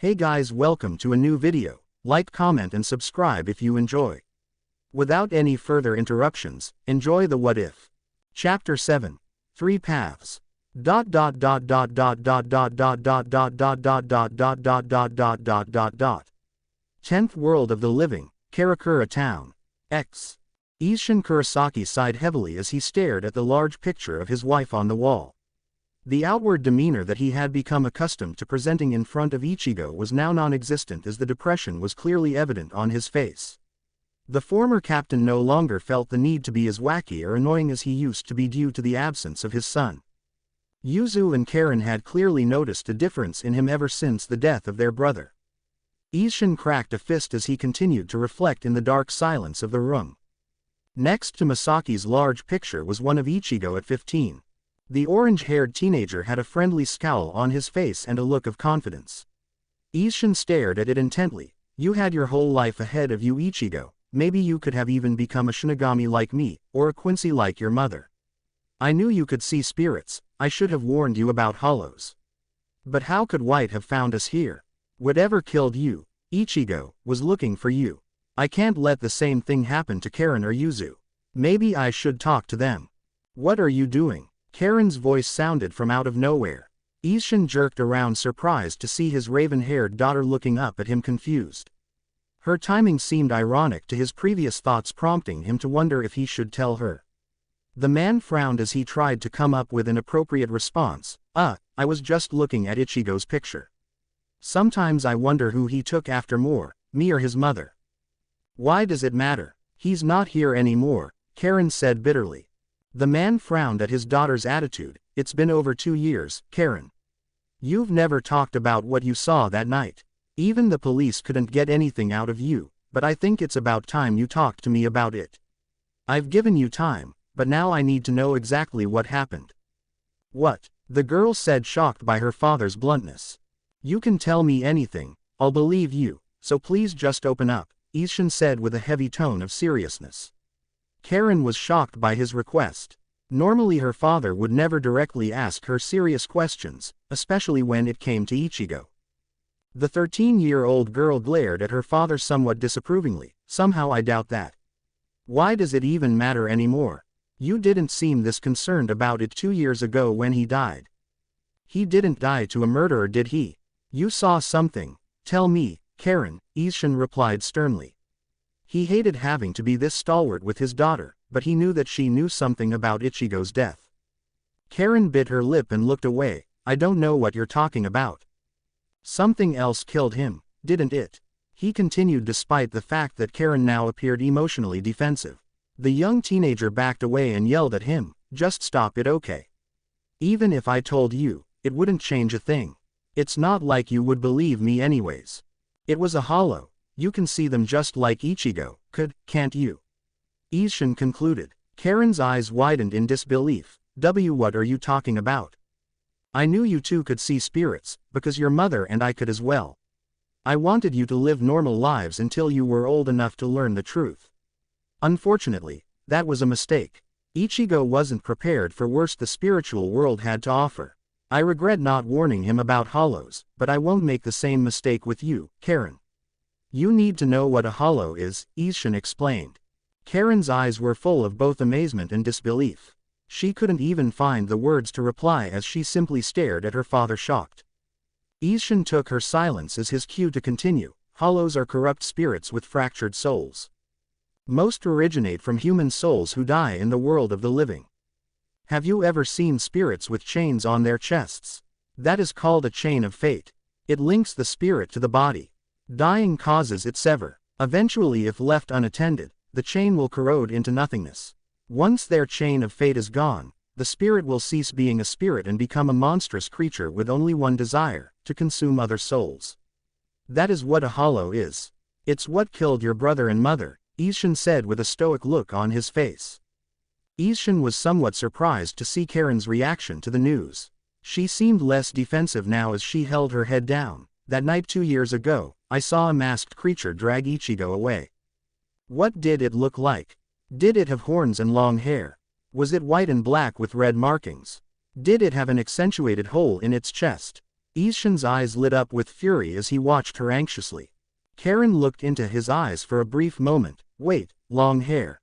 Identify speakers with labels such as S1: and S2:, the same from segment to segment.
S1: Hey guys, welcome to a new video. Like, comment and subscribe if you enjoy. Without any further interruptions, enjoy the What If. Chapter 7. Three Paths. 10th World of the Living, Karakura Town. X. Isshin Kurosaki sighed heavily as he stared at the large picture of his wife on the wall. The outward demeanor that he had become accustomed to presenting in front of Ichigo was now non-existent, as the depression was clearly evident on his face. The former captain no longer felt the need to be as wacky or annoying as he used to be due to the absence of his son. Yuzu and Karen had clearly noticed a difference in him ever since the death of their brother. Isshin cracked a fist as he continued to reflect in the dark silence of the room. Next to Masaki's large picture was one of Ichigo at 15. The orange-haired teenager had a friendly scowl on his face and a look of confidence. Isshin stared at it intently. You had your whole life ahead of you, Ichigo. Maybe you could have even become a Shinigami like me, or a Quincy like your mother. I knew you could see spirits. I should have warned you about hollows. But how could White have found us here? Whatever killed you, Ichigo, was looking for you. I can't let the same thing happen to Karen or Yuzu. Maybe I should talk to them. What are you doing? Karen's voice sounded from out of nowhere. Isshin jerked around, surprised to see his raven-haired daughter looking up at him confused. Her timing seemed ironic to his previous thoughts, prompting him to wonder if he should tell her. The man frowned as he tried to come up with an appropriate response. I was just looking at Ichigo's picture. Sometimes I wonder who he took after more, me or his mother. Why does it matter? He's not here anymore, Karen said bitterly. The man frowned at his daughter's attitude. It's been over 2 years, Karen. You've never talked about what you saw that night. Even the police couldn't get anything out of you, but I think it's about time you talked to me about it. I've given you time, but now I need to know exactly what happened. What? The girl said, shocked by her father's bluntness. You can tell me anything, I'll believe you, so please just open up, Isshin said with a heavy tone of seriousness. Karen was shocked by his request. Normally her father would never directly ask her serious questions, especially when it came to Ichigo. The 13-year-old girl glared at her father somewhat disapprovingly. Somehow I doubt that. Why does it even matter anymore? You didn't seem this concerned about it 2 years ago when he died. He didn't die to a murderer, did he? You saw something. Tell me, Karen, Isshin replied sternly. He hated having to be this stalwart with his daughter, but he knew that she knew something about Ichigo's death. Karen bit her lip and looked away. I don't know what you're talking about. Something else killed him, didn't it? He continued despite the fact that Karen now appeared emotionally defensive. The young teenager backed away and yelled at him, just stop it, okay? Even if I told you, it wouldn't change a thing. It's not like you would believe me anyways. It was a hollow. You can see them just like Ichigo, can't you? Isshin concluded. Karen's eyes widened in disbelief. What are you talking about? I knew you two could see spirits, because your mother and I could as well. I wanted you to live normal lives until you were old enough to learn the truth. Unfortunately, that was a mistake. Ichigo wasn't prepared for worse the spiritual world had to offer. I regret not warning him about hollows, but I won't make the same mistake with you, Karen. You need to know what a hollow is, Isshin explained. Karen's eyes were full of both amazement and disbelief. She couldn't even find the words to reply as she simply stared at her father, shocked. Isshin took her silence as his cue to continue. Hollows are corrupt spirits with fractured souls. Most originate from human souls who die in the world of the living. Have you ever seen spirits with chains on their chests? That is called a chain of fate. It links the spirit to the body. Dying causes it sever. Eventually, if left unattended, the chain will corrode into nothingness. Once their chain of fate is gone, the spirit will cease being a spirit and become a monstrous creature with only one desire, to consume other souls. That is what a hollow is. It's what killed your brother and mother, Isshin said with a stoic look on his face. Isshin was somewhat surprised to see Karen's reaction to the news. She seemed less defensive now as she held her head down. That night 2 years ago, I saw a masked creature drag Ichigo away. What did it look like? Did it have horns and long hair? Was it white and black with red markings? Did it have an accentuated hole in its chest? Ishin's eyes lit up with fury as he watched her anxiously. Karen looked into his eyes for a brief moment. Wait, long hair.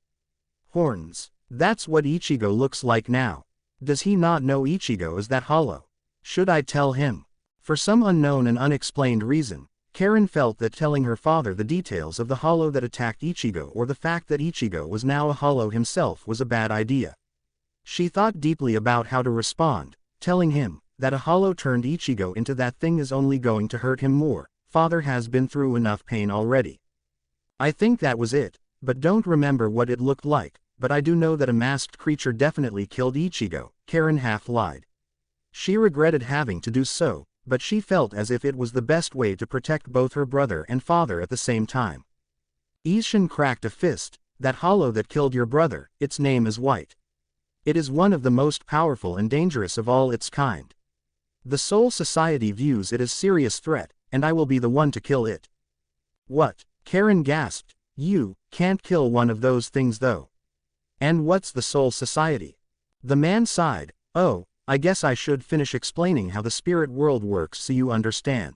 S1: Horns. That's what Ichigo looks like now. Does he not know Ichigo is that hollow? Should I tell him? For some unknown and unexplained reason, Karen felt that telling her father the details of the hollow that attacked Ichigo or the fact that Ichigo was now a hollow himself was a bad idea. She thought deeply about how to respond. Telling him that a hollow turned Ichigo into that thing is only going to hurt him more. Father has been through enough pain already. I think that was it, but don't remember what it looked like, but I do know that a masked creature definitely killed Ichigo, Karen half lied. She regretted having to do so, but she felt as if it was the best way to protect both her brother and father at the same time. Ishin cracked a fist. That hollow that killed your brother, its name is White. It is one of the most powerful and dangerous of all its kind. The Soul Society views it as a serious threat, and I will be the one to kill it. What? Karen gasped. You can't kill one of those things though. And what's the Soul Society? The man sighed. Oh, I guess I should finish explaining how the spirit world works so you understand.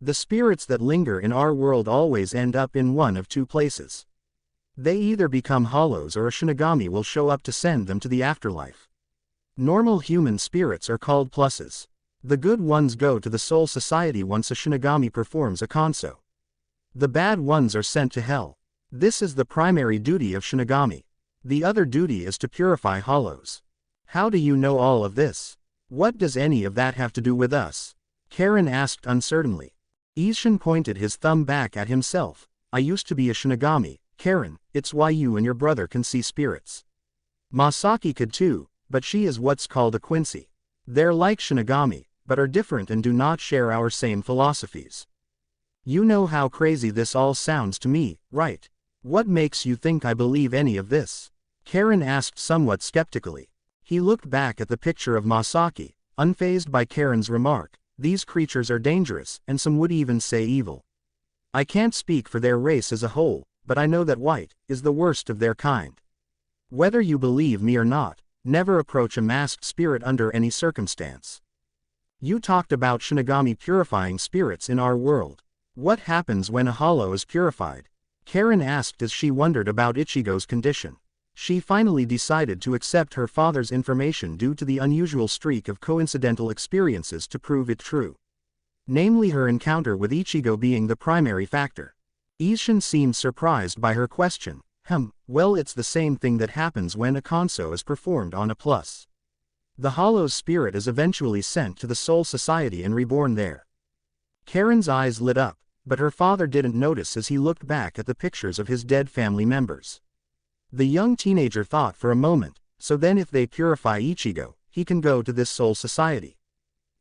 S1: The spirits that linger in our world always end up in one of two places. They either become hollows or a Shinigami will show up to send them to the afterlife. Normal human spirits are called pluses. The good ones go to the Soul Society once a Shinigami performs a Kanso. The bad ones are sent to hell. This is the primary duty of Shinigami. The other duty is to purify hollows. How do you know all of this? What does any of that have to do with us? Karen asked uncertainly. Ishin pointed his thumb back at himself. I used to be a Shinigami, Karen, it's why you and your brother can see spirits. Masaki could too, but she is what's called a Quincy. They're like Shinigami, but are different and do not share our same philosophies. You know how crazy this all sounds to me, right? What makes you think I believe any of this? Karen asked somewhat skeptically. He looked back at the picture of Masaki, unfazed by Karen's remark. These creatures are dangerous, and some would even say evil. I can't speak for their race as a whole, but I know that White is the worst of their kind. Whether you believe me or not, never approach a masked spirit under any circumstance. You talked about Shinigami purifying spirits in our world. What happens when a hollow is purified? Karen asked as she wondered about Ichigo's condition. She finally decided to accept her father's information due to the unusual streak of coincidental experiences to prove it true. Namely her encounter with Ichigo being the primary factor. Ishin seemed surprised by her question. Well, it's the same thing that happens when a Kanso is performed on a plus. The hollow's spirit is eventually sent to the Soul Society and reborn there. Karen's eyes lit up, but her father didn't notice as he looked back at the pictures of his dead family members. The young teenager thought for a moment, so then if they purify Ichigo, he can go to this Soul Society.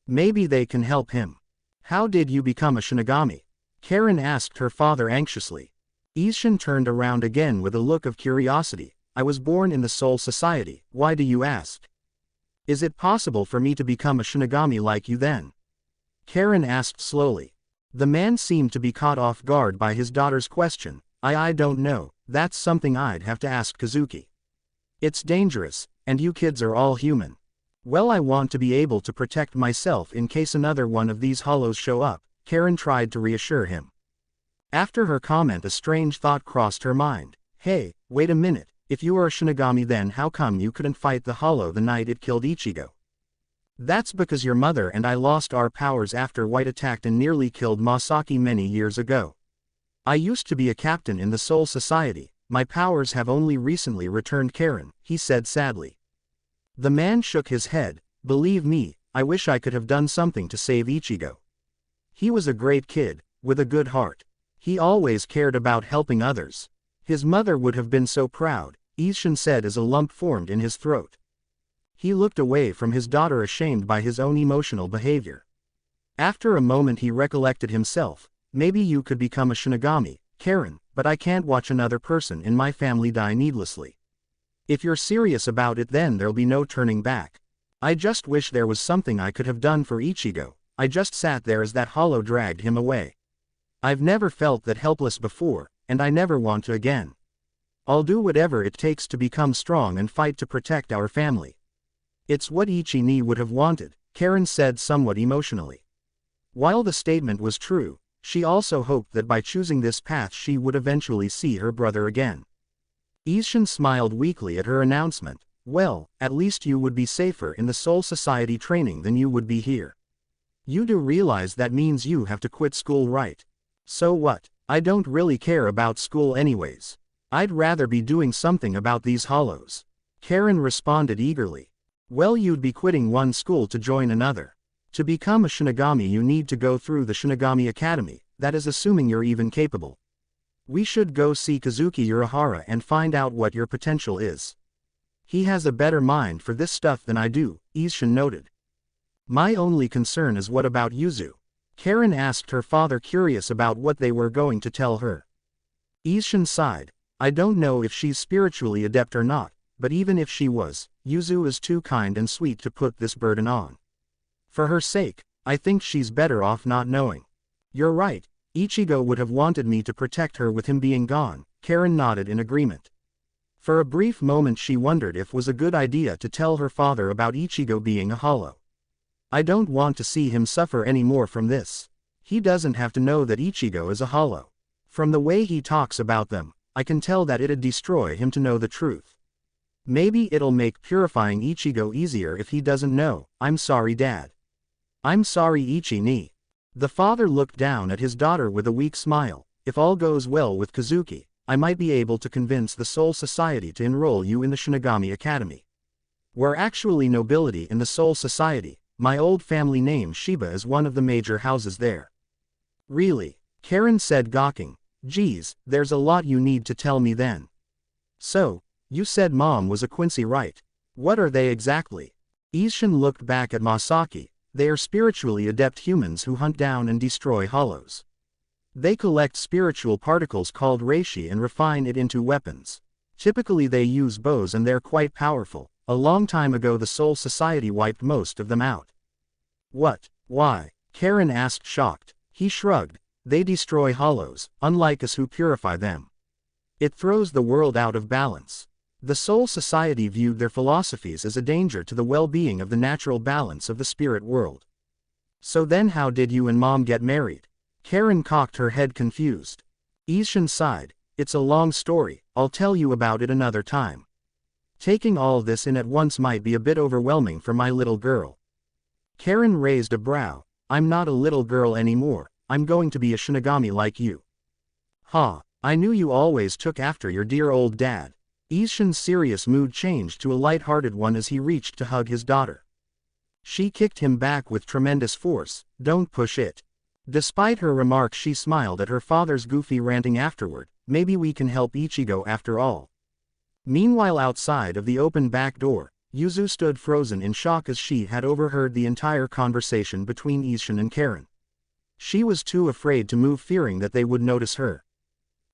S1: Maybe they can help him. How did you become a Shinigami? Karen asked her father anxiously. Ishin turned around again with a look of curiosity. I was born in the Soul Society, why do you ask? Is it possible for me to become a Shinigami like you then? Karen asked slowly. The man seemed to be caught off guard by his daughter's question. I don't know, that's something I'd have to ask Kazuki. It's dangerous, and you kids are all human. Well, I want to be able to protect myself in case another one of these hollows show up, Karen tried to reassure him. After her comment a strange thought crossed her mind. Hey, wait a minute, if you are a Shinigami then how come you couldn't fight the hollow the night it killed Ichigo? That's because your mother and I lost our powers after White attacked and nearly killed Masaki many years ago. I used to be a captain in the Soul Society, my powers have only recently returned Karen, he said sadly. The man shook his head. Believe me, I wish I could have done something to save Ichigo. He was a great kid, with a good heart. He always cared about helping others. His mother would have been so proud, Ishin said as a lump formed in his throat. He looked away from his daughter ashamed by his own emotional behavior. After a moment he recollected himself. Maybe you could become a Shinigami, Karen, but I can't watch another person in my family die needlessly. If you're serious about it then there'll be no turning back. I just wish there was something I could have done for Ichigo. I just sat there as that hollow dragged him away. I've never felt that helpless before, and I never want to again. I'll do whatever it takes to become strong and fight to protect our family. It's what Ichi-ni would have wanted, Karen said somewhat emotionally. While the statement was true, she also hoped that by choosing this path she would eventually see her brother again. Ishin smiled weakly at her announcement. Well, at least you would be safer in the Soul Society training than you would be here. You do realize that means you have to quit school, right? So what? I don't really care about school anyways. I'd rather be doing something about these hollows. Karen responded eagerly. Well, you'd be quitting one school to join another. To become a Shinigami you need to go through the Shinigami Academy, that is assuming you're even capable. We should go see Kazuki Urahara and find out what your potential is. He has a better mind for this stuff than I do, Ishin noted. My only concern is what about Yuzu? Karen asked her father, curious about what they were going to tell her. Ishin sighed. I don't know if she's spiritually adept or not, but even if she was, Yuzu is too kind and sweet to put this burden on. For her sake, I think she's better off not knowing. You're right, Ichigo would have wanted me to protect her with him being gone, Karen nodded in agreement. For a brief moment she wondered if it was a good idea to tell her father about Ichigo being a hollow. I don't want to see him suffer any more from this. He doesn't have to know that Ichigo is a hollow. From the way he talks about them, I can tell that it'd destroy him to know the truth. Maybe it'll make purifying Ichigo easier if he doesn't know. I'm sorry, Dad. I'm sorry, Ichi-ni. The father looked down at his daughter with a weak smile. If all goes well with Kazuki, I might be able to convince the Soul Society to enroll you in the Shinigami Academy. We're actually nobility in the Soul Society. My old family name Shiba is one of the major houses there. Really? Karen said, gawking. Geez, there's a lot you need to tell me then. So, you said Mom was a Quincy, right? What are they exactly? Ishin looked back at Masaki. They are spiritually adept humans who hunt down and destroy hollows. They collect spiritual particles called reishi and refine it into weapons. Typically they use bows and they're quite powerful. A long time ago the Soul Society wiped most of them out. What? Why? Karen asked, shocked. He shrugged. They destroy hollows, unlike us who purify them. It throws the world out of balance. The Soul Society viewed their philosophies as a danger to the well-being of the natural balance of the spirit world. So then how did you and Mom get married? Karen cocked her head confused. Ishin sighed. It's a long story, I'll tell you about it another time. Taking all this in at once might be a bit overwhelming for my little girl. Karen raised a brow. I'm not a little girl anymore, I'm going to be a Shinigami like you. Ha, I knew you always took after your dear old dad. Ishin's serious mood changed to a light-hearted one as he reached to hug his daughter. She kicked him back with tremendous force. Don't push it. Despite her remark she smiled at her father's goofy ranting afterward. Maybe we can help Ichigo after all. Meanwhile outside of the open back door, Yuzu stood frozen in shock as she had overheard the entire conversation between Ishin and Karen. She was too afraid to move, fearing that they would notice her.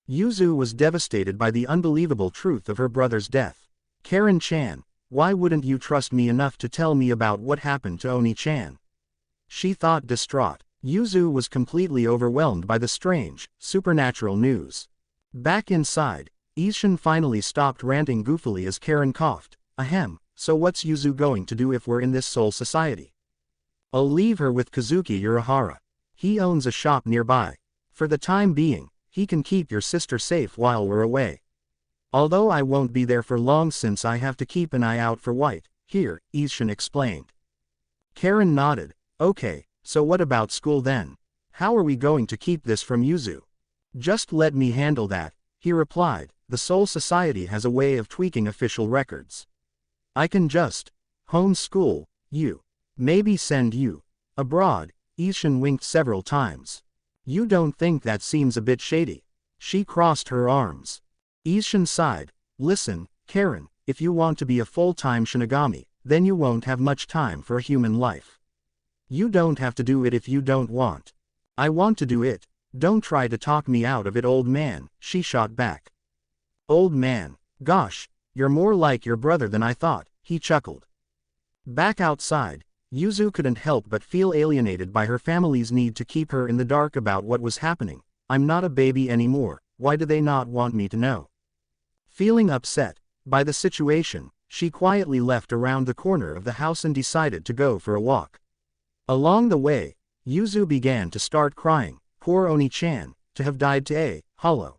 S1: Yuzu was devastated by the unbelievable truth of her brother's death. Karen-chan, why wouldn't you trust me enough to tell me about what happened to Oni-chan? She thought, distraught. Yuzu was completely overwhelmed by the strange, supernatural news. Back inside, Ishin finally stopped ranting goofily as Karen coughed. Ahem, so what's Yuzu going to do if we're in this Soul Society? I'll leave her with Kazuki Urahara. He owns a shop nearby. For the time being, he can keep your sister safe while we're away. Although I won't be there for long since I have to keep an eye out for White, here, Ishin explained. Karen nodded. Okay, so what about school then? How are we going to keep this from Yuzu? Just let me handle that, he replied. The Soul Society has a way of tweaking official records. I can just homeschool you. Maybe send you abroad. Ishin winked several times. You don't think that seems a bit shady? She crossed her arms. Ishin sighed. Listen, Karen, if you want to be a full-time Shinigami, then you won't have much time for a human life. You don't have to do it if you don't want. I want to do it. Don't try to talk me out of it, old man, she shot back. Old man, gosh, you're more like your brother than I thought, he chuckled. Back outside, Yuzu couldn't help but feel alienated by her family's need to keep her in the dark about what was happening. I'm not a baby anymore, why do they not want me to know? Feeling upset by the situation, she quietly left around the corner of the house and decided to go for a walk. Along the way, Yuzu began to start crying. Poor Oni-chan, to have died to a hollow.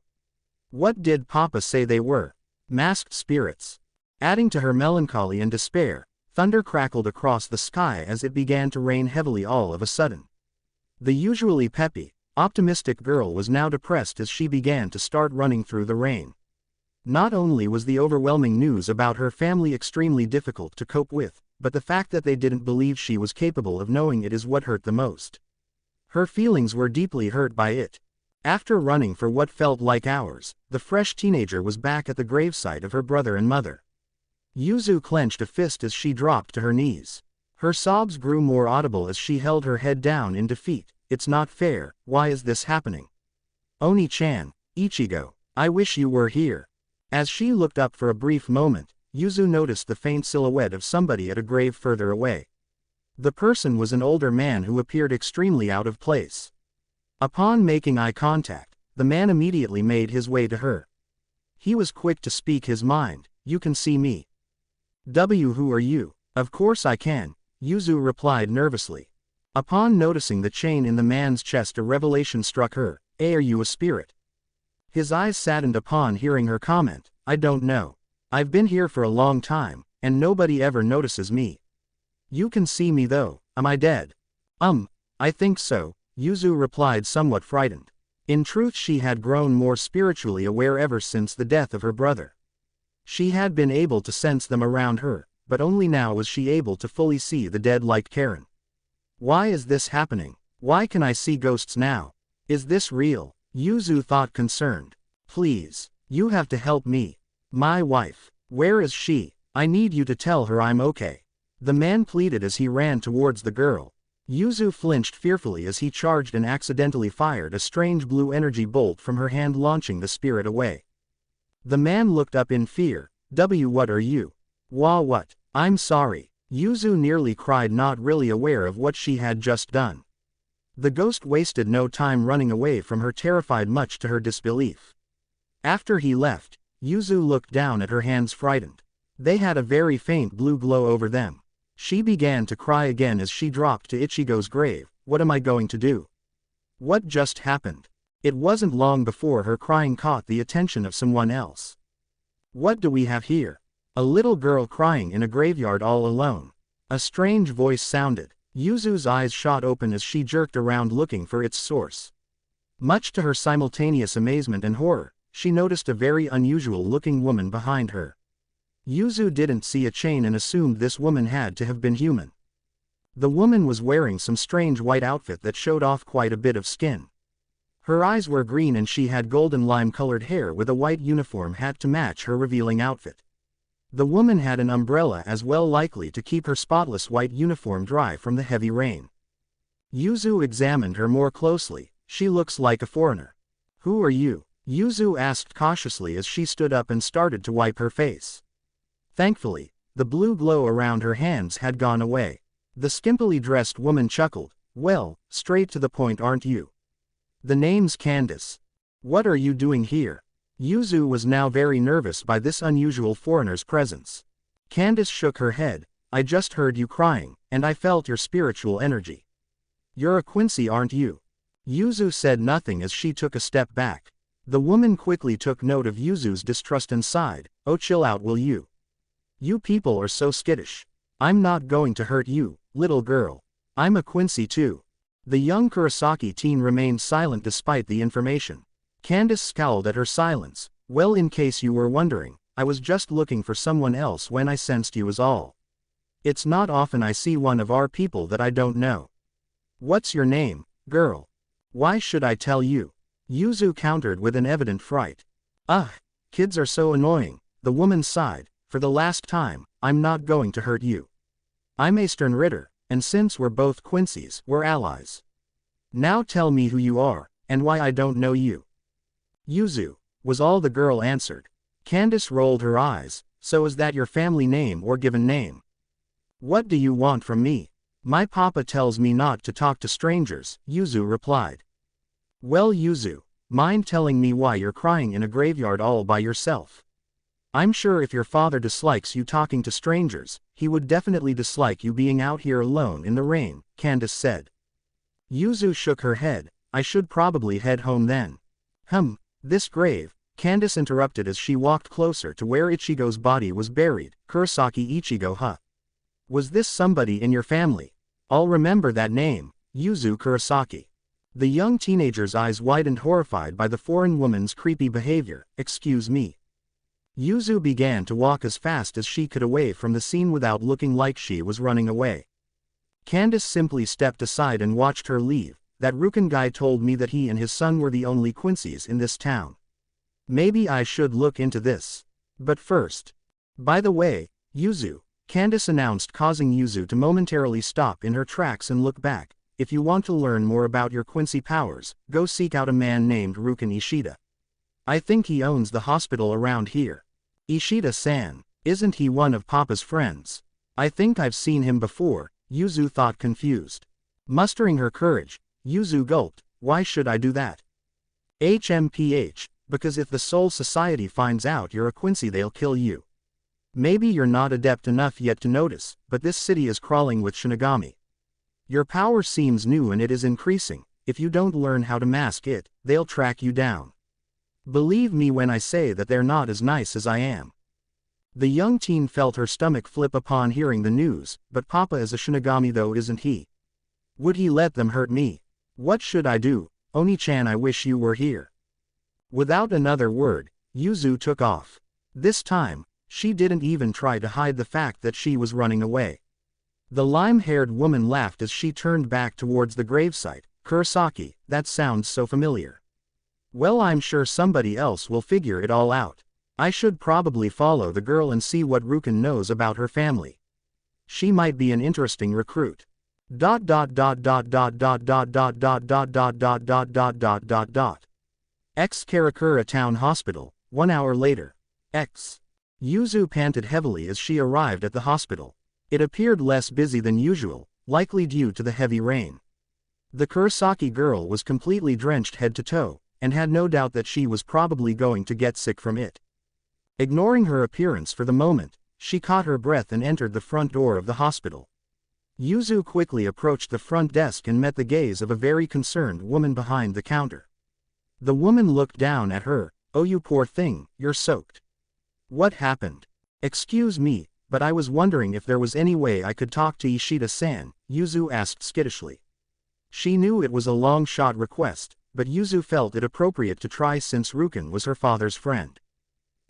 S1: What did Papa say they were? Masked spirits. Adding to her melancholy and despair, thunder crackled across the sky as it began to rain heavily all of a sudden. The usually peppy, optimistic girl was now depressed as she began to start running through the rain. Not only was the overwhelming news about her family extremely difficult to cope with, but the fact that they didn't believe she was capable of knowing it is what hurt the most. Her feelings were deeply hurt by it. After running for what felt like hours, the fresh teenager was back at the gravesite of her brother and mother. Yuzu clenched a fist as she dropped to her knees. Her sobs grew more audible as she held her head down in defeat. It's not fair, why is this happening? Oni-chan, Ichigo, I wish you were here. As she looked up for a brief moment, Yuzu noticed the faint silhouette of somebody at a grave further away. The person was an older man who appeared extremely out of place. Upon making eye contact, the man immediately made his way to her. He was quick to speak his mind. You can see me. Who are you? Of course I can, Yuzu replied nervously. Upon noticing the chain in the man's chest, a revelation struck her. Are you a spirit? His eyes saddened upon hearing her comment. I don't know. I've been here for a long time, and nobody ever notices me. You can see me though, am I dead? I think so, Yuzu replied somewhat frightened. In truth, she had grown more spiritually aware ever since the death of her brother. She had been able to sense them around her, but only now was she able to fully see the dead like Karen. Why is this happening? Why can I see ghosts now? Is this real? Yuzu thought concerned. Please, you have to help me. My wife. Where is she? I need you to tell her I'm okay. The man pleaded as he ran towards the girl. Yuzu flinched fearfully as he charged and accidentally fired a strange blue energy bolt from her hand, launching the spirit away. The man looked up in fear. What are you? What? I'm sorry. Yuzu nearly cried, not really aware of what she had just done. The ghost wasted no time running away from her, terrified much to her disbelief. After he left, Yuzu looked down at her hands, frightened. They had a very faint blue glow over them. She began to cry again as she dropped to Ichigo's grave. What am I going to do? What just happened? It wasn't long before her crying caught the attention of someone else. What do we have here? A little girl crying in a graveyard all alone. A strange voice sounded. Yuzu's eyes shot open as she jerked around looking for its source. Much to her simultaneous amazement and horror, she noticed a very unusual-looking woman behind her. Yuzu didn't see a chain and assumed this woman had to have been human. The woman was wearing some strange white outfit that showed off quite a bit of skin. Her eyes were green and she had golden lime-colored hair with a white uniform hat to match her revealing outfit. The woman had an umbrella as well, likely to keep her spotless white uniform dry from the heavy rain. Yuzu examined her more closely. She looks like a foreigner. Who are you? Yuzu asked cautiously as she stood up and started to wipe her face. Thankfully, the blue glow around her hands had gone away. The skimpily dressed woman chuckled. Well, straight to the point, aren't you? The name's Candace. What are you doing here? Yuzu was now very nervous by this unusual foreigner's presence. Candace shook her head. I just heard you crying, and I felt your spiritual energy. You're a Quincy, aren't you? Yuzu said nothing as she took a step back. The woman quickly took note of Yuzu's distrust and sighed. Oh, chill out, will you? You people are so skittish. I'm not going to hurt you, little girl. I'm a Quincy too. The young Kurosaki teen remained silent despite the information. Candace scowled at her silence. Well, in case you were wondering, I was just looking for someone else when I sensed you, is all. It's not often I see one of our people that I don't know. What's your name, girl? Why should I tell you? Yuzu countered with an evident fright. Ugh, kids are so annoying, the woman sighed. For the last time, I'm not going to hurt you. I'm Eastern Ritter, and since we're both Quincy's, we're allies. Now tell me who you are, and why I don't know you. Yuzu, was all the girl answered. Candace rolled her eyes. So is that your family name or given name? What do you want from me? My papa tells me not to talk to strangers, Yuzu replied. Well, Yuzu, mind telling me why you're crying in a graveyard all by yourself? I'm sure if your father dislikes you talking to strangers, he would definitely dislike you being out here alone in the rain, Candace said. Yuzu shook her head. I should probably head home then. This grave, Candace interrupted as she walked closer to where Ichigo's body was buried. Kurosaki Ichigo, huh? Was this somebody in your family? I'll remember that name, Yuzu Kurosaki. The young teenager's eyes widened, horrified by the foreign woman's creepy behavior. Excuse me. Yuzu began to walk as fast as she could away from the scene without looking like she was running away. Candace simply stepped aside and watched her leave. That Rukan guy told me that he and his son were the only Quincy's in this town. Maybe I should look into this. But first. By the way, Yuzu, Candace announced, causing Yuzu to momentarily stop in her tracks and look back. If you want to learn more about your Quincy powers, go seek out a man named Rukan Ishida. I think he owns the hospital around here. Ishida-san, isn't he one of Papa's friends? I think I've seen him before, Yuzu thought, confused. Mustering her courage, Yuzu gulped. Why should I do that? HMPH, because if the Soul Society finds out you're a Quincy they'll kill you. Maybe you're not adept enough yet to notice, but this city is crawling with Shinigami. Your power seems new and it is increasing. If you don't learn how to mask it, they'll track you down. Believe me when I say that they're not as nice as I am. The young teen felt her stomach flip upon hearing the news. But Papa is a Shinigami though, isn't he? Would he let them hurt me? What should I do? Oni-chan, I wish you were here. Without another word, Yuzu took off. This time, she didn't even try to hide the fact that she was running away. The lime-haired woman laughed as she turned back towards the gravesite. Kurosaki, that sounds so familiar. Well, I'm sure somebody else will figure it all out. I should probably follow the girl and see what Rukan knows about her family. She might be an interesting recruit. X Karakura Town Hospital, 1 hour later. Yuzu panted heavily as she arrived at the hospital. It appeared less busy than usual, likely due to the heavy rain. The Kurosaki girl was completely drenched head to toe, and had no doubt that she was probably going to get sick from it. Ignoring her appearance for the moment, she caught her breath and entered the front door of the hospital. Yuzu quickly approached the front desk and met the gaze of a very concerned woman behind the counter. The woman looked down at her. Oh, you poor thing, you're soaked. What happened? Excuse me, but I was wondering if there was any way I could talk to Ishida-san, Yuzu asked skittishly. She knew it was a long-shot request, but Yuzu felt it appropriate to try since Rukan was her father's friend.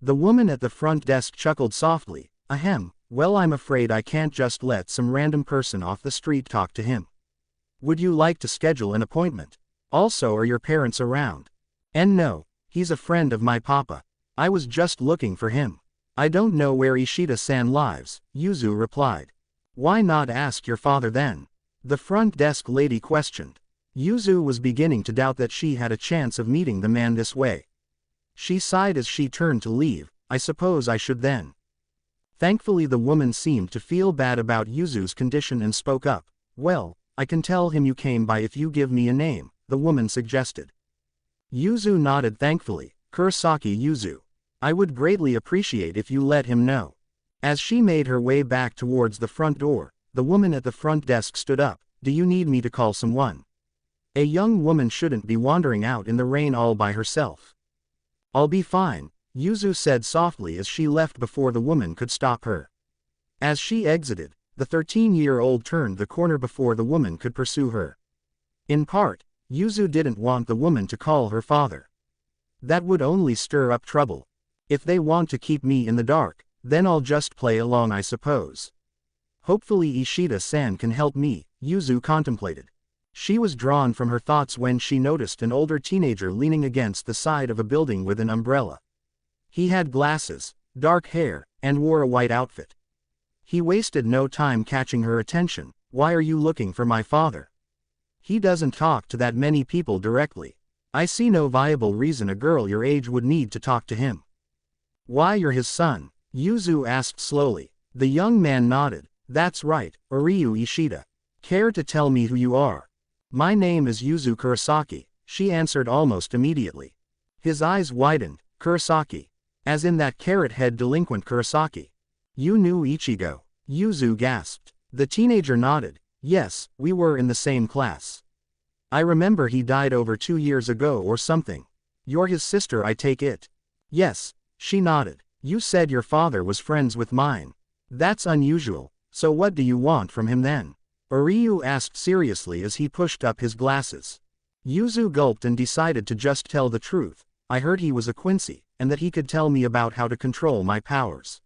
S1: The woman at the front desk chuckled softly. Ahem, well, I'm afraid I can't just let some random person off the street talk to him. Would you like to schedule an appointment? Also, are your parents around? And no, he's a friend of my papa. I was just looking for him. I don't know where Ishida-san lives, Yuzu replied. Why not ask your father then? The front desk lady questioned. Yuzu was beginning to doubt that she had a chance of meeting the man this way. She sighed as she turned to leave. I suppose I should then. Thankfully the woman seemed to feel bad about Yuzu's condition and spoke up. Well, I can tell him you came by if you give me a name, the woman suggested. Yuzu nodded thankfully. Kurosaki Yuzu. I would greatly appreciate if you let him know. As she made her way back towards the front door, the woman at the front desk stood up. Do you need me to call someone? A young woman shouldn't be wandering out in the rain all by herself. I'll be fine, Yuzu said softly as she left before the woman could stop her. As she exited, the 13-year-old turned the corner before the woman could pursue her. In part, Yuzu didn't want the woman to call her father. That would only stir up trouble. If they want to keep me in the dark, then I'll just play along, I suppose. Hopefully Ishida-san can help me, Yuzu contemplated. She was drawn from her thoughts when she noticed an older teenager leaning against the side of a building with an umbrella. He had glasses, dark hair, and wore a white outfit. He wasted no time catching her attention. Why are you looking for my father? He doesn't talk to that many people directly. I see no viable reason a girl your age would need to talk to him. Why, you're his son? Yuzu asked slowly. The young man nodded. That's right, Oryu Ishida. Care to tell me who you are? My name is Yuzu Kurosaki, she answered almost immediately. His eyes widened. Kurosaki. As in that carrot-head delinquent Kurosaki. You knew Ichigo? Yuzu gasped. The teenager nodded. Yes, we were in the same class. I remember he died over 2 years ago or something. You're his sister, I take it? Yes, she nodded. You said your father was friends with mine. That's unusual, so what do you want from him then? Ryu asked seriously as he pushed up his glasses. Yuzu gulped and decided to just tell the truth. I heard he was a Quincy, and that he could tell me about how to control my powers.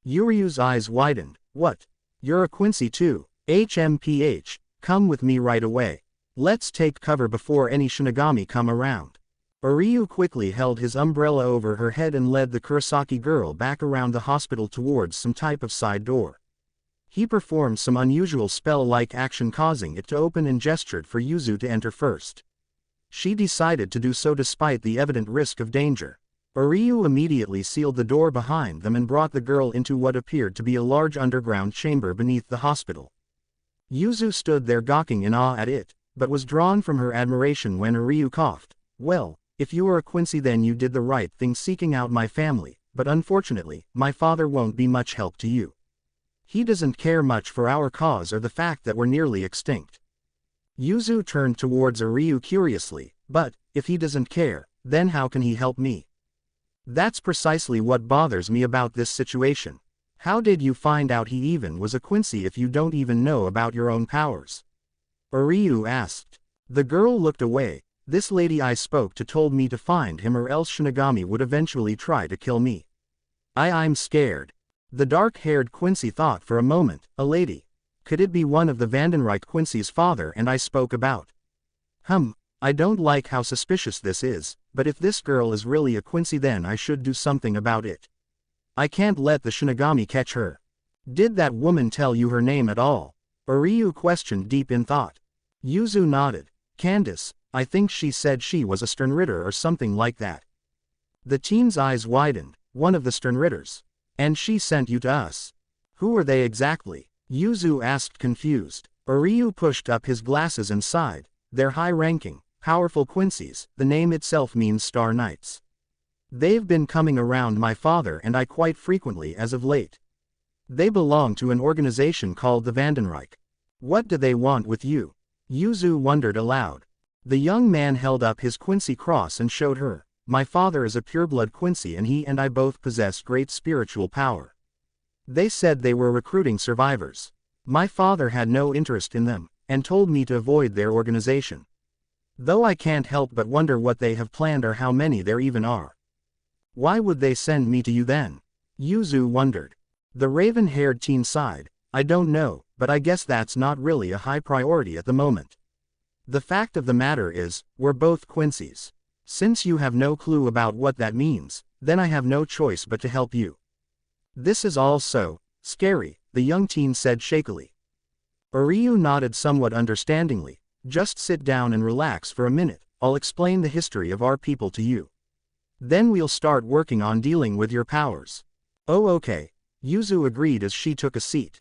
S1: Yuryu's eyes widened. What? You're a Quincy too? HMPH, come with me right away. Let's take cover before any Shinigami come around. Ryu quickly held his umbrella over her head and led the Kurosaki girl back around the hospital towards some type of side door. He performed some unusual spell-like action causing it to open and gestured for Yuzu to enter first. She decided to do so despite the evident risk of danger. Ryu immediately sealed the door behind them and brought the girl into what appeared to be a large underground chamber beneath the hospital. Yuzu stood there gawking in awe at it, but was drawn from her admiration when Ryu coughed. Well, if you are a Quincy then you did the right thing seeking out my family, but unfortunately, my father won't be much help to you. He doesn't care much for our cause or the fact that we're nearly extinct. Yuzu turned towards Ryu curiously, but, if he doesn't care, then how can he help me? That's precisely what bothers me about this situation. How did you find out he even was a Quincy if you don't even know about your own powers? Ryu asked. The girl looked away. This lady I spoke to told me to find him or else Shinigami would eventually try to kill me. I'm scared. The dark-haired Quincy thought for a moment. A lady. Could it be one of the Vandenreich Quincy's father and I spoke about? I don't like how suspicious this is, but if this girl is really a Quincy then I should do something about it. I can't let the Shinigami catch her. Did that woman tell you her name at all? Ryu questioned deep in thought. Yuzu nodded. Candace, I think she said she was a Sternritter or something like that. The teen's eyes widened. One of the Sternritters. And she sent you to us. Who are they exactly? Yuzu asked confused. Ryu pushed up his glasses and sighed. They're high-ranking, powerful Quincy's, the name itself means Star Knights. They've been coming around my father and I quite frequently as of late. They belong to an organization called the Vandenreich. What do they want with you? Yuzu wondered aloud. The young man held up his Quincy cross and showed her. My father is a pureblood Quincy and he and I both possess great spiritual power. They said they were recruiting survivors. My father had no interest in them, and told me to avoid their organization. Though I can't help but wonder what they have planned or how many there even are. Why would they send me to you then? Yuzu wondered. The raven-haired teen sighed. I don't know, but I guess that's not really a high priority at the moment. The fact of the matter is, we're both Quincy's. Since you have no clue about what that means, then I have no choice but to help you. This is all so scary, the young teen said shakily. Ryu nodded somewhat understandingly. Just sit down and relax for a minute, I'll explain the history of our people to you. Then we'll start working on dealing with your powers. Oh okay, Yuzu agreed as she took a seat.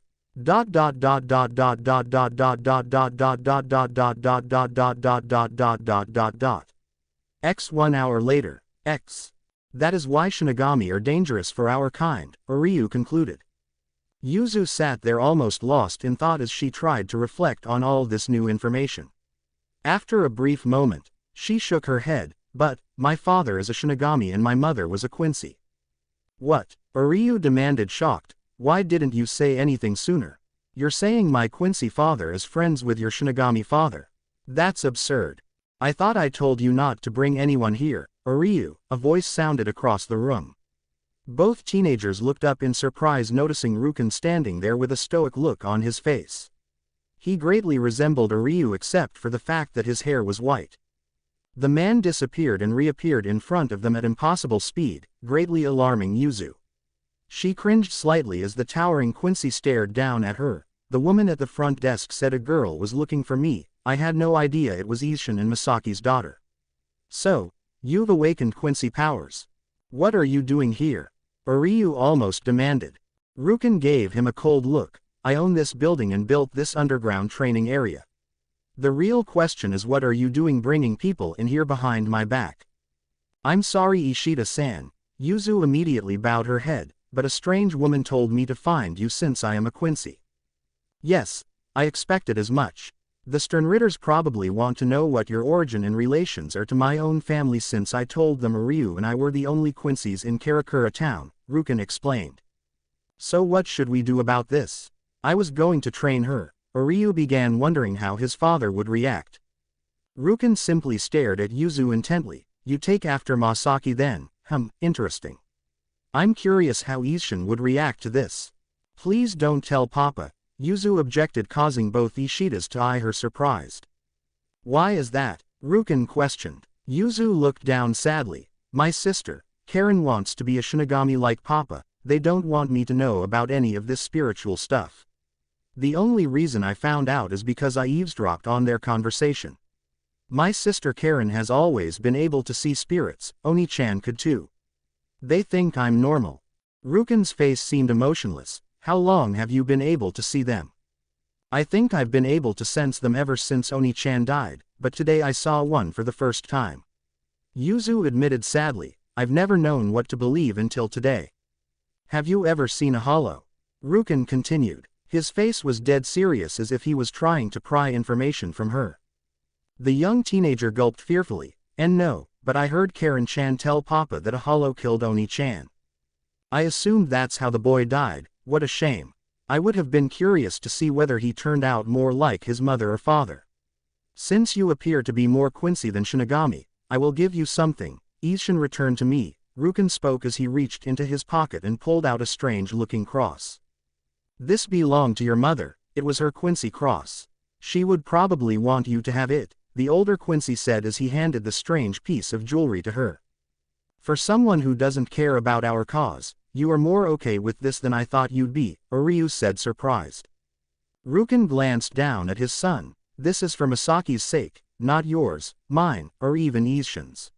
S1: X 1 hour later. X. That is why Shinigami are dangerous for our kind, Ryu concluded. Yuzu sat there almost lost in thought as she tried to reflect on all this new information. After a brief moment, she shook her head, but, my father is a Shinigami and my mother was a Quincy. What? Ryu demanded shocked. Why didn't you say anything sooner? You're saying my Quincy father is friends with your Shinigami father. That's absurd. I thought I told you not to bring anyone here, Ryu, a voice sounded across the room. Both teenagers looked up in surprise noticing Ruken standing there with a stoic look on his face. He greatly resembled Ryu except for the fact that his hair was white. The man disappeared and reappeared in front of them at impossible speed, greatly alarming Yuzu. She cringed slightly as the towering Quincy stared down at her. The woman at the front desk said a girl was looking for me. I had no idea it was Ishin and Masaki's daughter. So, you've awakened Quincy powers. What are you doing here? Ryu almost demanded. Ruken gave him a cold look. I own this building and built this underground training area. The real question is what are you doing bringing people in here behind my back? I'm sorry Ishida-san. Yuzu immediately bowed her head, but a strange woman told me to find you since I am a Quincy. Yes, I expected as much. The Sternritters probably want to know what your origin and relations are to my own family since I told them Ryu and I were the only Quincy's in Karakura town, Rukin explained. So what should we do about this? I was going to train her. Ryu began wondering how his father would react. Rukin simply stared at Yuzu intently. You take after Masaki then, interesting. I'm curious how Isshin would react to this. Please don't tell Papa, Yuzu objected, causing both Ishidas to eye her surprised. Why is that? Rukin questioned. Yuzu looked down sadly. My sister, Karen, wants to be a Shinigami like Papa. They don't want me to know about any of this spiritual stuff. The only reason I found out is because I eavesdropped on their conversation. My sister Karen has always been able to see spirits, Oni-chan could too. They think I'm normal. Rukin's face seemed emotionless. How long have you been able to see them? I think I've been able to sense them ever since Oni-chan died, but today I saw one for the first time. Yuzu admitted sadly, I've never known what to believe until today. Have you ever seen a hollow? Rukin continued. His face was dead serious as if he was trying to pry information from her. The young teenager gulped fearfully, and no, but I heard Karen-chan tell Papa that a hollow killed Oni-chan. I assumed that's how the boy died. What a shame. I would have been curious to see whether he turned out more like his mother or father. Since you appear to be more Quincy than Shinigami, I will give you something. Isshin returned to me, Rukin spoke as he reached into his pocket and pulled out a strange-looking cross. This belonged to your mother, it was her Quincy cross. She would probably want you to have it, the older Quincy said as he handed the strange piece of jewelry to her. For someone who doesn't care about our cause, you are more okay with this than I thought you'd be, Ryu said surprised. Rukin glanced down at his son. This is for Masaki's sake, not yours, mine, or even Isshin's.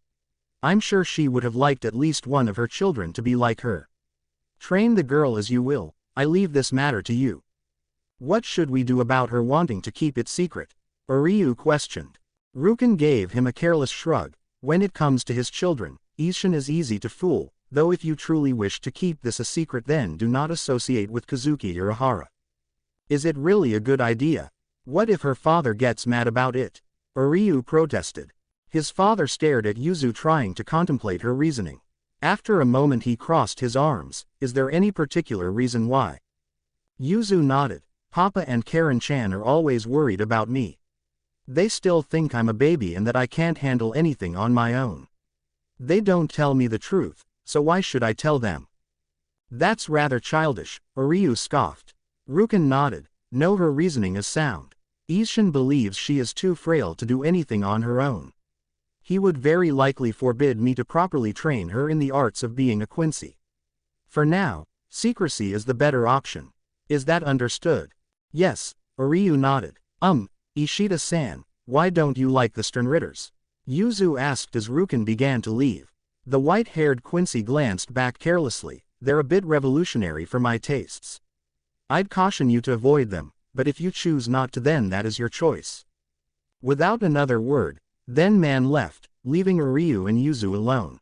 S1: I'm sure she would have liked at least one of her children to be like her. Train the girl as you will, I leave this matter to you. What should we do about her wanting to keep it secret? Ryu questioned. Rukin gave him a careless shrug. When it comes to his children, Isshin is easy to fool. Though if you truly wish to keep this a secret then do not associate with Kazuki or Ahara. Is it really a good idea? What if her father gets mad about it? Ryu protested. His father stared at Yuzu trying to contemplate her reasoning. After a moment he crossed his arms. Is there any particular reason why? Yuzu nodded. Papa and Karen-chan are always worried about me. They still think I'm a baby and that I can't handle anything on my own. They don't tell me the truth. So why should I tell them? That's rather childish, Ryu scoffed. Rukin nodded. No, her reasoning is sound. Isshin believes she is too frail to do anything on her own. He would very likely forbid me to properly train her in the arts of being a Quincy. For now, secrecy is the better option. Is that understood? Yes, Ryu nodded. Ishida-san, why don't you like the Sternritters? Yuzu asked as Rukin began to leave. The white-haired Quincy glanced back carelessly. They're a bit revolutionary for my tastes. I'd caution you to avoid them, but if you choose not to then that is your choice. Without another word, then man left, leaving Ryu and Yuzu alone.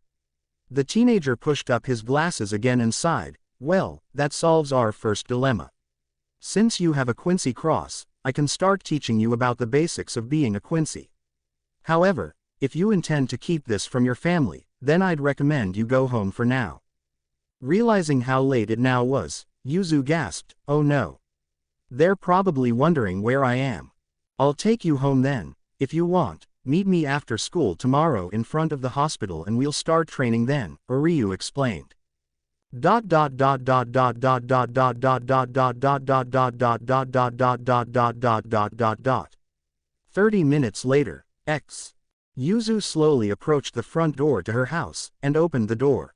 S1: The teenager pushed up his glasses again and sighed. Well, that solves our first dilemma. Since you have a Quincy cross, I can start teaching you about the basics of being a Quincy. However, if you intend to keep this from your family, then I'd recommend you go home for now. Realizing how late it now was, Yuzu gasped, oh no. They're probably wondering where I am. I'll take you home then, if you want. Meet me after school tomorrow in front of the hospital and we'll start training then, Ryu explained. 30 minutes later, Yuzu slowly approached the front door to her house, and opened the door.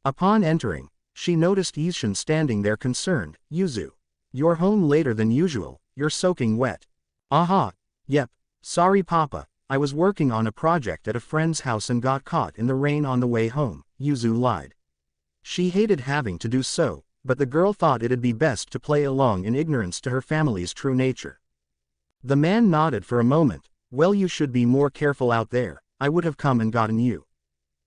S1: Upon entering, she noticed Isshin standing there concerned. Yuzu. You're home later than usual, you're soaking wet. Aha. Yep. Sorry Papa, I was working on a project at a friend's house and got caught in the rain on the way home, Yuzu lied. She hated having to do so, but the girl thought it'd be best to play along in ignorance to her family's true nature. The man nodded for a moment. Well, you should be more careful out there, I would have come and gotten you.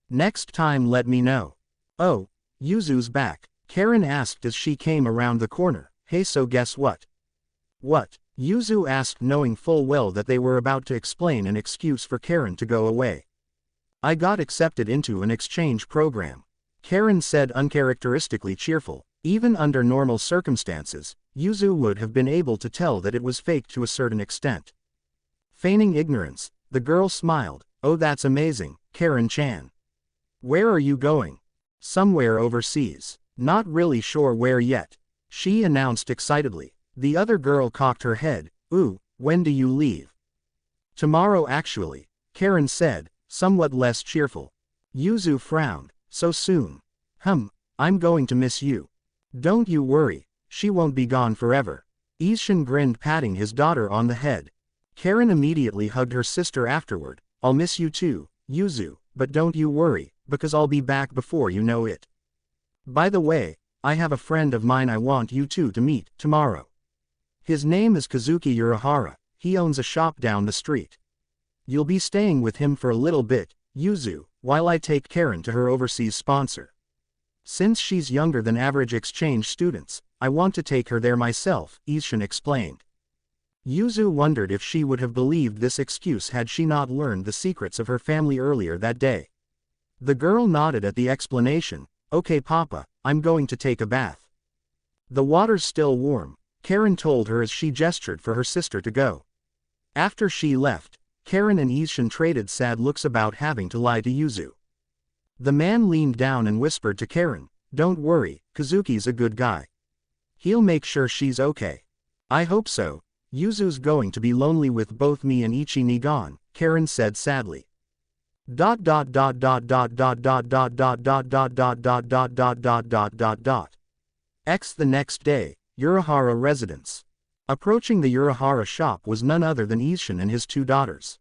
S1: Next time let me know. Oh, Yuzu's back, Karen asked as she came around the corner. Hey, so guess what? What? Yuzu asked, knowing full well that they were about to explain an excuse for Karen to go away. I got accepted into an exchange program. Karen said, uncharacteristically cheerful. Even under normal circumstances, Yuzu would have been able to tell that it was fake to a certain extent. Feigning ignorance, the girl smiled. Oh, that's amazing, Karen-chan. Where are you going? Somewhere overseas. Not really sure where yet, she announced excitedly. The other girl cocked her head. Ooh, when do you leave? Tomorrow actually, Karen said, somewhat less cheerful. Yuzu frowned. So soon? I'm going to miss you. Don't you worry, she won't be gone forever. Ishin grinned, patting his daughter on the head. Karen immediately hugged her sister afterward. I'll miss you too, Yuzu, but don't you worry, because I'll be back before you know it. By the way, I have a friend of mine I want you two to meet tomorrow. His name is Kazuki Urahara, he owns a shop down the street. You'll be staying with him for a little bit, Yuzu, while I take Karen to her overseas sponsor. Since she's younger than average exchange students, I want to take her there myself, Ishin explained. Yuzu wondered if she would have believed this excuse had she not learned the secrets of her family earlier that day. The girl nodded at the explanation. Okay papa, I'm going to take a bath. The water's still warm, Karen told her as she gestured for her sister to go. After she left, Karen and Ishin traded sad looks about having to lie to Yuzu. The man leaned down and whispered to Karen, don't worry, Kazuki's a good guy. He'll make sure she's okay. I hope so. Yuzu's going to be lonely with both me and Ichi gone, Karen said sadly. X the next day, Urahara residence. Approaching the Urahara shop was none other than Ishin and his two daughters.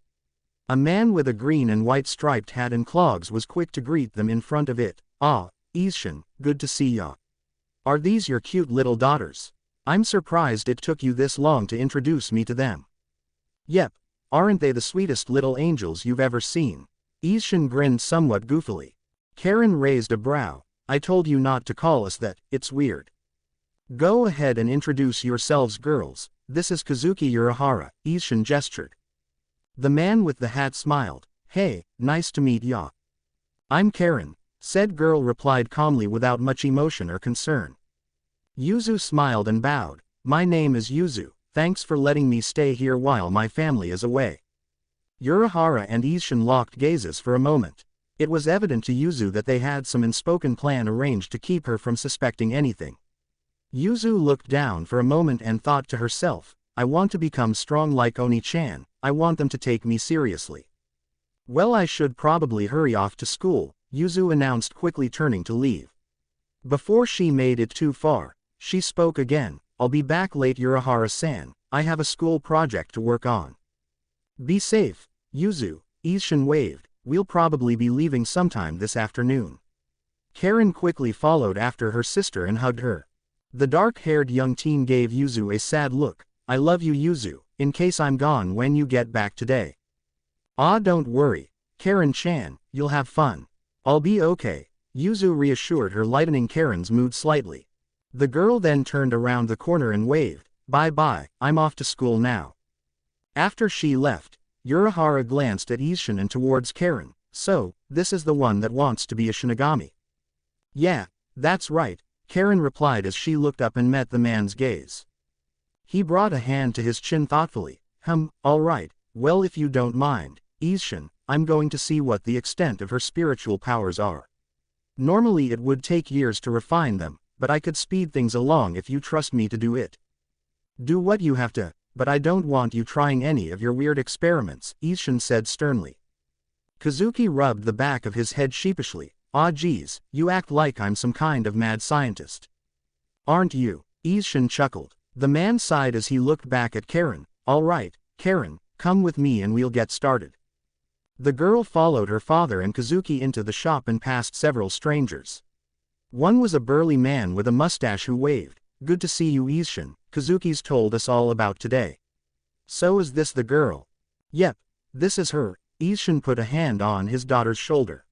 S1: A man with a green and white striped hat and clogs was quick to greet them in front of it. Ah, Ishin, good to see ya. Are these your cute little daughters? I'm surprised it took you this long to introduce me to them. Yep, aren't they the sweetest little angels you've ever seen? Ishin grinned somewhat goofily. Karen raised a brow. I told you not to call us that, it's weird. Go ahead and introduce yourselves girls, this is Kazuki Urahara, Ishin gestured. The man with the hat smiled. Hey, nice to meet ya. I'm Karen, said girl replied calmly without much emotion or concern. Yuzu smiled and bowed. My name is Yuzu, thanks for letting me stay here while my family is away. Urahara and Ishin locked gazes for a moment. It was evident to Yuzu that they had some unspoken plan arranged to keep her from suspecting anything. Yuzu looked down for a moment and thought to herself, I want to become strong like Oni-chan, I want them to take me seriously. Well, I should probably hurry off to school, Yuzu announced, quickly turning to leave. Before she made it too far, she spoke again. I'll be back late, Urahara-san, I have a school project to work on. Be safe, Yuzu, Ishin waved, we'll probably be leaving sometime this afternoon. Karen quickly followed after her sister and hugged her. The dark-haired young teen gave Yuzu a sad look. I love you, Yuzu, in case I'm gone when you get back today. Ah, don't worry, Karen-chan, you'll have fun. I'll be okay, Yuzu reassured her, lightening Karen's mood slightly. The girl then turned around the corner and waved. Bye-bye, I'm off to school now. After she left, Urahara glanced at Ishin and towards Karen. So, this is the one that wants to be a Shinigami. Yeah, that's right, Karen replied as she looked up and met the man's gaze. He brought a hand to his chin thoughtfully. All right, well, if you don't mind, Ishin, I'm going to see what the extent of her spiritual powers are. Normally it would take years to refine them, but I could speed things along if you trust me to do it. Do what you have to, but I don't want you trying any of your weird experiments, Ishin said sternly. Kazuki rubbed the back of his head sheepishly. Ah geez, you act like I'm some kind of mad scientist. Aren't you? Ishin chuckled. The man sighed as he looked back at Karen. All right, Karen, come with me and we'll get started. The girl followed her father and Kazuki into the shop and past several strangers. One was a burly man with a mustache who waved. Good to see you, Ishin, Kazuki's told us all about today. So is this the girl? Yep, this is her. Ishin put a hand on his daughter's shoulder.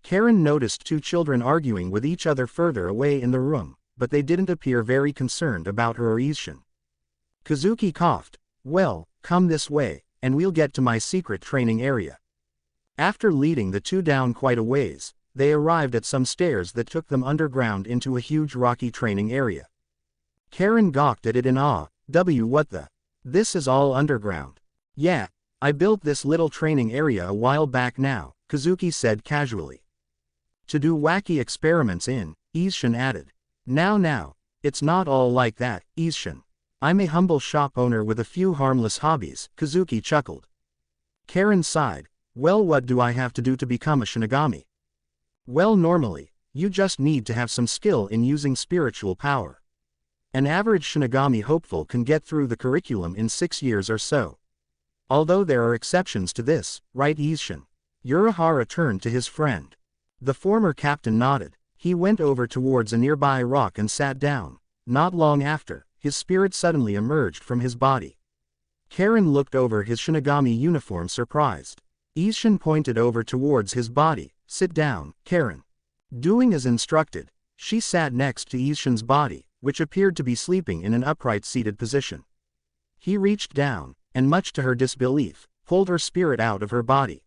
S1: Karen noticed two children arguing with each other further away in the room, but they didn't appear very concerned about her or Ishin. Kazuki coughed. Well, come this way, and we'll get to my secret training area. After leading the two down quite a ways, they arrived at some stairs that took them underground into a huge rocky training area. Karen gawked at it in awe. What the? This is all underground. Yeah, I built this little training area a while back now, Kazuki said casually. To do wacky experiments in, Ishin added. Now, it's not all like that, Ishin. I'm a humble shop owner with a few harmless hobbies, Kazuki chuckled. Karen sighed. Well, what do I have to do to become a Shinigami? Well, normally, you just need to have some skill in using spiritual power. An average Shinigami hopeful can get through the curriculum in 6 years or so. Although there are exceptions to this, right Ishin? Urahara turned to his friend. The former captain nodded. He went over towards a nearby rock and sat down. Not long after, his spirit suddenly emerged from his body. Karen looked over his Shinigami uniform surprised. Ishin pointed over towards his body. Sit down, Karen. Doing as instructed, she sat next to Ishin's body, which appeared to be sleeping in an upright seated position. He reached down, and much to her disbelief, pulled her spirit out of her body.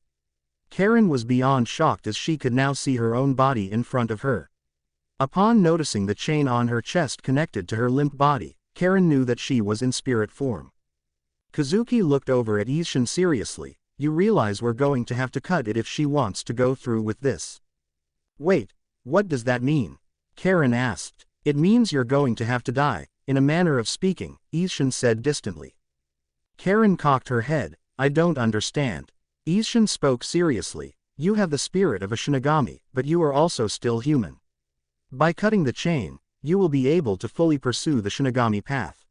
S1: Karen was beyond shocked as she could now see her own body in front of her. Upon noticing the chain on her chest connected to her limp body, Karen knew that she was in spirit form. Kazuki looked over at Ishin seriously. You realize we're going to have to cut it if she wants to go through with this. Wait, what does that mean? Karen asked. It means you're going to have to die, in a manner of speaking, Ishin said distantly. Karen cocked her head. I don't understand. Ishin spoke seriously. You have the spirit of a Shinigami, but you are also still human. By cutting the chain, you will be able to fully pursue the Shinigami path.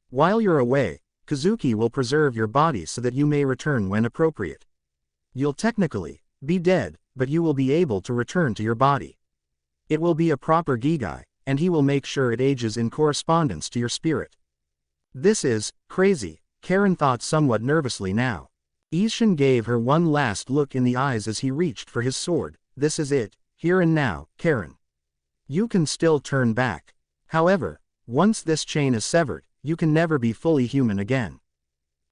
S1: While you're away, Kazuki will preserve your body so that you may return when appropriate. You'll technically be dead, but you will be able to return to your body. It will be a proper Gigai, and he will make sure it ages in correspondence to your spirit. This is crazy, Karen thought somewhat nervously now. Ishin gave her one last look in the eyes as he reached for his sword. This is it, here and now, Karen. You can still turn back. However, once this chain is severed, you can never be fully human again.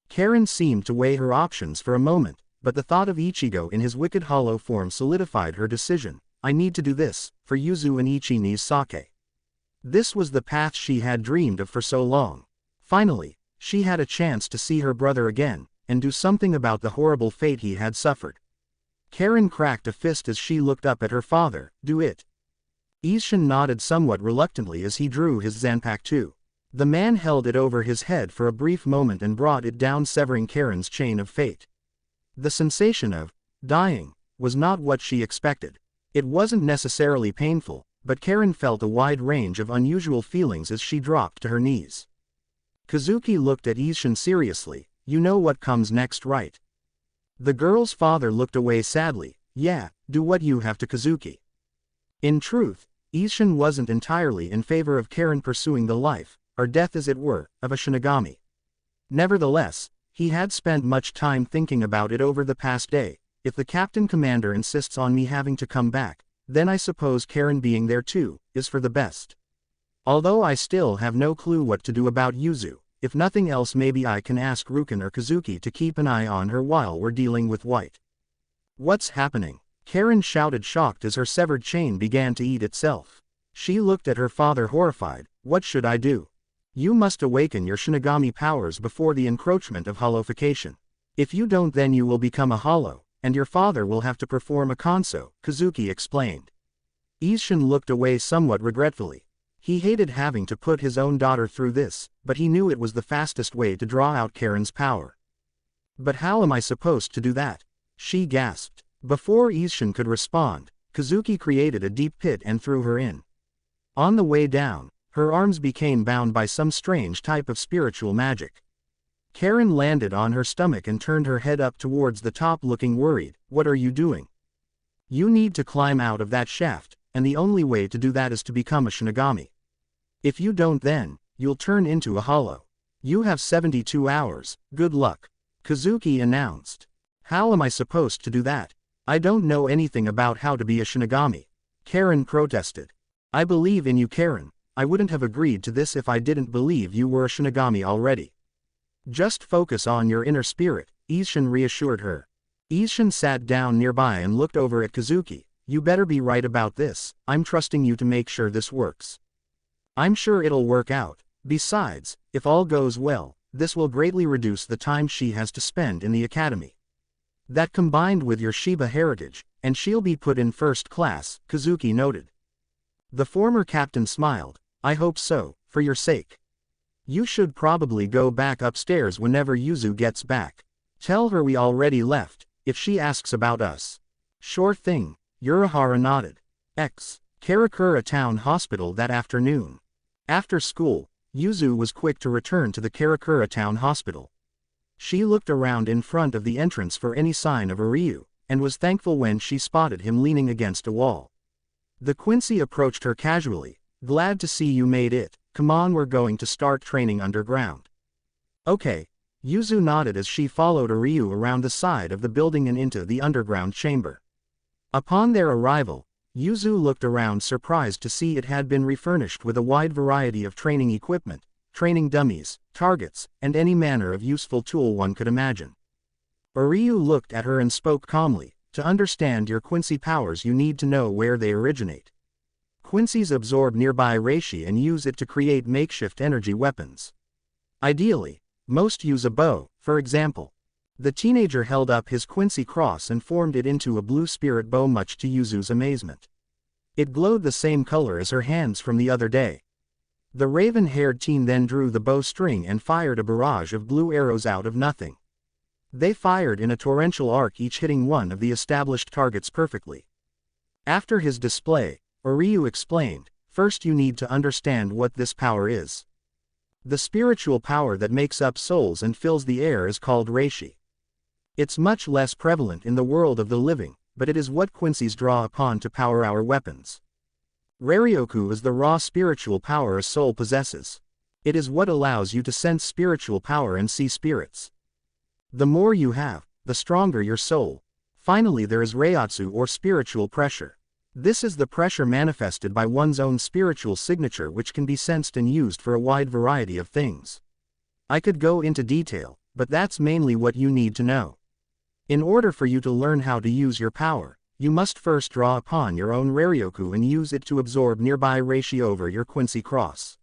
S1: Karen seemed to weigh her options for a moment, but the thought of Ichigo in his wicked hollow form solidified her decision. I need to do this, for Yuzu and Ichini's sake. This was the path she had dreamed of for so long. Finally, she had a chance to see her brother again, and do something about the horrible fate he had suffered. Karen cracked a fist as she looked up at her father. Do it. Ishin nodded somewhat reluctantly as he drew his Zanpakuto. The man held it over his head for a brief moment and brought it down, severing Karen's chain of fate. The sensation of dying was not what she expected. It wasn't necessarily painful, but Karen felt a wide range of unusual feelings as she dropped to her knees. Kazuki looked at Ishin seriously. You know what comes next, right? The girl's father looked away sadly. Yeah, do what you have to, Kazuki. In truth, Ishin wasn't entirely in favor of Karen pursuing the life, or death as it were, of a Shinigami. Nevertheless, he had spent much time thinking about it over the past day. If the captain commander insists on me having to come back, then I suppose Karen being there too, is for the best. Although I still have no clue what to do about Yuzu, if nothing else maybe I can ask Rukin or Kazuki to keep an eye on her while we're dealing with White. What's happening? Karen shouted, shocked as her severed chain began to eat itself. She looked at her father horrified. What should I do? You must awaken your Shinigami powers before the encroachment of hollowification. If you don't, then you will become a hollow, and your father will have to perform a Kanso, Kazuki explained. Ishin looked away somewhat regretfully. He hated having to put his own daughter through this, but he knew it was the fastest way to draw out Karen's power. But how am I supposed to do that? She gasped. Before Ishin could respond, Kazuki created a deep pit and threw her in. On the way down, her arms became bound by some strange type of spiritual magic. Karen landed on her stomach and turned her head up towards the top, looking worried. What are you doing? You need to climb out of that shaft, and the only way to do that is to become a Shinigami. If you don't, then you'll turn into a hollow. You have 72 hours, good luck, Kazuki announced. How am I supposed to do that? I don't know anything about how to be a Shinigami, Karen protested. I believe in you, Karen. I wouldn't have agreed to this if I didn't believe you were a Shinigami already. Just focus on your inner spirit, Isshin reassured her. Isshin sat down nearby and looked over at Kazuki. You better be right about this, I'm trusting you to make sure this works. I'm sure it'll work out. Besides, if all goes well, this will greatly reduce the time she has to spend in the academy. That combined with your Shiba heritage, and she'll be put in first class, Kazuki noted. The former captain smiled. I hope so, for your sake. You should probably go back upstairs whenever Yuzu gets back. Tell her we already left, if she asks about us. Sure thing, Urahara nodded. Karakura Town Hospital that afternoon. After school, Yuzu was quick to return to the Karakura Town Hospital. She looked around in front of the entrance for any sign of Ryu, and was thankful when she spotted him leaning against a wall. The Quincy approached her casually. Glad to see you made it, come on, we're going to start training underground. Okay. Yuzu nodded as she followed Ryu around the side of the building and into the underground chamber. Upon their arrival, Yuzu looked around surprised to see it had been refurnished with a wide variety of training equipment, training dummies, targets, and any manner of useful tool one could imagine. Ryu looked at her and spoke calmly. To understand your Quincy powers you need to know where they originate. Quincy's absorb nearby reishi and use it to create makeshift energy weapons. Ideally, most use a bow, for example. The teenager held up his Quincy cross and formed it into a blue spirit bow, much to Yuzu's amazement. It glowed the same color as her hands from the other day. The raven-haired teen then drew the bowstring and fired a barrage of blue arrows out of nothing. They fired in a torrential arc, each hitting one of the established targets perfectly. After his display, Ryu explained, first you need to understand what this power is. The spiritual power that makes up souls and fills the air is called reishi. It's much less prevalent in the world of the living, but it is what Quincy's draw upon to power our weapons. Raryoku is the raw spiritual power a soul possesses. It is what allows you to sense spiritual power and see spirits. The more you have, the stronger your soul. Finally, there is Reiatsu or spiritual pressure. This is the pressure manifested by one's own spiritual signature, which can be sensed and used for a wide variety of things. I could go into detail, but that's mainly what you need to know. In order for you to learn how to use your power, you must first draw upon your own Raryoku and use it to absorb nearby reishi over your Quincy cross.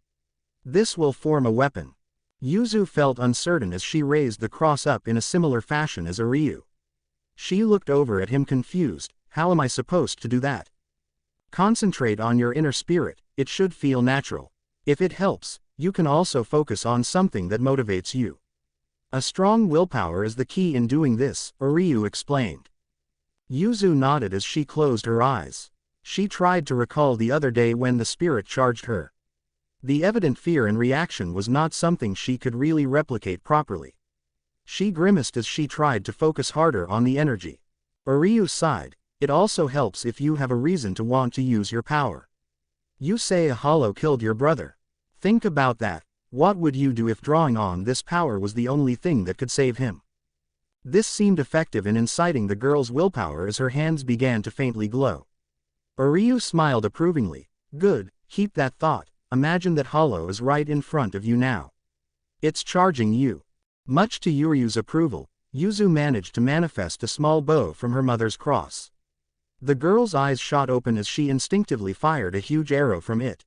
S1: This will form a weapon. Yuzu felt uncertain as she raised the cross up in a similar fashion as Ryu. She looked over at him confused. How am I supposed to do that? Concentrate on your inner spirit, it should feel natural. If it helps, you can also focus on something that motivates you. A strong willpower is the key in doing this, Ryu explained. Yuzu nodded as she closed her eyes. She tried to recall the other day when the spirit charged her. The evident fear and reaction was not something she could really replicate properly. She grimaced as she tried to focus harder on the energy. Ryu sighed. It also helps if you have a reason to want to use your power. You say a hollow killed your brother. Think about that. What would you do if drawing on this power was the only thing that could save him? This seemed effective in inciting the girl's willpower as her hands began to faintly glow. Ryu smiled approvingly. Good, keep that thought. Imagine that hollow is right in front of you now. It's charging you. Much to Yuryu's approval, Yuzu managed to manifest a small bow from her mother's cross. The girl's eyes shot open as she instinctively fired a huge arrow from it.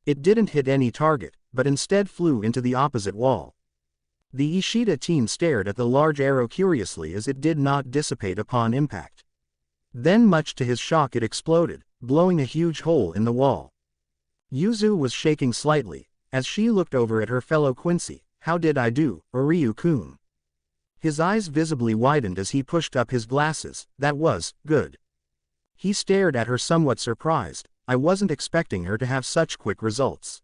S1: It didn't hit any target, but instead flew into the opposite wall. The Ishida teen stared at the large arrow curiously as it did not dissipate upon impact. Then, much to his shock, it exploded, blowing a huge hole in the wall. Yuzu was shaking slightly, as she looked over at her fellow Quincy. How did I do, Ryu-kun? His eyes visibly widened as he pushed up his glasses. That was good. He stared at her somewhat surprised. I wasn't expecting her to have such quick results.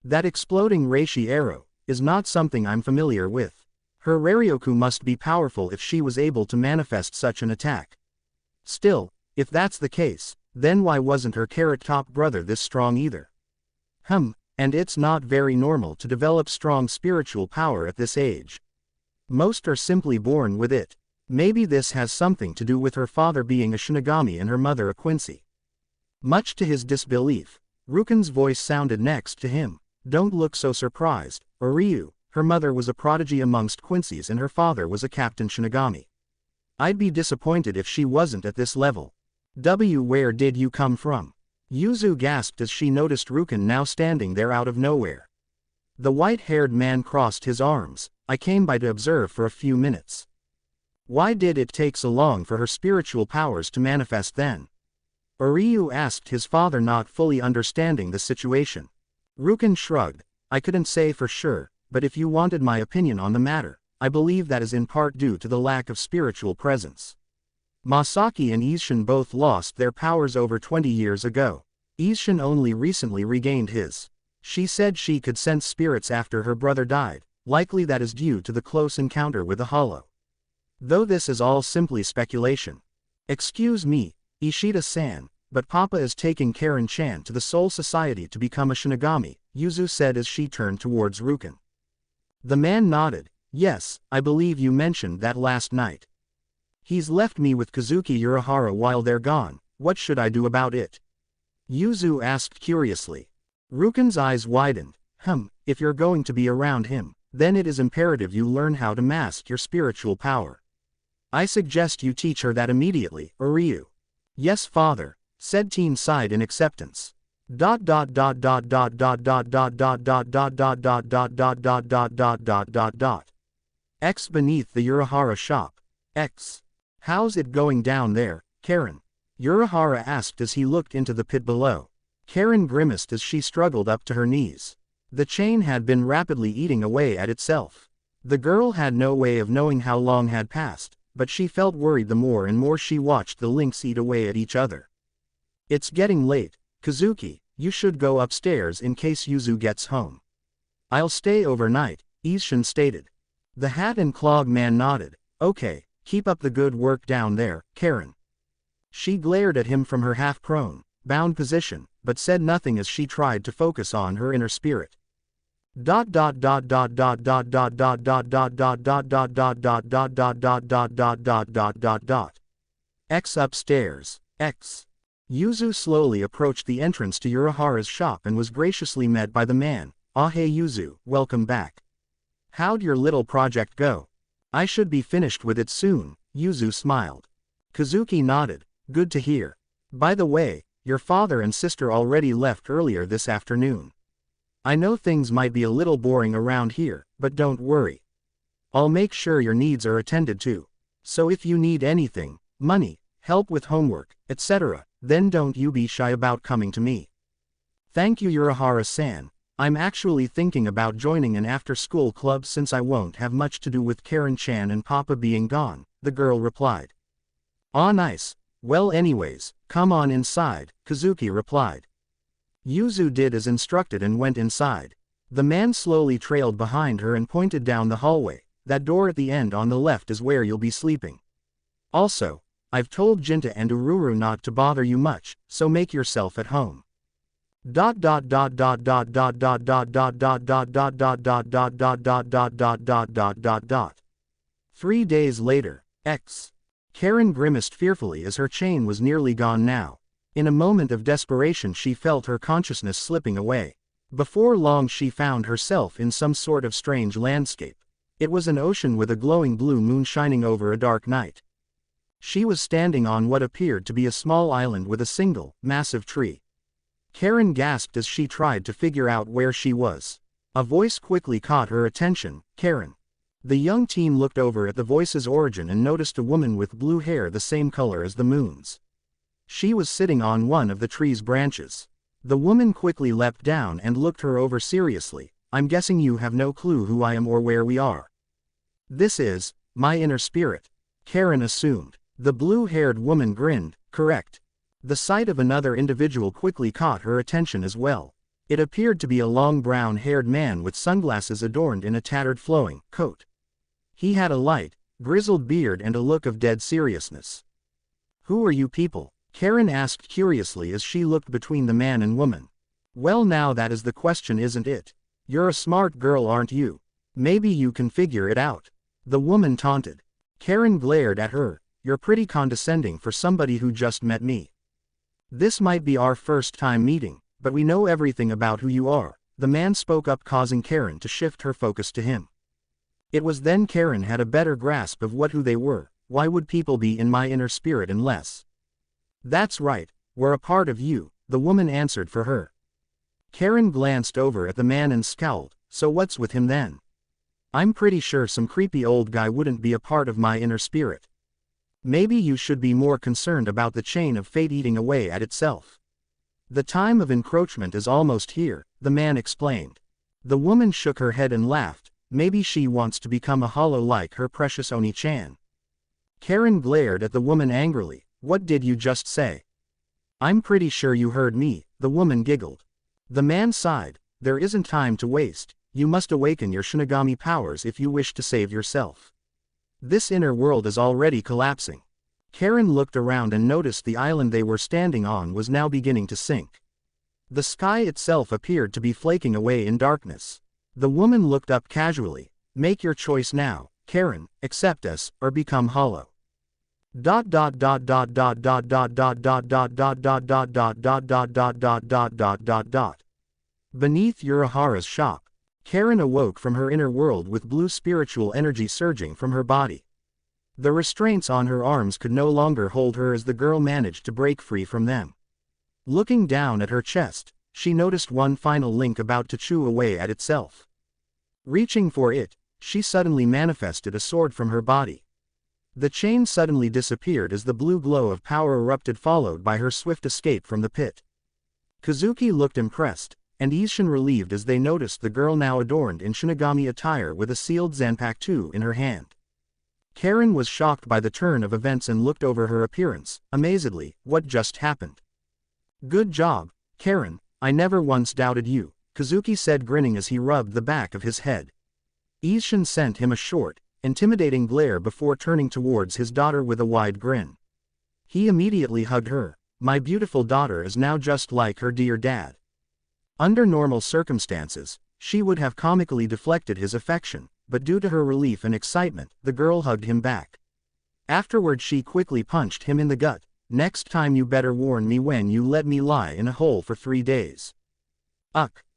S1: That exploding reishi arrow is not something I'm familiar with. Her Raryoku must be powerful if she was able to manifest such an attack. Still, if that's the case, then why wasn't her Carrot Top brother this strong either? And it's not very normal to develop strong spiritual power at this age. Most are simply born with it. Maybe this has something to do with her father being a Shinigami and her mother a Quincy. Much to his disbelief, Ruken's voice sounded next to him. Don't look so surprised, Oryu. Her mother was a prodigy amongst Quincy's and her father was a captain Shinigami. I'd be disappointed if she wasn't at this level. Where did you come from? Yuzu gasped as she noticed Ruken now standing there out of nowhere. The white-haired man crossed his arms. I came by to observe for a few minutes. Why did it take so long for her spiritual powers to manifest then? Oryu asked his father, not fully understanding the situation. Ruken shrugged. I couldn't say for sure, but if you wanted my opinion on the matter, I believe that is in part due to the lack of spiritual presence. Masaki and Isshin both lost their powers over 20 years ago. Isshin only recently regained his. She said she could sense spirits after her brother died, likely that is due to the close encounter with the Hollow. Though this is all simply speculation. Excuse me, Ishida-san, but Papa is taking Karen-chan to the Soul Society to become a Shinigami, Yuzu said as she turned towards Ruken. The man nodded. Yes, I believe you mentioned that last night. He's left me with Kazuki Urahara while they're gone. What should I do about it? Yuzu asked curiously. Ruken's eyes widened. If you're going to be around him, then it is imperative you learn how to mask your spiritual power. I suggest you teach her that immediately, Oryu. Yes, father, said Teen sighed in acceptance. X beneath the Urahara shop. X. How's it going down there, Karen? Urahara asked as he looked into the pit below. Karen grimaced as she struggled up to her knees. The chain had been rapidly eating away at itself. The girl had no way of knowing how long had passed, but she felt worried the more and more she watched the links eat away at each other. It's getting late, Kazuki, you should go upstairs in case Yuzu gets home. I'll stay overnight, Isshin stated. The hat and clog man nodded. Okay, keep up the good work down there, Karen. She glared at him from her half-prone, bound position, but said nothing as she tried to focus on her inner spirit. X upstairs. X. Yuzu slowly approached the entrance to Urahara's shop and was graciously met by the man. Ah hey Yuzu, welcome back. How'd your little project go? I should be finished with it soon, Yuzu smiled. Kazuki nodded. Good to hear. By the way, your father and sister already left earlier this afternoon. I know things might be a little boring around here, but don't worry. I'll make sure your needs are attended to. So if you need anything, money, help with homework, etc., then don't you be shy about coming to me. Thank you Urahara-san. I'm actually thinking about joining an after-school club since I won't have much to do with Karen-chan and Papa being gone, the girl replied. Ah nice. Well anyways, come on inside, Kazuki replied. Yuzu did as instructed and went inside. The man slowly trailed behind her and pointed down the hallway. That door at the end on the left is where you'll be sleeping. Also, I've told Jinta and Ururu not to bother you much, so make yourself at home. 3 days later. X. Karen grimaced fearfully as her chain was nearly gone now. In a moment of desperation she felt her consciousness slipping away. Before long she found herself in some sort of strange landscape. It was an ocean with a glowing blue moon shining over a dark night. She was standing on what appeared to be a small island with a single, massive tree. Karen gasped as she tried to figure out where she was. A voice quickly caught her attention. Karen. The young teen looked over at the voice's origin and noticed a woman with blue hair the same color as the moon's. She was sitting on one of the tree's branches. The woman quickly leapt down and looked her over seriously. I'm guessing you have no clue who I am or where we are. This is my inner spirit, Karen assumed. The blue-haired woman grinned. Correct. The sight of another individual quickly caught her attention as well. It appeared to be a long brown-haired man with sunglasses adorned in a tattered flowing coat. He had a light, grizzled beard and a look of dead seriousness. Who are you people? Karen asked curiously as she looked between the man and woman. Well now that is the question isn't it? You're a smart girl aren't you? Maybe you can figure it out. The woman taunted. Karen glared at her. You're pretty condescending for somebody who just met me. This might be our first time meeting, but we know everything about who you are," the man spoke up, causing Karen to shift her focus to him. It was then Karen had a better grasp of who they were. "Why would people be in my inner spirit unless—" "That's right, we're a part of you," the woman answered for her. Karen glanced over at the man and scowled. "So what's with him then? I'm pretty sure some creepy old guy wouldn't be a part of my inner spirit. Maybe you should be more concerned about the chain of fate eating away at itself. The time of encroachment is almost here," the man explained. The woman shook her head and laughed. Maybe she wants to become a hollow like her precious Oni-chan. Karen glared at the woman angrily. "What did you just say?" "I'm pretty sure you heard me," the woman giggled. The man sighed. "There isn't time to waste. You must awaken your Shinigami powers if you wish to save yourself. This inner world is already collapsing." Karen looked around and noticed the island they were standing on was now beginning to sink. The sky itself appeared to be flaking away in darkness. The woman looked up casually. "Make your choice now, Karen, accept us, or become hollow. Beneath Urahara's shop. Karen awoke from her inner world with blue spiritual energy surging from her body. The restraints on her arms could no longer hold her as the girl managed to break free from them. Looking down at her chest, she noticed one final link about to chew away at itself. Reaching for it, she suddenly manifested a sword from her body. The chain suddenly disappeared as the blue glow of power erupted, followed by her swift escape from the pit. Kazuki looked impressed, and Isshin relieved as they noticed the girl now adorned in Shinigami attire with a sealed Zanpakuto in her hand. Karen was shocked by the turn of events and looked over her appearance, amazedly. "What just happened?" "Good job, Karen, I never once doubted you," Kazuki said, grinning as he rubbed the back of his head. Isshin sent him a short, intimidating glare before turning towards his daughter with a wide grin. He immediately hugged her. "My beautiful daughter is now just like her dear dad." Under normal circumstances, she would have comically deflected his affection, but due to her relief and excitement, the girl hugged him back. Afterward she quickly punched him in the gut. "Next time you better warn me when you let me lie in a hole for 3 days.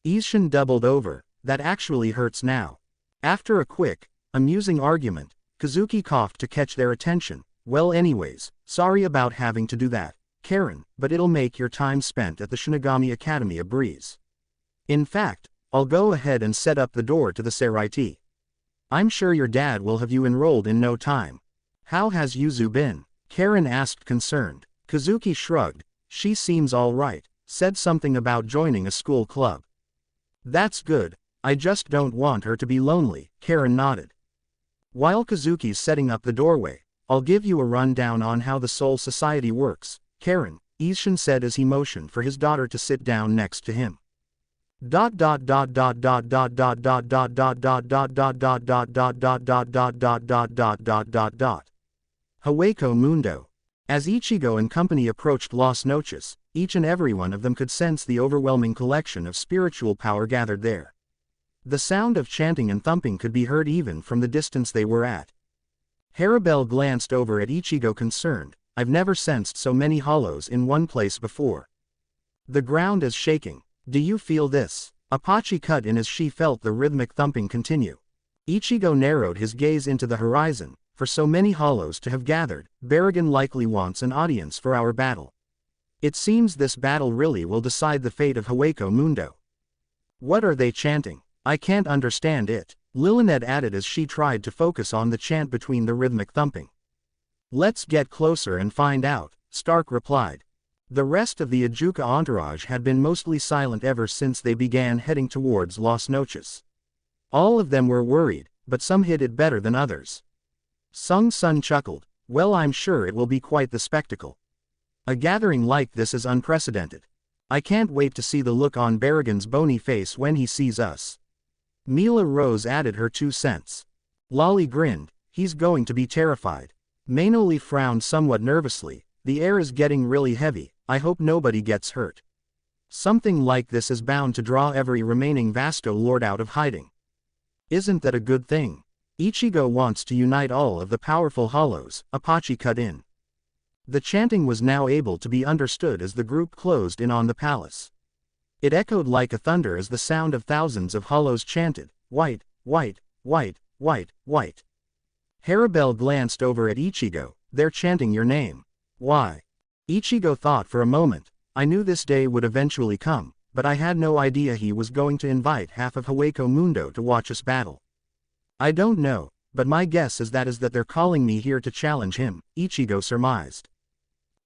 S1: Isshin doubled over. "That actually hurts now." After a quick, amusing argument, Kazuki coughed to catch their attention. "Well anyways, sorry about having to do that, Karen, but it'll make your time spent at the Shinigami Academy a breeze. In fact, I'll go ahead and set up the door to the Seraiti. I'm sure your dad will have you enrolled in no time." "How has Yuzu been?" Karen asked, concerned. Kazuki shrugged. "She seems all right, said something about joining a school club." "That's good, I just don't want her to be lonely," Karen nodded. While Kazuki's setting up the doorway, "I'll give you a rundown on how the Soul Society works, Karen," Isshin said as he motioned for his daughter to sit down next to him. Hawako Mundo. As Ichigo and company approached Las Noches, each and every one of them could sense the overwhelming collection of spiritual power gathered there. The sound of chanting and thumping could be heard even from the distance they were at. Harabelle glanced over at Ichigo, concerned. "I've never sensed so many hollows in one place before. The ground is shaking. Do you feel this?" Apache cut in as she felt the rhythmic thumping continue. Ichigo narrowed his gaze into the horizon. "For so many hollows to have gathered, Baragon likely wants an audience for our battle. It seems this battle really will decide the fate of Hawako Mundo." "What are they chanting? I can't understand it," Lillinette added as she tried to focus on the chant between the rhythmic thumping. "Let's get closer and find out," Stark replied. The rest of the Ajuka entourage had been mostly silent ever since they began heading towards Las Noches. All of them were worried, but some hid it better than others. Sung Sun chuckled. "Well, I'm sure it will be quite the spectacle. A gathering like this is unprecedented. I can't wait to see the look on Baragon's bony face when he sees us." Mila Rose added her 2 cents. Lolly grinned. "He's going to be terrified." Mainoli frowned somewhat nervously. "The air is getting really heavy, I hope nobody gets hurt. Something like this is bound to draw every remaining Vasto Lord out of hiding. Isn't that a good thing? Ichigo wants to unite all of the powerful hollows," Apache cut in. The chanting was now able to be understood as the group closed in on the palace. It echoed like a thunder as the sound of thousands of hollows chanted, "White, white, white, white, white." Harabel glanced over at Ichigo. "They're chanting your name. Why?" Ichigo thought for a moment. "I knew this day would eventually come, but I had no idea he was going to invite half of Hueco Mundo to watch us battle." "I don't know, but my guess is that they're calling me here to challenge him," Ichigo surmised.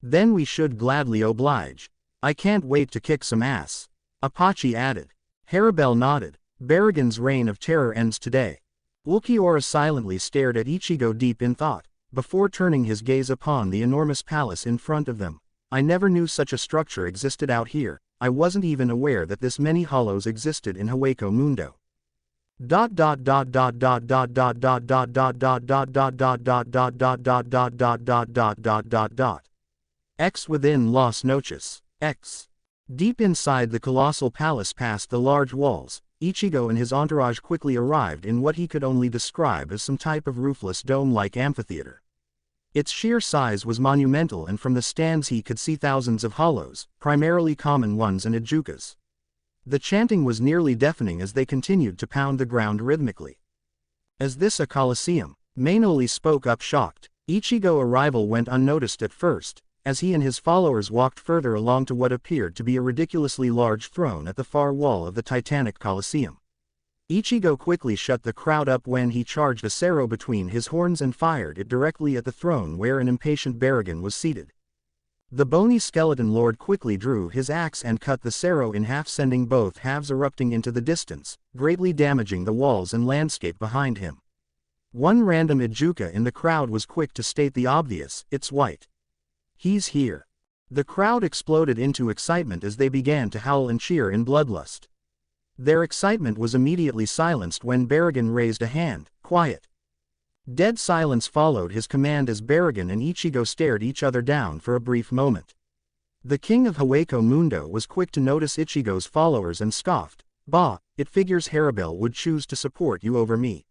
S1: "Then we should gladly oblige. I can't wait to kick some ass," Apache added. Harabel nodded. "Baragon's reign of terror ends today." Ulquiorra silently stared at Ichigo deep in thought, before turning his gaze upon the enormous palace in front of them. "I never knew such a structure existed out here. I wasn't even aware that this many hollows existed in Hueco Mundo. X within Las Noches. X. Deep inside the colossal palace past the large walls, Ichigo and his entourage quickly arrived in what he could only describe as some type of roofless dome-like amphitheater. Its sheer size was monumental, and from the stands he could see thousands of hollows, primarily common ones and Ijukas. The chanting was nearly deafening as they continued to pound the ground rhythmically. "Is this a coliseum?" Mainoli spoke up shocked. Ichigo's arrival went unnoticed at first, as he and his followers walked further along to what appeared to be a ridiculously large throne at the far wall of the Titanic Coliseum. Ichigo quickly shut the crowd up when he charged a Cero between his horns and fired it directly at the throne where an impatient Baragon was seated. The bony skeleton lord quickly drew his axe and cut the Cero in half, sending both halves erupting into the distance, greatly damaging the walls and landscape behind him. One random Ijuka in the crowd was quick to state the obvious: "It's White. He's here." The crowd exploded into excitement as they began to howl and cheer in bloodlust. Their excitement was immediately silenced when Baragon raised a hand. "Quiet." Dead silence followed his command as Baragon and Ichigo stared each other down for a brief moment. The king of Hueco Mundo was quick to notice Ichigo's followers and scoffed, "Bah, it figures Harabel would choose to support you over me.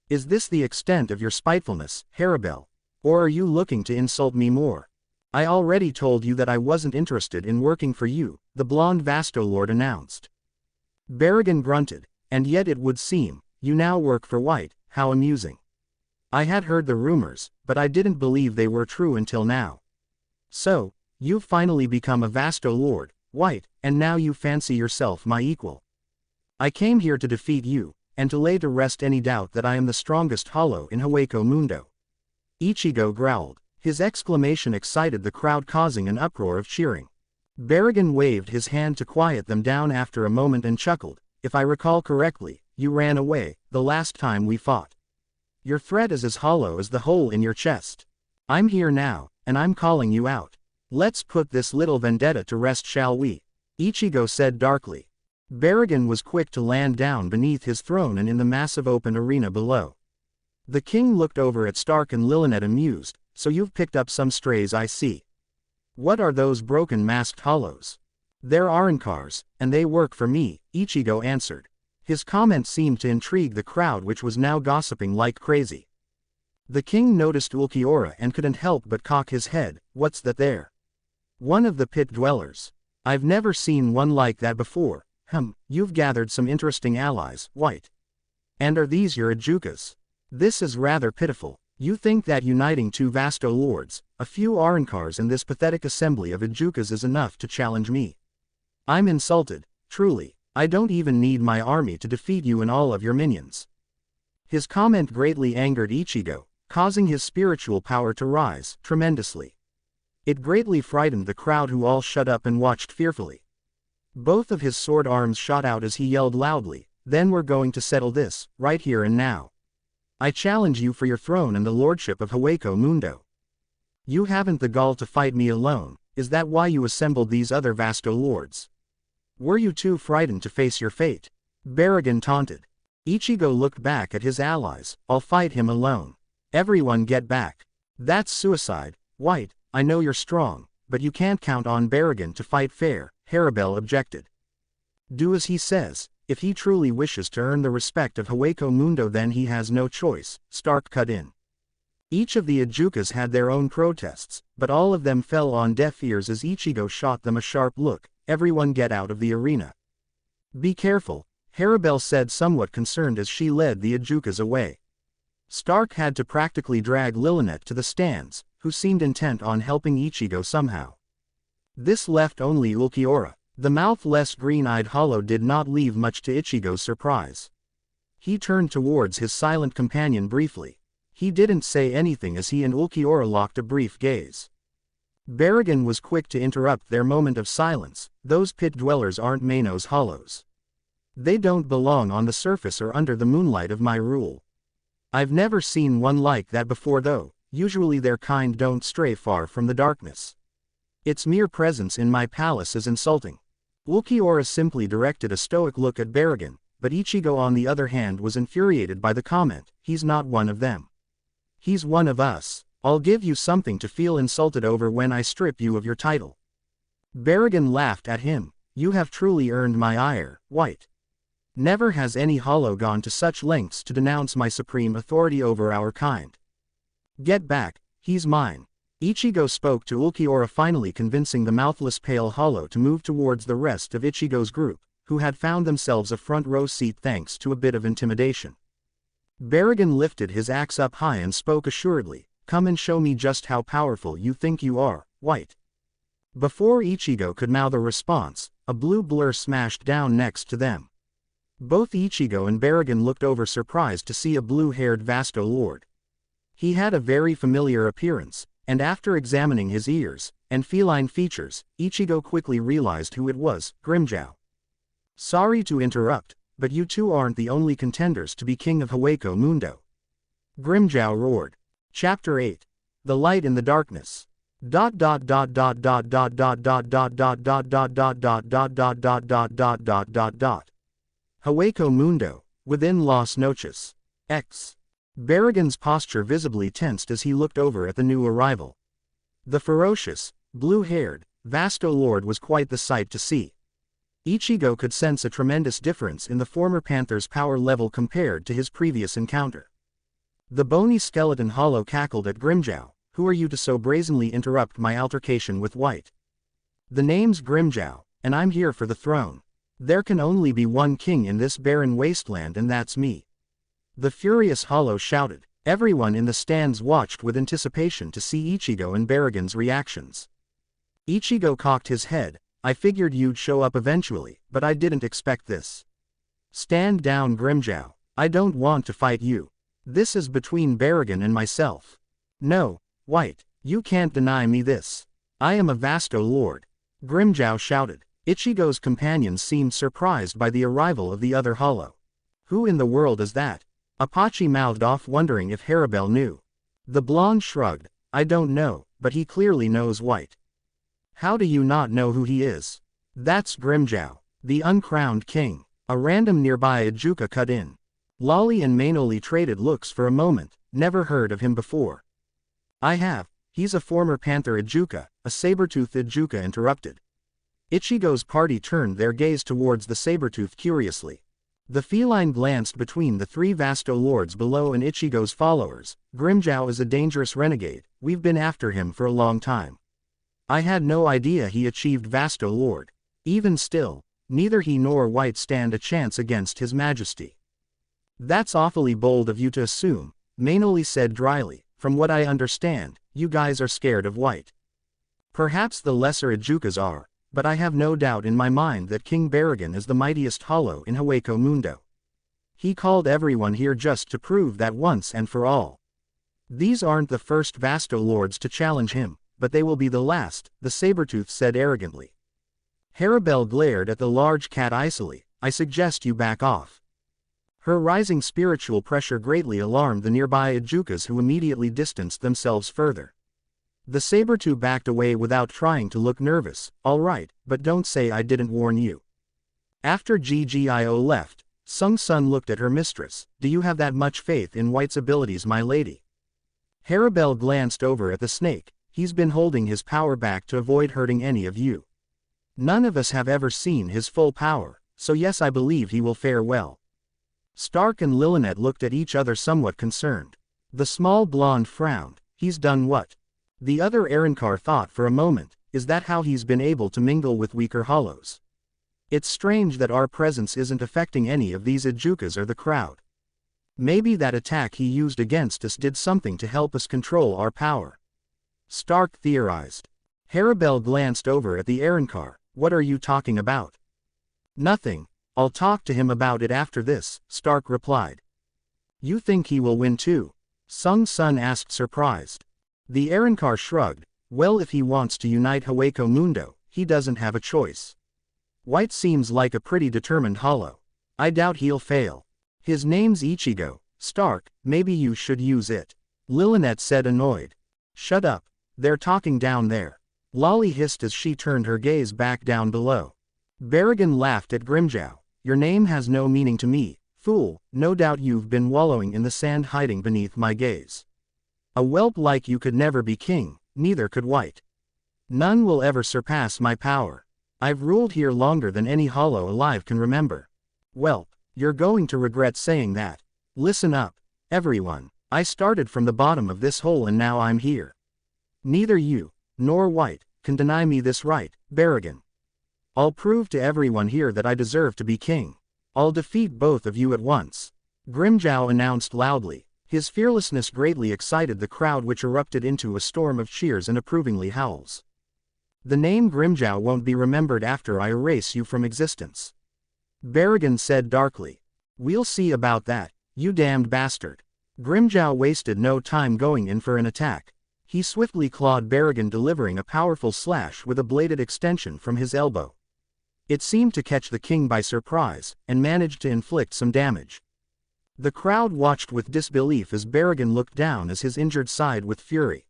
S1: Is this the extent of your spitefulness, Harabel? Or are you looking to insult me more?" "I already told you that I wasn't interested in working for you," the blonde Vasto Lord announced. Baragon grunted. "And yet it would seem, you now work for White. How amusing. I had heard the rumors, but I didn't believe they were true until now. So, you've finally become a Vasto Lord, White, and now you fancy yourself my equal. I came here to defeat you, and to lay to rest any doubt that I am the strongest hollow in Hueco Mundo." Ichigo growled. His exclamation excited the crowd, causing an uproar of cheering. Baragon waved his hand to quiet them down after a moment and chuckled. "If I recall correctly, you ran away the last time we fought. Your threat is as hollow as the hole in your chest. I'm here now, and I'm calling you out. Let's put this little vendetta to rest, shall we?" Ichigo said darkly. Baragon was quick to land down beneath his throne and in the massive open arena below. The king looked over at Stark and Lilinet amused. "So you've picked up some strays, I see. What are those broken masked hollows?" "They're Arrancars, and they work for me," Ichigo answered. His comment seemed to intrigue the crowd, which was now gossiping like crazy. The king noticed Ulquiorra and couldn't help but cock his head. "What's that there?" "One of the pit dwellers. I've never seen one like that before." You've gathered some interesting allies, White. And are these your Ijukas? This is rather pitiful. You think that uniting two Vasto lords, a few Arrancars and this pathetic assembly of Ijukas is enough to challenge me? I'm insulted, truly. I don't even need my army to defeat you and all of your minions." His comment greatly angered Ichigo, causing his spiritual power to rise tremendously. It greatly frightened the crowd, who all shut up and watched fearfully. Both of his sword arms shot out as he yelled loudly, "Then we're going to settle this, right here and now. I challenge you for your throne and the lordship of Hueco Mundo. You haven't the gall to fight me alone. Is that why you assembled these other Vasto lords? Were you too frightened to face your fate?" Baragon taunted. Ichigo looked back at his allies. "I'll fight him alone. Everyone get back." "That's suicide, White. I know you're strong, but you can't count on Baragon to fight fair," Harabel objected. "Do as he says. If he truly wishes to earn the respect of Hueco Mundo, then he has no choice," Stark cut in. Each of the Ijukas had their own protests, but all of them fell on deaf ears as Ichigo shot them a sharp look. everyone get out of the arena. Be careful, Harabel said somewhat concerned as she led the Ajukas away. Stark had to practically drag Lilynette to the stands, who seemed intent on helping Ichigo somehow. This left only Ulquiorra. The mouthless green-eyed hollow did not leave much to Ichigo's surprise. He turned towards his silent companion briefly. He didn't say anything as he and Ulquiorra locked a brief gaze. Barrigan was quick to interrupt their moment of silence. Those pit dwellers aren't Maino's hollows. They don't belong on the surface or under the moonlight of my rule. I've never seen one like that before though, usually their kind don't stray far from the darkness. Its mere presence in my palace is insulting. Ulquiorra simply directed a stoic look at Barrigan, but Ichigo on the other hand was infuriated by the comment. He's not one of them. He's one of us. I'll give you something to feel insulted over when I strip you of your title. Barrigan laughed at him. You have truly earned my ire, White. Never has any hollow gone to such lengths to denounce my supreme authority over our kind. Get back, he's mine. Ichigo spoke to Ulquiorra, finally convincing the mouthless pale hollow to move towards the rest of Ichigo's group, who had found themselves a front row seat thanks to a bit of intimidation. Barrigan lifted his axe up high and spoke assuredly, come and show me just how powerful you think you are, White. Before Ichigo could mouth a response, a blue blur smashed down next to them. Both Ichigo and Barrigan looked over surprised to see a blue-haired Vasto Lord. He had a very familiar appearance, and after examining his ears and feline features, Ichigo quickly realized who it was, Grimmjow. Sorry to interrupt, but you two aren't the only contenders to be king of Hueco Mundo. Grimmjow roared. Chapter 8. The Light in the Darkness. Hueco Mundo, within Las Noches. X. Barrigan's posture visibly tensed as he looked over at the new arrival. The ferocious, blue-haired, Vasto Lord was quite the sight to see. Ichigo could sense a tremendous difference in the former panther's power level compared to his previous encounter. The bony skeleton hollow cackled at Grimmjow. Who are you to so brazenly interrupt my altercation with White? The name's Grimmjow, and I'm here for the throne. There can only be one king in this barren wasteland, and that's me. The furious hollow shouted. Everyone in the stands watched with anticipation to see Ichigo and Barrigan's reactions. Ichigo cocked his head. I figured you'd show up eventually, but I didn't expect this. Stand down, Grimmjow. I don't want to fight you. This is between Barrigan and myself. No, White, you can't deny me this. I am a Vasto Lord. Grimmjow shouted. Ichigo's companions seemed surprised by the arrival of the other hollow. Who in the world is that? Apache mouthed off, wondering if Harabel knew. The blonde shrugged. I don't know, but he clearly knows White. How do you not know who he is? That's Grimmjow, the uncrowned king. A random nearby Ajuka cut in. Lolly and Mainoli traded looks for a moment. Never heard of him before. I have. He's a former panther Ajuka, a saber-toothed Ajuka interrupted. Ichigo's party turned their gaze towards the saber-tooth curiously. The feline glanced between the three Vasto Lords below and Ichigo's followers. Grimmjow is a dangerous renegade. We've been after him for a long time. I had no idea he achieved Vasto Lord. Even still, neither he nor White stand a chance against his majesty. That's awfully bold of you to assume, Mainoli said dryly. From what I understand, you guys are scared of White. Perhaps the lesser Ajukas are, but I have no doubt in my mind that King Barrigan is the mightiest hollow in Hueco Mundo. He called everyone here just to prove that once and for all. These aren't the first Vasto Lords to challenge him, but they will be the last, the Sabertooth said arrogantly. Harabel glared at the large cat icily. I suggest you back off. Her rising spiritual pressure greatly alarmed the nearby Ajukas, who immediately distanced themselves further. The Sabertooth backed away without trying to look nervous. All right, but don't say I didn't warn you. After Ggio left, Sung Sun looked at her mistress. Do you have that much faith in White's abilities, my lady? Harabel glanced over at the snake. He's been holding his power back to avoid hurting any of you. None of us have ever seen his full power, so yes, I believe he will fare well. Stark and Lilynette looked at each other somewhat concerned. The small blonde frowned. He's done what? The other Arrancar thought for a moment. Is that how he's been able to mingle with weaker hollows? It's strange that our presence isn't affecting any of these Ijukas or the crowd. Maybe that attack he used against us did something to help us control our power. Stark theorized. Harabel glanced over at the Arrancar. What are you talking about? Nothing. I'll talk to him about it after this, Stark replied. You think he will win too? Sung Sun asked surprised. The Arrancar shrugged. Well, if he wants to unite Hueco Mundo, he doesn't have a choice. White seems like a pretty determined hollow. I doubt he'll fail. His name's Ichigo. Stark, maybe you should use it. Lilynette said annoyed. Shut up. They're talking down there. Lolly hissed as she turned her gaze back down below. Berrigan laughed at Grimjow. Your name has no meaning to me, fool. No doubt you've been wallowing in the sand hiding beneath my gaze. A whelp like you could never be king, neither could White. None will ever surpass my power. I've ruled here longer than any hollow alive can remember. Whelp, you're going to regret saying that. Listen up, everyone. I started from the bottom of this hole and now I'm here. Neither you, nor White, can deny me this right, Berrigan. I'll prove to everyone here that I deserve to be king. I'll defeat both of you at once. Grimjow announced loudly. His fearlessness greatly excited the crowd, which erupted into a storm of cheers and approvingly howls. The name Grimjow won't be remembered after I erase you from existence. Berrigan said darkly. We'll see about that, you damned bastard. Grimjow wasted no time going in for an attack. He swiftly clawed Berrigan, delivering a powerful slash with a bladed extension from his elbow. It seemed to catch the king by surprise, and managed to inflict some damage. The crowd watched with disbelief as Berrigan looked down as his injured side with fury.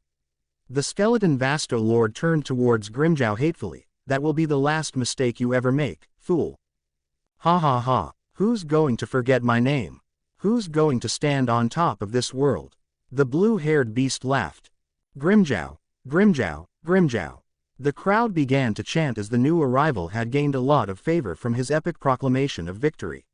S1: The skeleton Vasto Lord turned towards Grimjow hatefully. That will be the last mistake you ever make, fool. Ha ha ha, who's going to forget my name? Who's going to stand on top of this world? The blue-haired beast laughed. Grimjow, Grimjow, Grimjow. The crowd began to chant as the new arrival had gained a lot of favor from his epic proclamation of victory.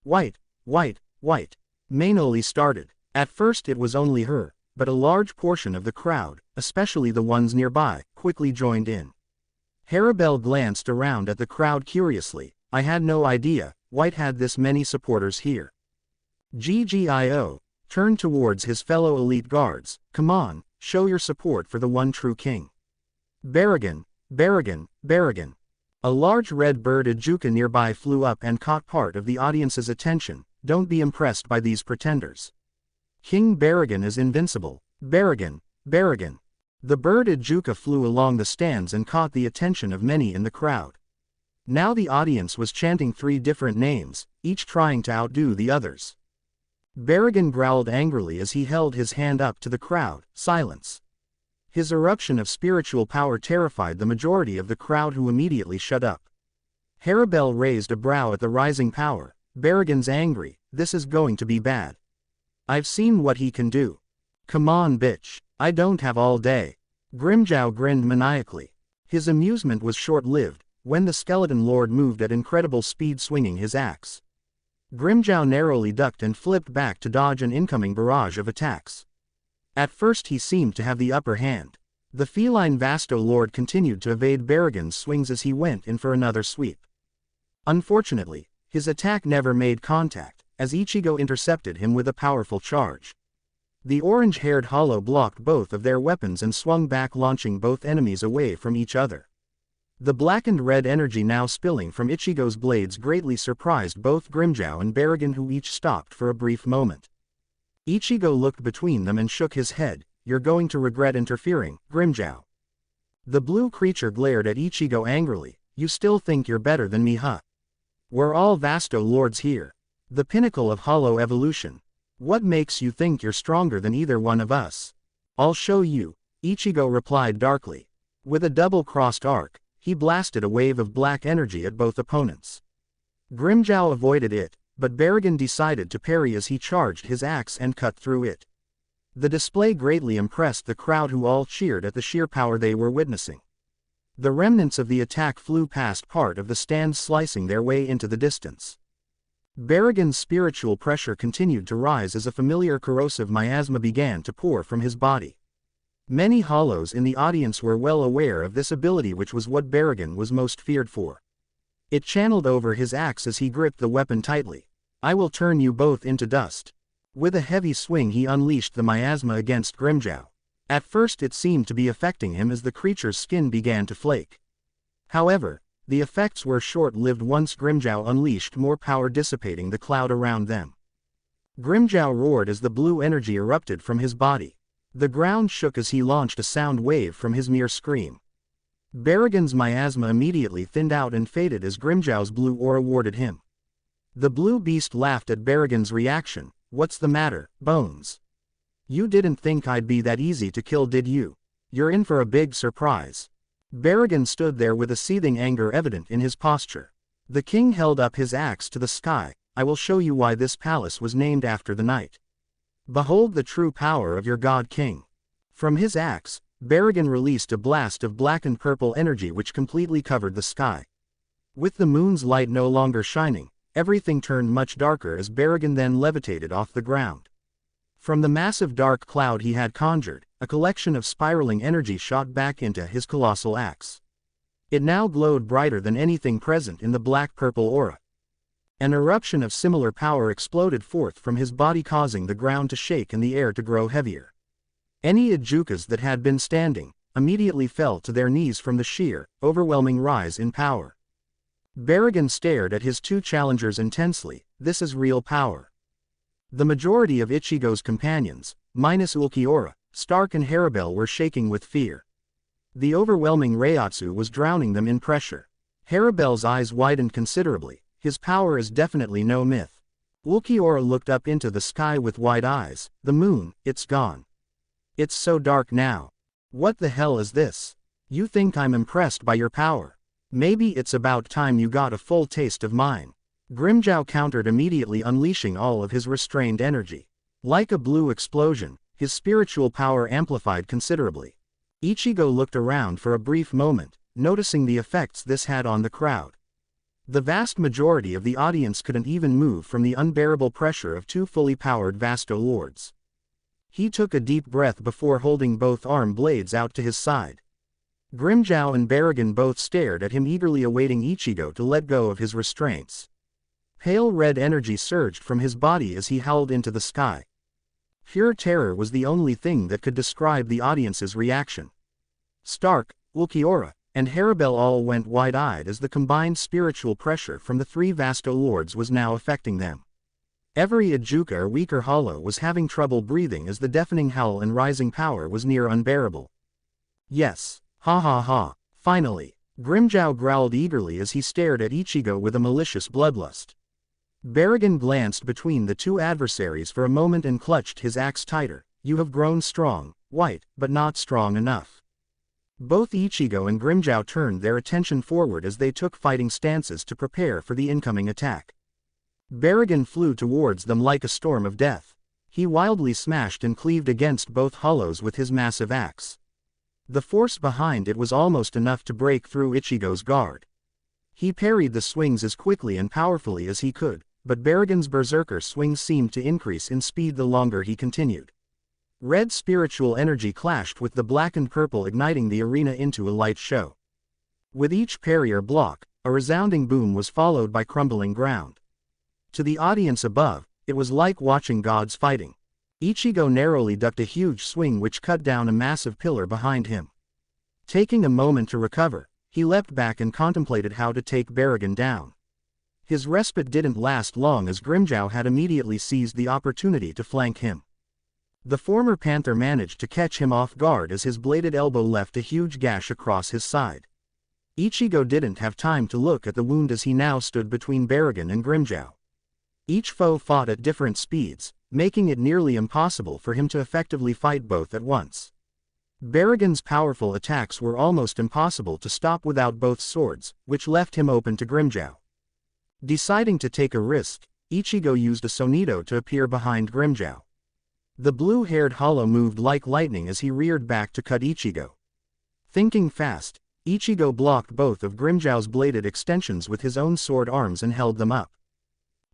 S1: White, White, White. Mainoli started. At first it was only her, but a large portion of the crowd, especially the ones nearby, quickly joined in. Harabel glanced around at the crowd curiously. I had no idea White had this many supporters here. GGIO turned towards his fellow elite guards. Come on, show your support for the one true king. Berrigan, Berrigan, Berrigan. A large red bird Ijuka nearby flew up and caught part of the audience's attention. Don't be impressed by these pretenders. King Berrigan is invincible. Berrigan, Berrigan. The bird Ijuka flew along the stands and caught the attention of many in the crowd. Now the audience was chanting 3 different names, each trying to outdo the others. Berrigan growled angrily as he held his hand up to the crowd. Silence. His eruption of spiritual power terrified the majority of the crowd, who immediately shut up. Harabel raised a brow at the rising power. Berrigan's angry. This is going to be bad. I've seen what he can do. Come on, bitch. I don't have all day. Grimjow grinned maniacally. His amusement was short-lived, when the skeleton lord moved at incredible speed, swinging his axe. Grimjow narrowly ducked and flipped back to dodge an incoming barrage of attacks. At first he seemed to have the upper hand. The feline Vasto Lord continued to evade Berrigan's swings as he went in for another sweep. Unfortunately, his attack never made contact, as Ichigo intercepted him with a powerful charge. The orange-haired hollow blocked both of their weapons and swung back, launching both enemies away from each other. The blackened red energy now spilling from Ichigo's blades greatly surprised both Grimjow and Berrigan, who each stopped for a brief moment. Ichigo looked between them and shook his head. You're going to regret interfering, Grimjow. The blue creature glared at Ichigo angrily. You still think you're better than me, huh? We're all Vasto Lords here. The pinnacle of hollow evolution. What makes you think you're stronger than either one of us? I'll show you, Ichigo replied darkly. With a double-crossed arc, he blasted a wave of black energy at both opponents. Grimjow avoided it, but Berrigan decided to parry as he charged his axe and cut through it. The display greatly impressed the crowd, who all cheered at the sheer power they were witnessing. The remnants of the attack flew past part of the stand, slicing their way into the distance. Berrigan's spiritual pressure continued to rise as a familiar corrosive miasma began to pour from his body. Many hollows in the audience were well aware of this ability, which was what Berrigan was most feared for. It channeled over his axe as he gripped the weapon tightly. I will turn you both into dust. With a heavy swing he unleashed the miasma against Grimmjow. At first it seemed to be affecting him as the creature's skin began to flake. However, the effects were short-lived once Grimmjow unleashed more power, dissipating the cloud around them. Grimmjow roared as the blue energy erupted from his body. The ground shook as he launched a sound wave from his mere scream. Berrigan's miasma immediately thinned out and faded as Grimmjow's blue aura warded him. The blue beast laughed at Berrigan's reaction. What's the matter, Bones? You didn't think I'd be that easy to kill, did you? You're in for a big surprise. Berrigan stood there with a seething anger evident in his posture. The king held up his axe to the sky. I will show you why this palace was named after the night. Behold the true power of your god king. From his axe, Berrigan released a blast of black and purple energy which completely covered the sky. With the moon's light no longer shining, everything turned much darker as Berrigan then levitated off the ground. From the massive dark cloud he had conjured, a collection of spiraling energy shot back into his colossal axe. It now glowed brighter than anything present in the black-purple aura. An eruption of similar power exploded forth from his body, causing the ground to shake and the air to grow heavier. Any Ijukas that had been standing immediately fell to their knees from the sheer, overwhelming rise in power. Berrigan stared at his two challengers intensely. This is real power. The majority of Ichigo's companions, minus Ulquiorra, Stark and Haribel, were shaking with fear. The overwhelming Reiatsu was drowning them in pressure. Haribel's eyes widened considerably. His power is definitely no myth. Ulquiorra looked up into the sky with wide eyes. The moon, it's gone. It's so dark now. What the hell is this? You think I'm impressed by your power? Maybe it's about time you got a full taste of mine. Grimmjow countered immediately, unleashing all of his restrained energy. Like a blue explosion, his spiritual power amplified considerably. Ichigo looked around for a brief moment, noticing the effects this had on the crowd. The vast majority of the audience couldn't even move from the unbearable pressure of two fully powered Vasto Lords. He took a deep breath before holding both arm blades out to his side. Grimmjow and Berrigan both stared at him, eagerly awaiting Ichigo to let go of his restraints. Pale red energy surged from his body as he howled into the sky. Pure terror was the only thing that could describe the audience's reaction. Stark, Ulquiorra, and Haribel all went wide-eyed as the combined spiritual pressure from the three Vasto Lords was now affecting them. Every Ijuka or weaker hollow was having trouble breathing as the deafening howl and rising power was near unbearable. Yes, ha ha ha, finally, Grimmjow growled eagerly as he stared at Ichigo with a malicious bloodlust. Berrigan glanced between the two adversaries for a moment and clutched his axe tighter. You have grown strong, White, but not strong enough. Both Ichigo and Grimmjow turned their attention forward as they took fighting stances to prepare for the incoming attack. Berrigan flew towards them like a storm of death. He wildly smashed and cleaved against both hollows with his massive axe. The force behind it was almost enough to break through Ichigo's guard. He parried the swings as quickly and powerfully as he could, but Berrigan's berserker swings seemed to increase in speed the longer he continued. Red spiritual energy clashed with the black and purple, igniting the arena into a light show. With each parry or block, a resounding boom was followed by crumbling ground. To the audience above, it was like watching gods fighting. Ichigo narrowly ducked a huge swing which cut down a massive pillar behind him. Taking a moment to recover, he leapt back and contemplated how to take Berrigan down. His respite didn't last long as Grimmjow had immediately seized the opportunity to flank him. The former panther managed to catch him off guard as his bladed elbow left a huge gash across his side. Ichigo didn't have time to look at the wound as he now stood between Berrigan and Grimmjow. Each foe fought at different speeds, making it nearly impossible for him to effectively fight both at once. Berrigan's powerful attacks were almost impossible to stop without both swords, which left him open to Grimmjow. Deciding to take a risk, Ichigo used a Sonido to appear behind Grimmjow. The blue-haired hollow moved like lightning as he reared back to cut Ichigo. Thinking fast, Ichigo blocked both of Grimmjow's bladed extensions with his own sword arms and held them up.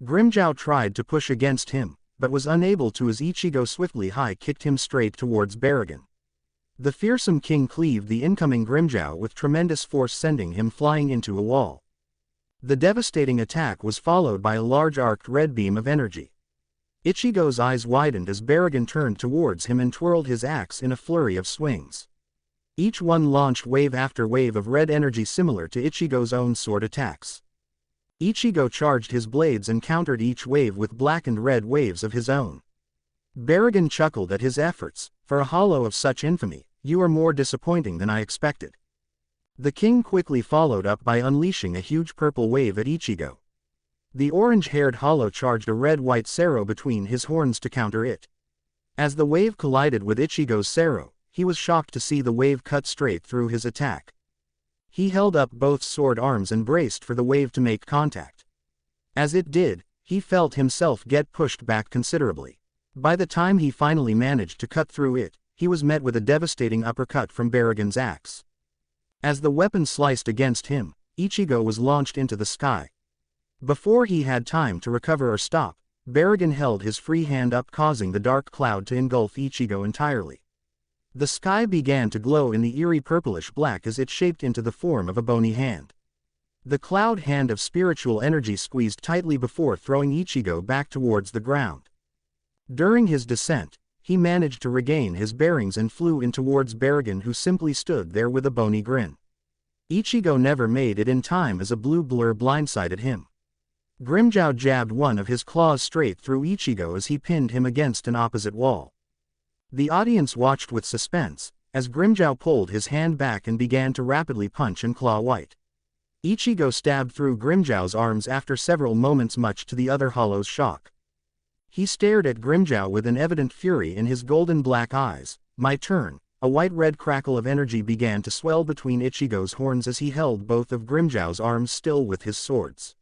S1: Grimmjow tried to push against him, but was unable to as Ichigo swiftly high-kicked him straight towards Berrigan. The fearsome king cleaved the incoming Grimmjow with tremendous force, sending him flying into a wall. The devastating attack was followed by a large arced red beam of energy. Ichigo's eyes widened as Baragon turned towards him and twirled his axe in a flurry of swings. Each one launched wave after wave of red energy similar to Ichigo's own sword attacks. Ichigo charged his blades and countered each wave with black and red waves of his own. Baragon chuckled at his efforts. For a hollow of such infamy, you are more disappointing than I expected. The king quickly followed up by unleashing a huge purple wave at Ichigo. The orange-haired hollow charged a red-white Sero between his horns to counter it. As the wave collided with Ichigo's Sero, he was shocked to see the wave cut straight through his attack. He held up both sword arms and braced for the wave to make contact. As it did, he felt himself get pushed back considerably. By the time he finally managed to cut through it, he was met with a devastating uppercut from Baragon's axe. As the weapon sliced against him, Ichigo was launched into the sky. Before he had time to recover or stop, Baragon held his free hand up, causing the dark cloud to engulf Ichigo entirely. The sky began to glow in the eerie purplish black as it shaped into the form of a bony hand. The cloud hand of spiritual energy squeezed tightly before throwing Ichigo back towards the ground. During his descent, he managed to regain his bearings and flew in towards Baragon, who simply stood there with a bony grin. Ichigo never made it in time as a blue blur blindsided him. Grimmjow jabbed one of his claws straight through Ichigo as he pinned him against an opposite wall. The audience watched with suspense, as Grimmjow pulled his hand back and began to rapidly punch and claw White. Ichigo stabbed through Grimmjow's arms after several moments, much to the other hollow's shock. He stared at Grimmjow with an evident fury in his golden black eyes. My turn. A white-red crackle of energy began to swell between Ichigo's horns as he held both of Grimmjow's arms still with his swords.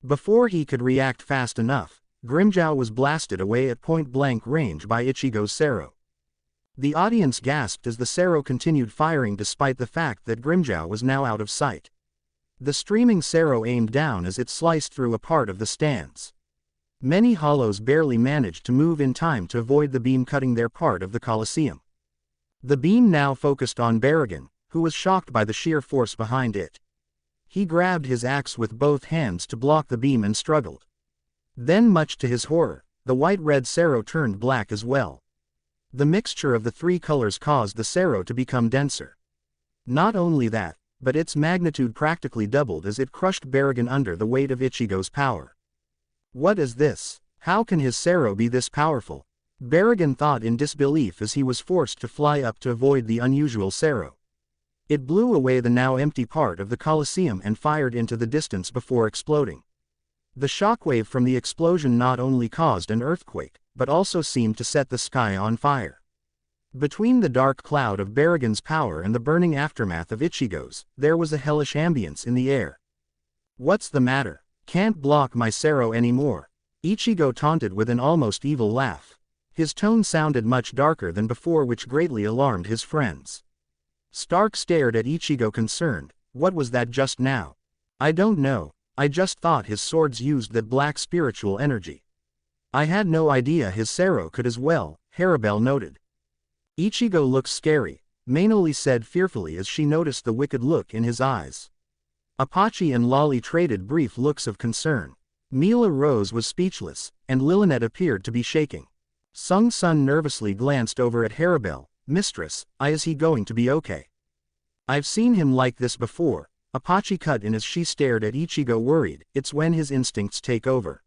S1: Before he could react fast enough, Grimmjow was blasted away at point-blank range by Ichigo's Sero. The audience gasped as the Sero continued firing despite the fact that Grimmjow was now out of sight. The streaming Sero aimed down as it sliced through a part of the stands. Many hollows barely managed to move in time to avoid the beam cutting their part of the Colosseum. The beam now focused on Baragon, who was shocked by the sheer force behind it. He grabbed his axe with both hands to block the beam and struggled. Then, much to his horror, the white-red Sero turned black as well. The mixture of the three colors caused the Sero to become denser. Not only that, but its magnitude practically doubled as it crushed Baragon under the weight of Ichigo's power. What is this? How can his Sero be this powerful? Baragon thought in disbelief as he was forced to fly up to avoid the unusual Sero. It blew away the now empty part of the Colosseum and fired into the distance before exploding. The shockwave from the explosion not only caused an earthquake, but also seemed to set the sky on fire. Between the dark cloud of Baragon's power and the burning aftermath of Ichigo's, there was a hellish ambience in the air. What's the matter? Can't block my Sero anymore? Ichigo taunted with an almost evil laugh. His tone sounded much darker than before, which greatly alarmed his friends. Stark stared at Ichigo concerned. What was that just now? I don't know, I just thought his swords used that black spiritual energy. I had no idea his Sero could as well, Harabelle noted. Ichigo looks scary, Mainoli said fearfully as she noticed the wicked look in his eyes. Apache and Lolly traded brief looks of concern. Mila Rose was speechless, and Lillinette appeared to be shaking. Sung Sun nervously glanced over at Harabelle. Mistress, is he going to be okay? I've seen him like this before, Apache cut in as she stared at Ichigo worried. It's when his instincts take over.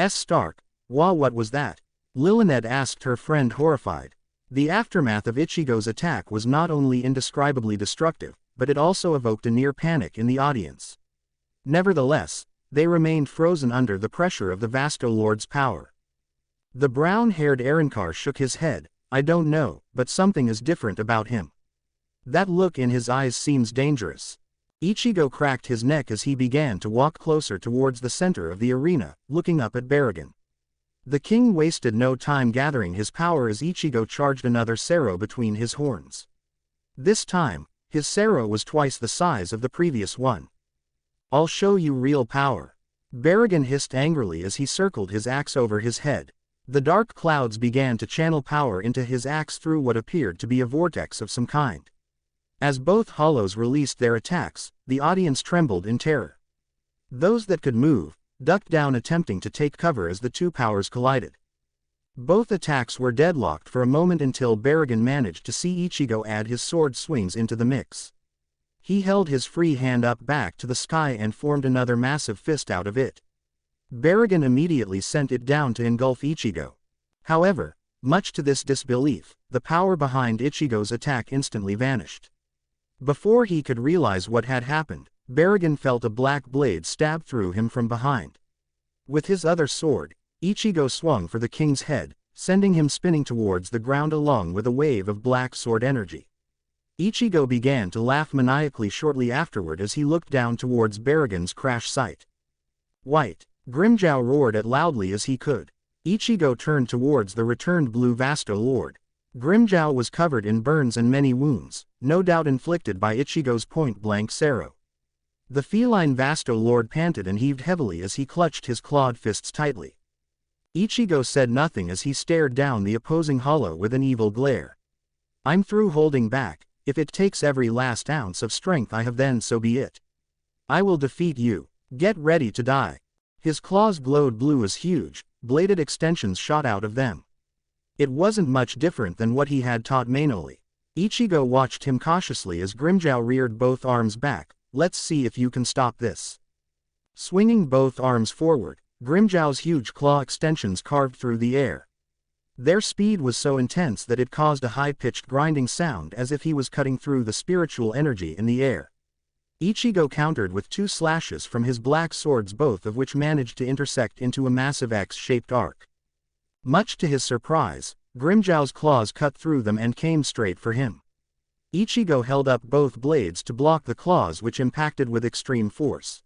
S1: Stark, what was that? Lillinette asked her friend horrified. The aftermath of Ichigo's attack was not only indescribably destructive, but it also evoked a near panic in the audience. Nevertheless, they remained frozen under the pressure of the Vasto Lord's power. The brown-haired Arrancar shook his head. I don't know, but something is different about him. That look in his eyes seems dangerous. Ichigo cracked his neck as he began to walk closer towards the center of the arena, looking up at Baragon. The king wasted no time gathering his power as Ichigo charged another Sero between his horns. This time, his Sero was twice the size of the previous one. I'll show you real power. Baragon hissed angrily as he circled his axe over his head. The dark clouds began to channel power into his axe through what appeared to be a vortex of some kind. As both hollows released their attacks, the audience trembled in terror. Those that could move, ducked down attempting to take cover as the two powers collided. Both attacks were deadlocked for a moment until Baragon managed to see Ichigo add his sword swings into the mix. He held his free hand up back to the sky and formed another massive fist out of it. Baragon immediately sent it down to engulf Ichigo. However, much to this disbelief, the power behind Ichigo's attack instantly vanished. Before he could realize what had happened, Baragon felt a black blade stab through him from behind. With his other sword, Ichigo swung for the king's head, sending him spinning towards the ground along with a wave of black sword energy. Ichigo began to laugh maniacally shortly afterward as he looked down towards Baragon's crash site. "White!" Grimmjow roared as loudly as he could. Ichigo turned towards the returned blue Vasto Lord. Grimmjow was covered in burns and many wounds, no doubt inflicted by Ichigo's point-blank arrow. The feline Vasto Lord panted and heaved heavily as he clutched his clawed fists tightly. Ichigo said nothing as he stared down the opposing hollow with an evil glare. "I'm through holding back. If it takes every last ounce of strength I have, then so be it. I will defeat you. Get ready to die." His claws glowed blue as huge, bladed extensions shot out of them. It wasn't much different than what he had taught Mainoli. Ichigo watched him cautiously as Grimmjow reared both arms back. "Let's see if you can stop this." Swinging both arms forward, Grimmjow's huge claw extensions carved through the air. Their speed was so intense that it caused a high-pitched grinding sound as if he was cutting through the spiritual energy in the air. Ichigo countered with two slashes from his black swords, both of which managed to intersect into a massive X-shaped arc. Much to his surprise, Grimmjow's claws cut through them and came straight for him. Ichigo held up both blades to block the claws, which impacted with extreme force.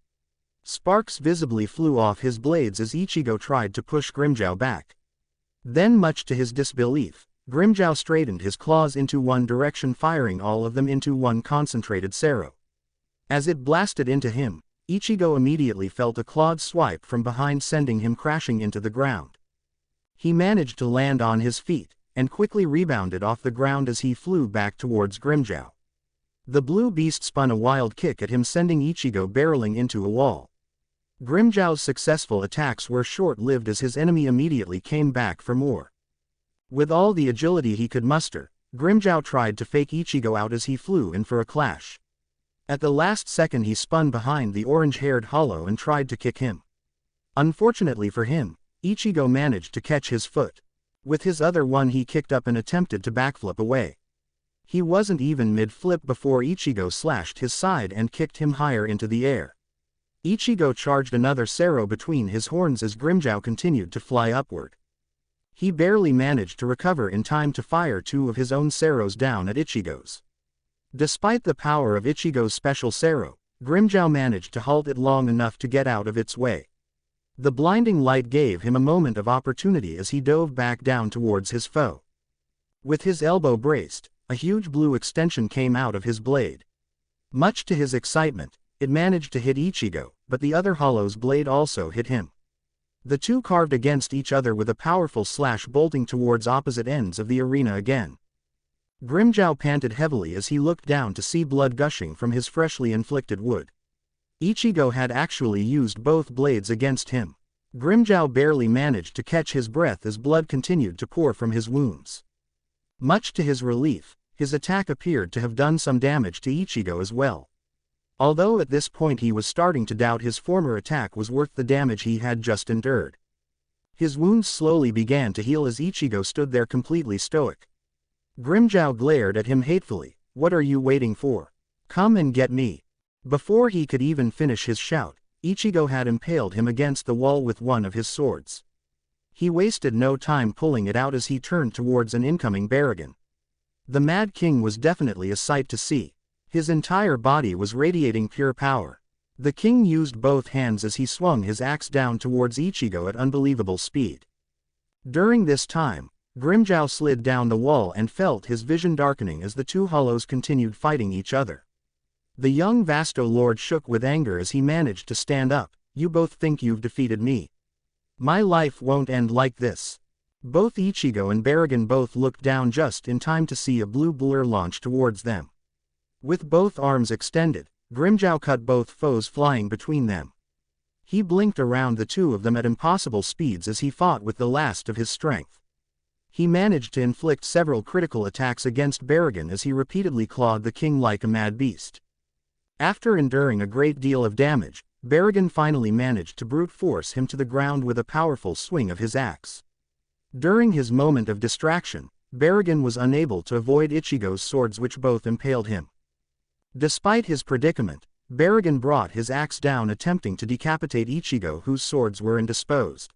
S1: Sparks visibly flew off his blades as Ichigo tried to push Grimmjow back. Then, much to his disbelief, Grimmjow straightened his claws into one direction, firing all of them into one concentrated arrow. As it blasted into him, Ichigo immediately felt a clawed swipe from behind, sending him crashing into the ground. He managed to land on his feet, and quickly rebounded off the ground as he flew back towards Grimmjow. The blue beast spun a wild kick at him, sending Ichigo barreling into a wall. Grimmjow's successful attacks were short-lived as his enemy immediately came back for more. With all the agility he could muster, Grimmjow tried to fake Ichigo out as he flew in for a clash. At the last second he spun behind the orange-haired hollow and tried to kick him. Unfortunately for him, Ichigo managed to catch his foot. With his other one he kicked up and attempted to backflip away. He wasn't even mid-flip before Ichigo slashed his side and kicked him higher into the air. Ichigo charged another arrow between his horns as Grimmjow continued to fly upward. He barely managed to recover in time to fire two of his own arrows down at Ichigo's. Despite the power of Ichigo's special arrow, Grimmjow managed to halt it long enough to get out of its way. The blinding light gave him a moment of opportunity as he dove back down towards his foe. With his elbow braced, a huge blue extension came out of his blade. Much to his excitement, it managed to hit Ichigo, but the other hollow's blade also hit him. The two carved against each other with a powerful slash, bolting towards opposite ends of the arena again. Grimmjow panted heavily as he looked down to see blood gushing from his freshly inflicted wound. Ichigo had actually used both blades against him. Grimmjow barely managed to catch his breath as blood continued to pour from his wounds. Much to his relief, his attack appeared to have done some damage to Ichigo as well. Although at this point he was starting to doubt his former attack was worth the damage he had just endured. His wounds slowly began to heal as Ichigo stood there completely stoic. Grimmjow glared at him hatefully. "What are you waiting for? Come and get me." Before he could even finish his shout, Ichigo had impaled him against the wall with one of his swords. He wasted no time pulling it out as he turned towards an incoming Baragon. The Mad King was definitely a sight to see. His entire body was radiating pure power. The king used both hands as he swung his axe down towards Ichigo at unbelievable speed. During this time, Grimmjow slid down the wall and felt his vision darkening as the two hollows continued fighting each other. The young Vasto Lord shook with anger as he managed to stand up. "You both think you've defeated me. My life won't end like this." Both Ichigo and Baragon both looked down just in time to see a blue blur launch towards them. With both arms extended, Grimmjow cut both foes flying between them. He blinked around the two of them at impossible speeds as he fought with the last of his strength. He managed to inflict several critical attacks against Baragon as he repeatedly clawed the king like a mad beast. After enduring a great deal of damage, Baragon finally managed to brute force him to the ground with a powerful swing of his axe. During his moment of distraction, Baragon was unable to avoid Ichigo's swords, which both impaled him. Despite his predicament, Baragon brought his axe down, attempting to decapitate Ichigo, whose swords were indisposed.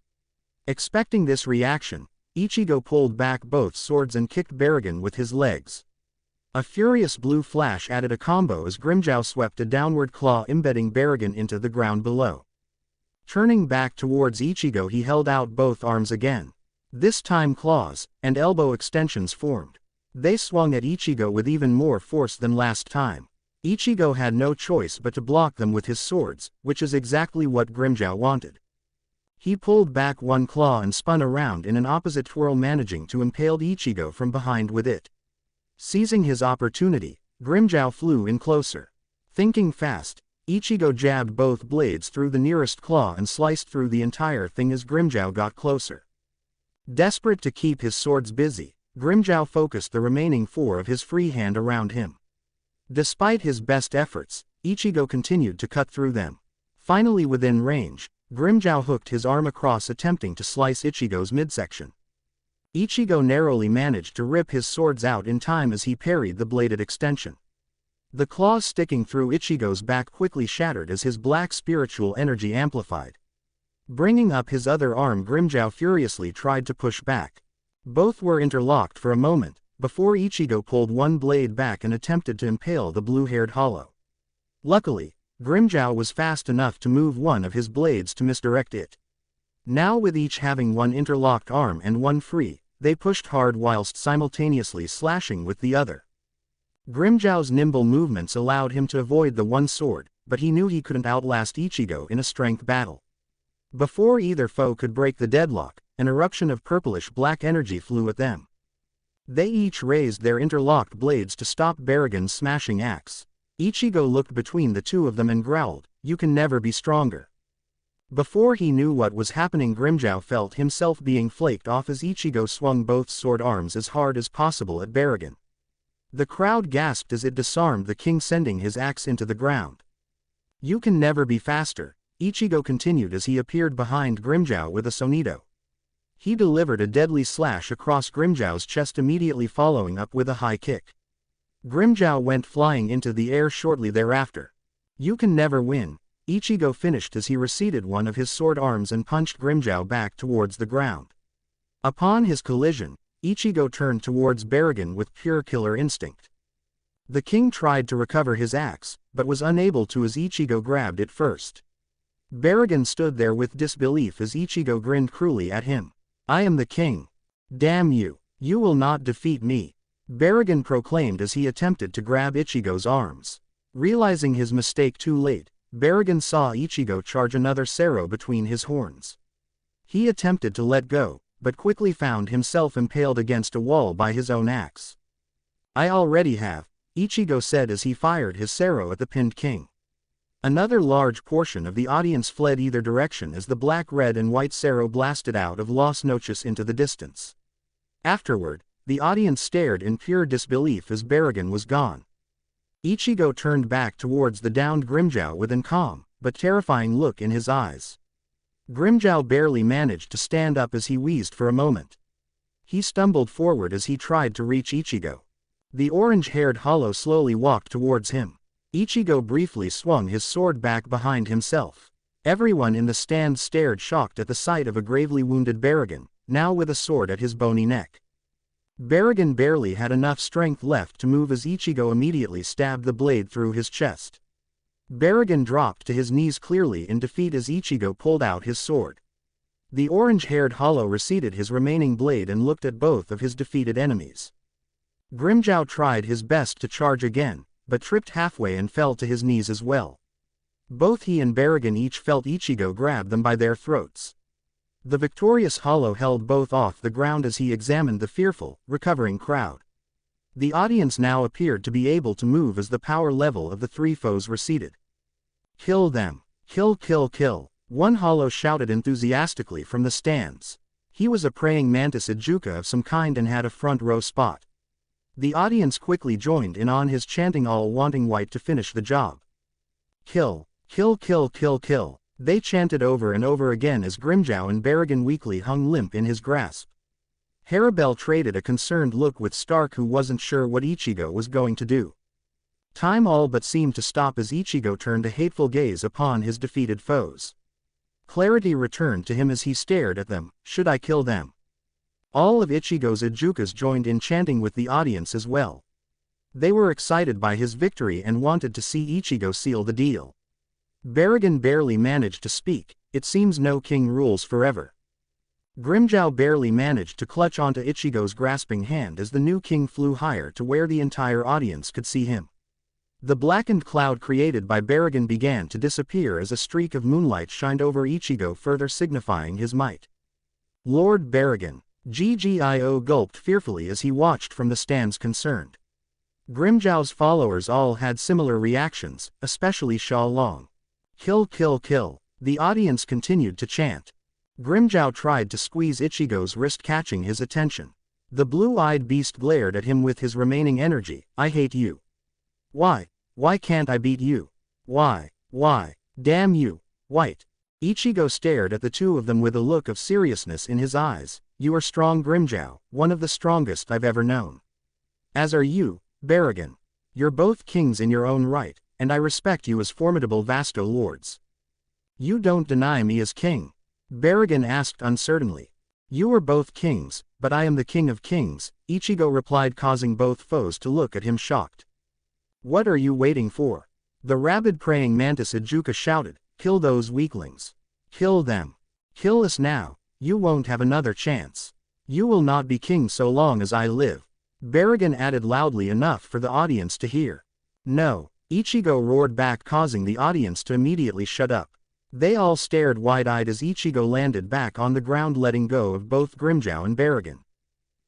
S1: Expecting this reaction, Ichigo pulled back both swords and kicked Baragon with his legs. A furious blue flash added a combo as Grimmjow swept a downward claw, embedding Baragon into the ground below. Turning back towards Ichigo, he held out both arms again. This time claws and elbow extensions formed. They swung at Ichigo with even more force than last time. Ichigo had no choice but to block them with his swords, which is exactly what Grimmjow wanted. He pulled back one claw and spun around in an opposite twirl, managing to impale Ichigo from behind with it. Seizing his opportunity, Grimmjow flew in closer. Thinking fast, Ichigo jabbed both blades through the nearest claw and sliced through the entire thing as Grimmjow got closer. Desperate to keep his swords busy, Grimmjow focused the remaining four of his free hand around him. Despite his best efforts, Ichigo continued to cut through them. Finally within range, Grimmjow hooked his arm across, attempting to slice Ichigo's midsection. Ichigo narrowly managed to rip his swords out in time as he parried the bladed extension. The claws sticking through Ichigo's back quickly shattered as his black spiritual energy amplified. Bringing up his other arm, Grimmjow furiously tried to push back. Both were interlocked for a moment, before Ichigo pulled one blade back and attempted to impale the blue-haired hollow. Luckily, Grimmjow was fast enough to move one of his blades to misdirect it. Now, with each having one interlocked arm and one free, they pushed hard whilst simultaneously slashing with the other. Grimmjow's nimble movements allowed him to avoid the one sword, but he knew he couldn't outlast Ichigo in a strength battle. Before either foe could break the deadlock, an eruption of purplish-black energy flew at them. They each raised their interlocked blades to stop Baragon's smashing axe. Ichigo looked between the two of them and growled, "You can never be stronger." Before he knew what was happening, Grimmjow felt himself being flaked off as Ichigo swung both sword arms as hard as possible at Baragon. The crowd gasped as it disarmed the king, sending his axe into the ground. "You can never be faster," Ichigo continued as he appeared behind Grimmjow with a sonito. He delivered a deadly slash across Grimmjow's chest, immediately following up with a high kick. Grimmjow went flying into the air shortly thereafter. "You can never win," Ichigo finished as he receded one of his sword arms and punched Grimmjow back towards the ground. Upon his collision, Ichigo turned towards Baragon with pure killer instinct. The king tried to recover his axe, but was unable to as Ichigo grabbed it first. Baragon stood there with disbelief as Ichigo grinned cruelly at him. "I am the king. Damn you, you will not defeat me," Baragon proclaimed as he attempted to grab Ichigo's arms. Realizing his mistake too late, Baragon saw Ichigo charge another Sero between his horns. He attempted to let go, but quickly found himself impaled against a wall by his own axe. "I already have," Ichigo said as he fired his Sero at the pinned king. Another large portion of the audience fled either direction as the black, red and white Sero blasted out of Las Noches into the distance. Afterward, the audience stared in pure disbelief as Baragon was gone. Ichigo turned back towards the downed Grimmjow with an calm, but terrifying look in his eyes. Grimmjow barely managed to stand up as he wheezed for a moment. He stumbled forward as he tried to reach Ichigo. The orange-haired hollow slowly walked towards him. Ichigo briefly swung his sword back behind himself. Everyone in the stand stared shocked at the sight of a gravely wounded Baragon, now with a sword at his bony neck. Baragon barely had enough strength left to move as Ichigo immediately stabbed the blade through his chest. Baragon dropped to his knees clearly in defeat as Ichigo pulled out his sword. The orange-haired hollow receded his remaining blade and looked at both of his defeated enemies. Grimmjow tried his best to charge again, but tripped halfway and fell to his knees as well. Both he and Baragon each felt Ichigo grab them by their throats. The victorious hollow held both off the ground as he examined the fearful, recovering crowd. The audience now appeared to be able to move as the power level of the three foes receded. Kill them! Kill, kill, kill! One hollow shouted enthusiastically from the stands. He was a praying mantis Ichigo of some kind and had a front row spot. The audience quickly joined in on his chanting, all wanting white to finish the job. Kill! Kill, kill, kill, kill! They chanted over and over again as Grimjow and Berrigan weakly hung limp in his grasp. Harabel traded a concerned look with Stark, who wasn't sure what Ichigo was going to do. Time all but seemed to stop as Ichigo turned a hateful gaze upon his defeated foes. Clarity returned to him as he stared at them. Should I kill them? All of Ichigo's Ijukas joined in chanting with the audience as well. They were excited by his victory and wanted to see Ichigo seal the deal. Berrigan barely managed to speak. It seems no king rules forever. Grimjow barely managed to clutch onto Ichigo's grasping hand as the new king flew higher to where the entire audience could see him. The blackened cloud created by Berrigan began to disappear as a streak of moonlight shined over Ichigo, further signifying his might. Lord Berrigan. Ggio gulped fearfully as he watched from the stands, concerned. Grimjow's followers all had similar reactions, especially Sha Long. Kill, kill, kill! The audience continued to chant. Grimjow tried to squeeze Ichigo's wrist, catching his attention. The blue-eyed beast glared at him with his remaining energy. I hate you. Why? Why can't I beat you? Why? Damn you! White! Ichigo stared at the two of them with a look of seriousness in his eyes. You are strong, Grimjow, one of the strongest I've ever known. As are you, Berrigan. You're both kings in your own right, and I respect you as formidable vasto lords. You don't deny me as king? Berrigan asked uncertainly. You are both kings, but I am the king of kings, Ichigo replied, causing both foes to look at him shocked. What are you waiting for? The rabid praying mantis Ijuka shouted. Kill those weaklings. Kill them. Kill us now. You won't have another chance. You will not be king so long as I live. Berrigan added loudly enough for the audience to hear. No, Ichigo roared back, causing the audience to immediately shut up. They all stared wide-eyed as Ichigo landed back on the ground, letting go of both Grimjow and Berrigan.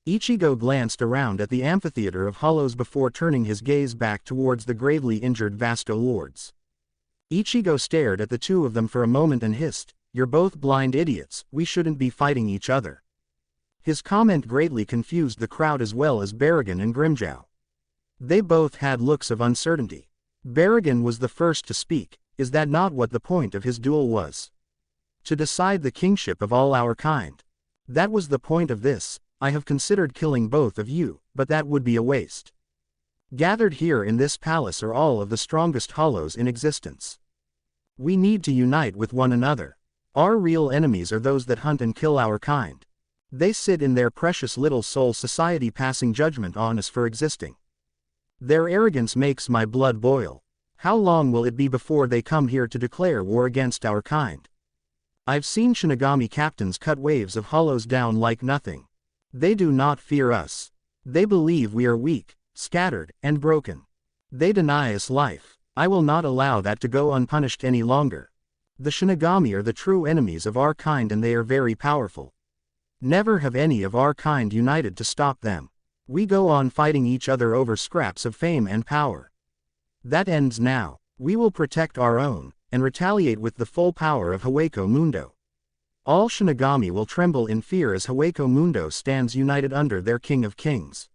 S1: Ichigo glanced around at the amphitheater of hollows before turning his gaze back towards the gravely injured vasto lords. Ichigo stared at the two of them for a moment and hissed, You're both blind idiots, we shouldn't be fighting each other. His comment greatly confused the crowd as well as Berrigan and Grimjow. They both had looks of uncertainty. Berrigan was the first to speak. Is that not what the point of his duel was? To decide the kingship of all our kind. That was the point of this. I have considered killing both of you, but that would be a waste. Gathered here in this palace are all of the strongest hollows in existence. We need to unite with one another. Our real enemies are those that hunt and kill our kind. They sit in their precious little soul society, passing judgment on us for existing. Their arrogance makes my blood boil. How long will it be before they come here to declare war against our kind? I've seen Shinigami captains cut waves of hollows down like nothing. They do not fear us. They believe we are weak, scattered, and broken. They deny us life. I will not allow that to go unpunished any longer. The Shinigami are the true enemies of our kind, and they are very powerful. Never have any of our kind united to stop them. We go on fighting each other over scraps of fame and power. That ends now. We will protect our own, and retaliate with the full power of Hueco Mundo. All Shinigami will tremble in fear as Hueco Mundo stands united under their King of Kings.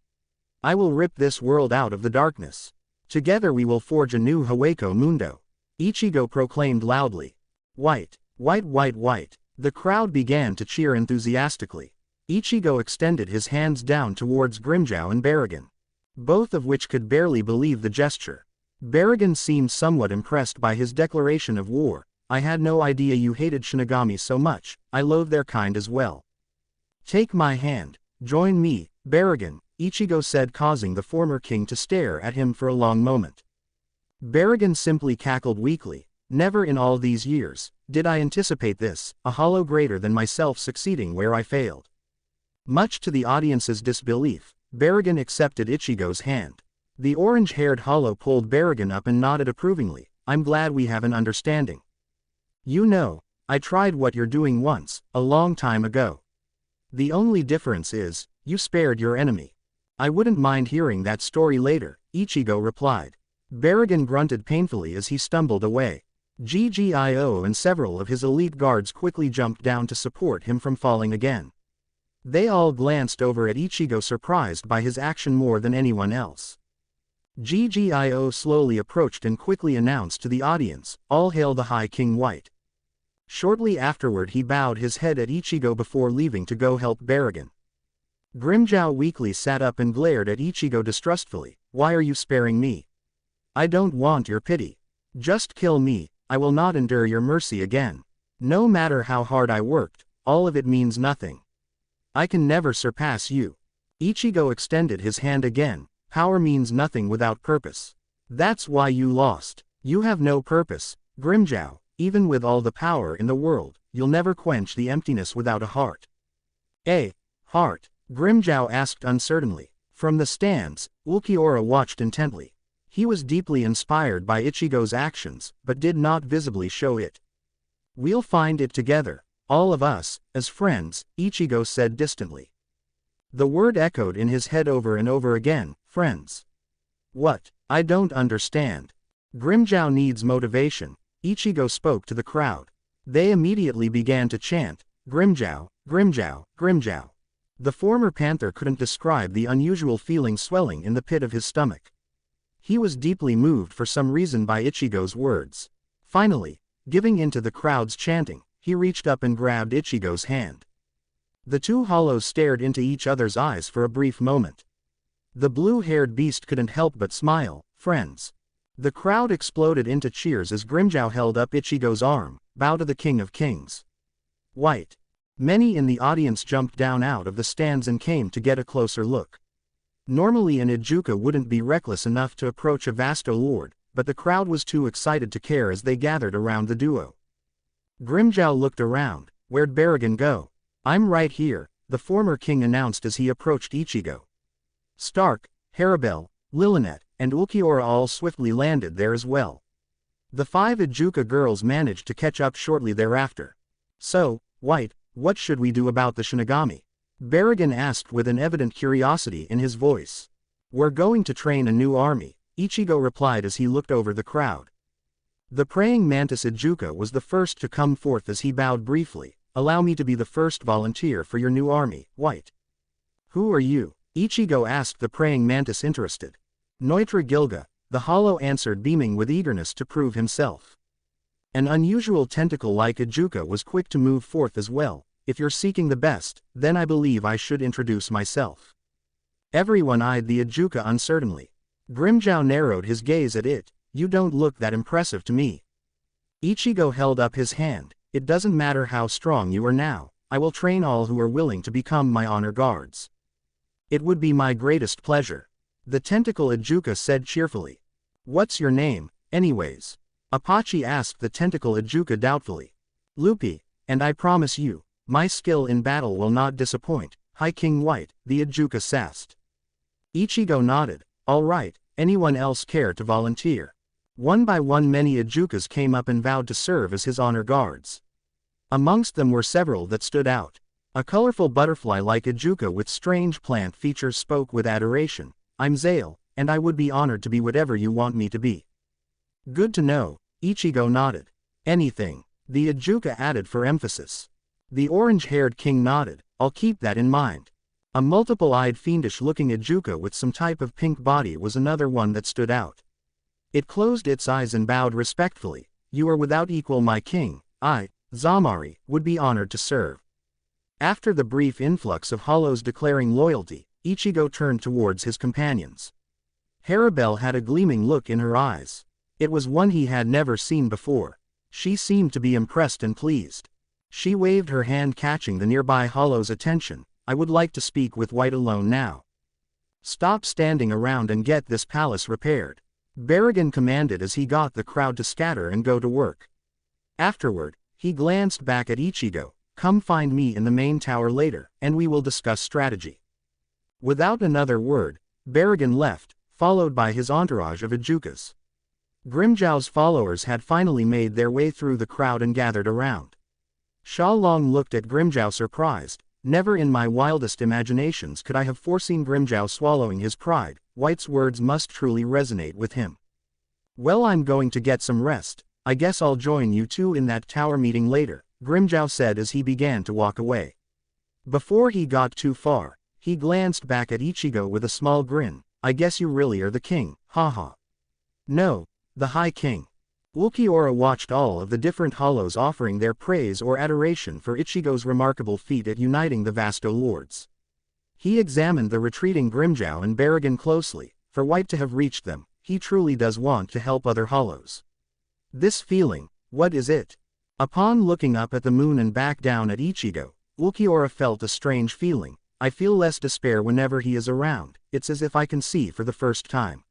S1: I will rip this world out of the darkness. Together we will forge a new Hueco Mundo. Ichigo proclaimed loudly. White, white, white, white. The crowd began to cheer enthusiastically. Ichigo extended his hands down towards Grimjow and Berrigan, both of which could barely believe the gesture. Berrigan seemed somewhat impressed by his declaration of war. I had no idea you hated Shinigami so much. I loathe their kind as well. Take my hand. Join me, Berrigan, Ichigo said, causing the former king to stare at him for a long moment. Berrigan simply cackled weakly. Never in all these years did I anticipate this, a hollow greater than myself succeeding where I failed. Much to the audience's disbelief, Berrigan accepted Ichigo's hand. The orange-haired hollow pulled Berrigan up and nodded approvingly. I'm glad we have an understanding. You know, I tried what you're doing once, a long time ago. The only difference is, you spared your enemy. I wouldn't mind hearing that story later, Ichigo replied. Baragon grunted painfully as he stumbled away. Ggio and several of his elite guards quickly jumped down to support him from falling again. They all glanced over at Ichigo, surprised by his action more than anyone else. Ggio slowly approached and quickly announced to the audience, "All hail the High King White." Shortly afterward he bowed his head at Ichigo before leaving to go help Baragon. Grimmjow weakly sat up and glared at Ichigo distrustfully. "Why are you sparing me? I don't want your pity. Just kill me, I will not endure your mercy again. No matter how hard I worked, all of it means nothing. I can never surpass you." Ichigo extended his hand again. "Power means nothing without purpose. That's why you lost. You have no purpose, Grimmjow. Even with all the power in the world, you'll never quench the emptiness without a heart." "A heart?" Grimmjow asked uncertainly. From the stands, Ulquiorra watched intently. He was deeply inspired by Ichigo's actions, but did not visibly show it. "We'll find it together, all of us, as friends," Ichigo said distantly. The word echoed in his head over and over again, "Friends. What? I don't understand." "Grimmjow needs motivation," Ichigo spoke to the crowd. They immediately began to chant, "Grimmjow, Grimmjow, Grimmjow." The former panther couldn't describe the unusual feeling swelling in the pit of his stomach. He was deeply moved for some reason by Ichigo's words. Finally, giving in to the crowd's chanting, he reached up and grabbed Ichigo's hand. The two hollows stared into each other's eyes for a brief moment. The blue-haired beast couldn't help but smile. "Friends." The crowd exploded into cheers as Grimmjow held up Ichigo's arm. "Bow to the King of Kings. White." Many in the audience jumped down out of the stands and came to get a closer look. Normally an Ijuka wouldn't be reckless enough to approach a Vasto lord, but the crowd was too excited to care as they gathered around the duo. Grimmjow looked around. "Where'd Baragon go?" "I'm right here," the former king announced as he approached Ichigo. Stark, Harabel, Lilinet, and Ulquiorra all swiftly landed there as well. The 5 Ijuka girls managed to catch up shortly thereafter. "So, White, what should we do about the Shinigami?" Baragon asked with an evident curiosity in his voice. "We're going to train a new army," Ichigo replied as he looked over the crowd. The praying mantis Ijuka was the first to come forth as he bowed briefly. "Allow me to be the first volunteer for your new army, White." "Who are you?" Ichigo asked the praying mantis, interested. "Neutra Gilga," the hollow answered, beaming with eagerness to prove himself. An unusual tentacle-like Ijuka was quick to move forth as well. "If you're seeking the best, then I believe I should introduce myself." Everyone eyed the Ijuka uncertainly. Grimmjow narrowed his gaze at it. "You don't look that impressive to me." Ichigo held up his hand. "It doesn't matter how strong you are now, I will train all who are willing to become my honor guards." "It would be my greatest pleasure," the tentacle Ijuka said cheerfully. "What's your name, anyways?" Apache asked the tentacle Ijuka doubtfully. "Lupi, and I promise you, my skill in battle will not disappoint, High King White," the Ijuka sassed. Ichigo nodded. "All right, anyone else care to volunteer?" One by one many Ijukas came up and vowed to serve as his honor guards. Amongst them were several that stood out. A colorful butterfly-like Ijuka with strange plant features spoke with adoration. "I'm Zale, and I would be honored to be whatever you want me to be." "Good to know," Ichigo nodded. "Anything," the Ijuka added for emphasis. The orange-haired king nodded. "I'll keep that in mind." A multiple-eyed fiendish-looking Ijuka with some type of pink body was another one that stood out. It closed its eyes and bowed respectfully. "You are without equal, my king. I, Zamari, would be honored to serve." After the brief influx of hollows declaring loyalty, Ichigo turned towards his companions. Harabel had a gleaming look in her eyes. It was one he had never seen before. She seemed to be impressed and pleased. She waved her hand, catching the nearby hollow's attention. "I would like to speak with White alone now. Stop standing around and get this palace repaired," Baragon commanded as he got the crowd to scatter and go to work. Afterward, he glanced back at Ichigo. "Come find me in the main tower later, and we will discuss strategy." Without another word, Baragon left, followed by his entourage of Ijukas. Grimmjow's followers had finally made their way through the crowd and gathered around. Long looked at Grimjow surprised. Never in my wildest imaginations could I have foreseen Grimjow swallowing his pride. White's words must truly resonate with him. Well, I'm going to get some rest. I guess I'll join you two in that tower meeting later, Grimjow said as he began to walk away. Before he got too far, he glanced back at Ichigo with a small grin. I guess you really are the king, haha. No, the High King. Ulquiorra watched all of the different hollows offering their praise or adoration for Ichigo's remarkable feat at uniting the Vasto Lords. He examined the retreating Grimjow and Baragon closely. For White to have reached them, he truly does want to help other hollows. This feeling, what is it? Upon looking up at the moon and back down at Ichigo, Ulquiorra felt a strange feeling. I feel less despair whenever he is around. It's as if I can see for the first time.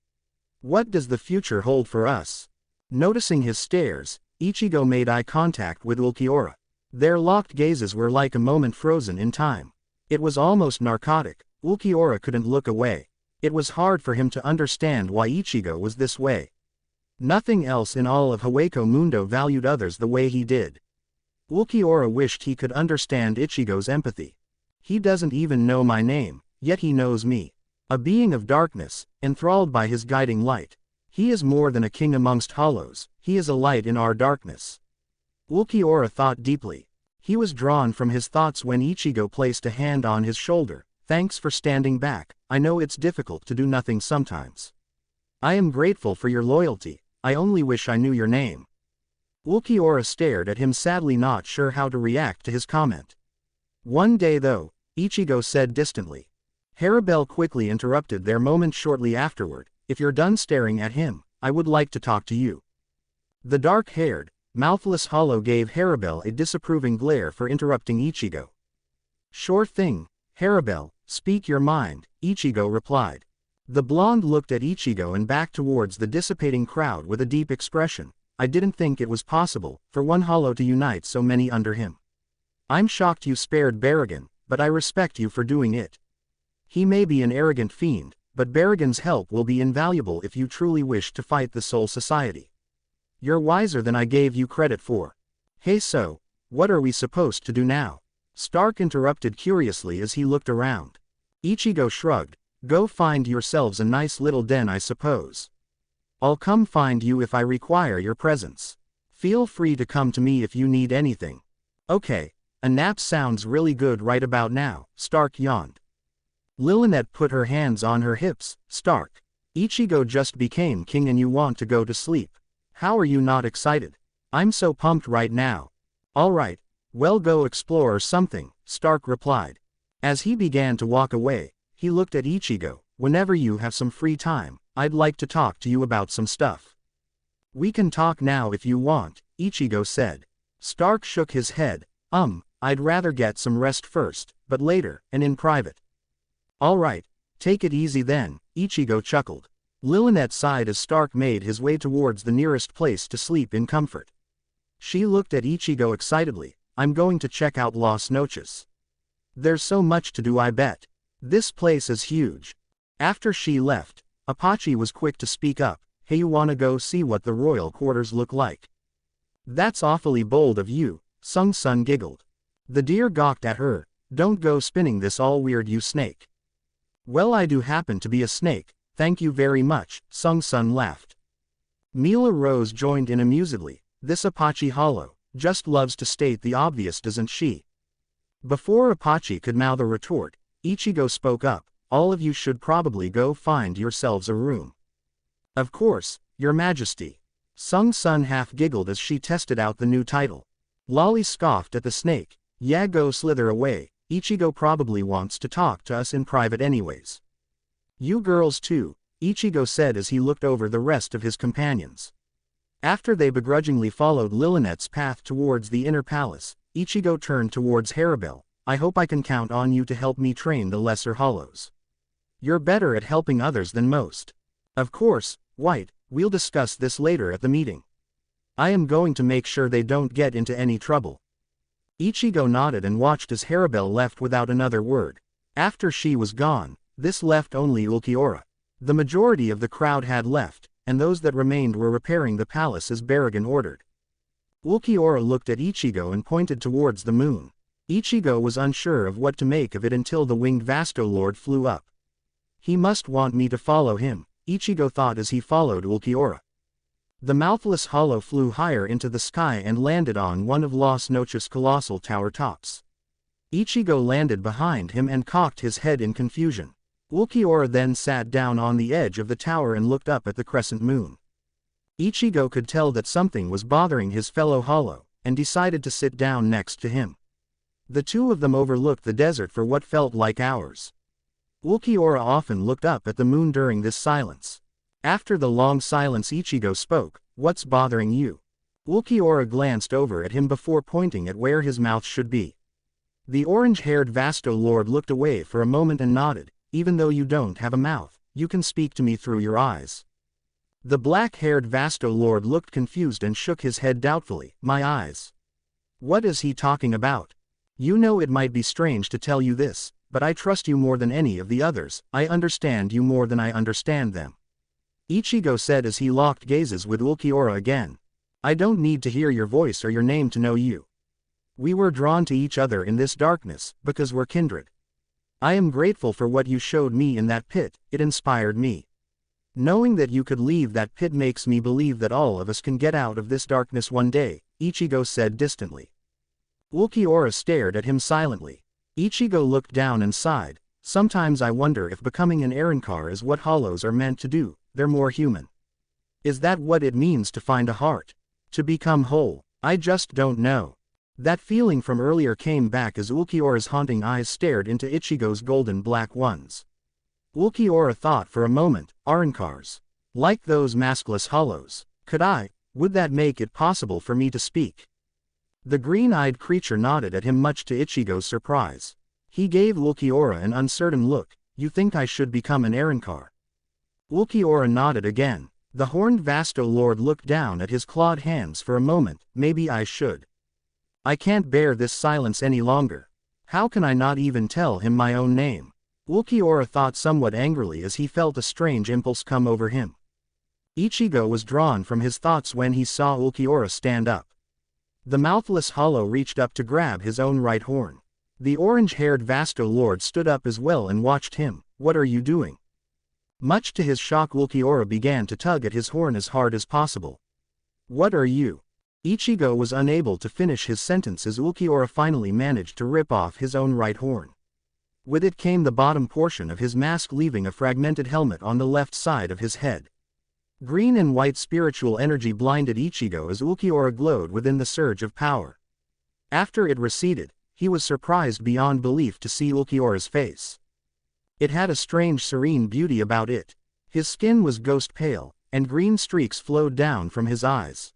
S1: What does the future hold for us? Noticing his stares, Ichigo made eye contact with Ulquiorra. Their locked gazes were like a moment frozen in time. It was almost narcotic. Ulquiorra couldn't look away. It was hard for him to understand why Ichigo was this way. Nothing else in all of Hueco Mundo valued others the way he did. Ulquiorra wished he could understand Ichigo's empathy. He doesn't even know my name, yet he knows me. A being of darkness, enthralled by his guiding light. He is more than a king amongst hollows, he is a light in our darkness. Ulquiorra thought deeply. He was drawn from his thoughts when Ichigo placed a hand on his shoulder. Thanks for standing back. I know it's difficult to do nothing sometimes. I am grateful for your loyalty. I only wish I knew your name. Ulquiorra stared at him, sadly not sure how to react to his comment. One day though, Ichigo said distantly. Haribel quickly interrupted their moment shortly afterward. If you're done staring at him, I would like to talk to you. The dark-haired, mouthless hollow gave Haribel a disapproving glare for interrupting Ichigo. Sure thing, Haribel, speak your mind, Ichigo replied. The blonde looked at Ichigo and back towards the dissipating crowd with a deep expression. I didn't think it was possible for one hollow to unite so many under him. I'm shocked you spared Baragon, but I respect you for doing it. He may be an arrogant fiend, but Baragon's help will be invaluable if you truly wish to fight the Soul Society. You're wiser than I gave you credit for. Hey, so, what are we supposed to do now? Stark interrupted curiously as he looked around. Ichigo shrugged. Go find yourselves a nice little den, I suppose. I'll come find you if I require your presence. Feel free to come to me if you need anything. Okay, a nap sounds really good right about now, Stark yawned. Lilynette put her hands on her hips. Stark, Ichigo just became king and you want to go to sleep. How are you not excited? I'm so pumped right now. Alright, well, go explore or something, Stark replied. As he began to walk away, he looked at Ichigo. Whenever you have some free time, I'd like to talk to you about some stuff. We can talk now if you want, Ichigo said. Stark shook his head. I'd rather get some rest first, but later, and in private. Alright, take it easy then, Ichigo chuckled. Lilynette sighed as Stark made his way towards the nearest place to sleep in comfort. She looked at Ichigo excitedly. I'm going to check out Las Noches. There's so much to do, I bet. This place is huge. After she left, Apache was quick to speak up. Hey, you wanna go see what the royal quarters look like? That's awfully bold of you, Sung Sun giggled. The deer gawked at her. Don't go spinning this all weird, you snake. Well, I do happen to be a snake, thank you very much, Sung Sun laughed. Mila Rose joined in amusedly. This Apache hollow just loves to state the obvious, doesn't she? Before Apache could mouth a retort, Ichigo spoke up. All of you should probably go find yourselves a room. Of course, Your Majesty. Sung Sun half giggled as she tested out the new title. Lolly scoffed at the snake. Yeah, go slither away. Ichigo probably wants to talk to us in private anyways. You girls too, Ichigo said as he looked over the rest of his companions. After they begrudgingly followed Lilynette's path towards the inner palace, Ichigo turned towards Haribel. I hope I can count on you to help me train the lesser hollows. You're better at helping others than most. Of course, White, we'll discuss this later at the meeting. I am going to make sure they don't get into any trouble. Ichigo nodded and watched as Haribel left without another word. After she was gone, this left only Ulquiorra. The majority of the crowd had left, and those that remained were repairing the palace as Baragon ordered. Ulquiorra looked at Ichigo and pointed towards the moon. Ichigo was unsure of what to make of it until the winged Vastolord flew up. He must want me to follow him, Ichigo thought as he followed Ulquiorra. The mouthless hollow flew higher into the sky and landed on one of Las Noches' colossal tower tops. Ichigo landed behind him and cocked his head in confusion. Ulquiorra then sat down on the edge of the tower and looked up at the crescent moon. Ichigo could tell that something was bothering his fellow hollow, and decided to sit down next to him. The two of them overlooked the desert for what felt like hours. Ulquiorra often looked up at the moon during this silence. After the long silence Ichigo spoke, "What's bothering you?" Ulquiorra glanced over at him before pointing at where his mouth should be. The orange-haired Vastolord looked away for a moment and nodded. "Even though you don't have a mouth, you can speak to me through your eyes." The black-haired Vastolord looked confused and shook his head doubtfully. "My eyes? What is he talking about?" "You know it might be strange to tell you this, but I trust you more than any of the others. I understand you more than I understand them," Ichigo said as he locked gazes with Ulquiorra again. "I don't need to hear your voice or your name to know you. We were drawn to each other in this darkness, because we're kindred. I am grateful for what you showed me in that pit, it inspired me. Knowing that you could leave that pit makes me believe that all of us can get out of this darkness one day," Ichigo said distantly. Ulquiorra stared at him silently. Ichigo looked down and sighed. "Sometimes I wonder if becoming an Arrancar is what hollows are meant to do, they're more human. Is that what it means to find a heart? To become whole? I just don't know." That feeling from earlier came back as Ulquiorra's haunting eyes stared into Ichigo's golden black ones. Ulquiorra thought for a moment, Arrancars. Like those maskless hollows. Would that make it possible for me to speak? The green-eyed creature nodded at him much to Ichigo's surprise. He gave Ulquiorra an uncertain look. "You think I should become an Arrancar?" Ulquiorra nodded again. The horned Vastolord looked down at his clawed hands for a moment. "Maybe I should. I can't bear this silence any longer. How can I not even tell him my own name?" Ulquiorra thought somewhat angrily as he felt a strange impulse come over him. Ichigo was drawn from his thoughts when he saw Ulquiorra stand up. The mouthless hollow reached up to grab his own right horn. The orange-haired Vastolord stood up as well and watched him. "What are you doing?" Much to his shock, Ulquiorra began to tug at his horn as hard as possible. "What are you?" Ichigo was unable to finish his sentence as Ulquiorra finally managed to rip off his own right horn. With it came the bottom portion of his mask, leaving a fragmented helmet on the left side of his head. Green and white spiritual energy blinded Ichigo as Ulquiorra glowed within the surge of power. After it receded, he was surprised beyond belief to see Ulquiorra's face. It had a strange serene beauty about it. His skin was ghost pale, and green streaks flowed down from his eyes.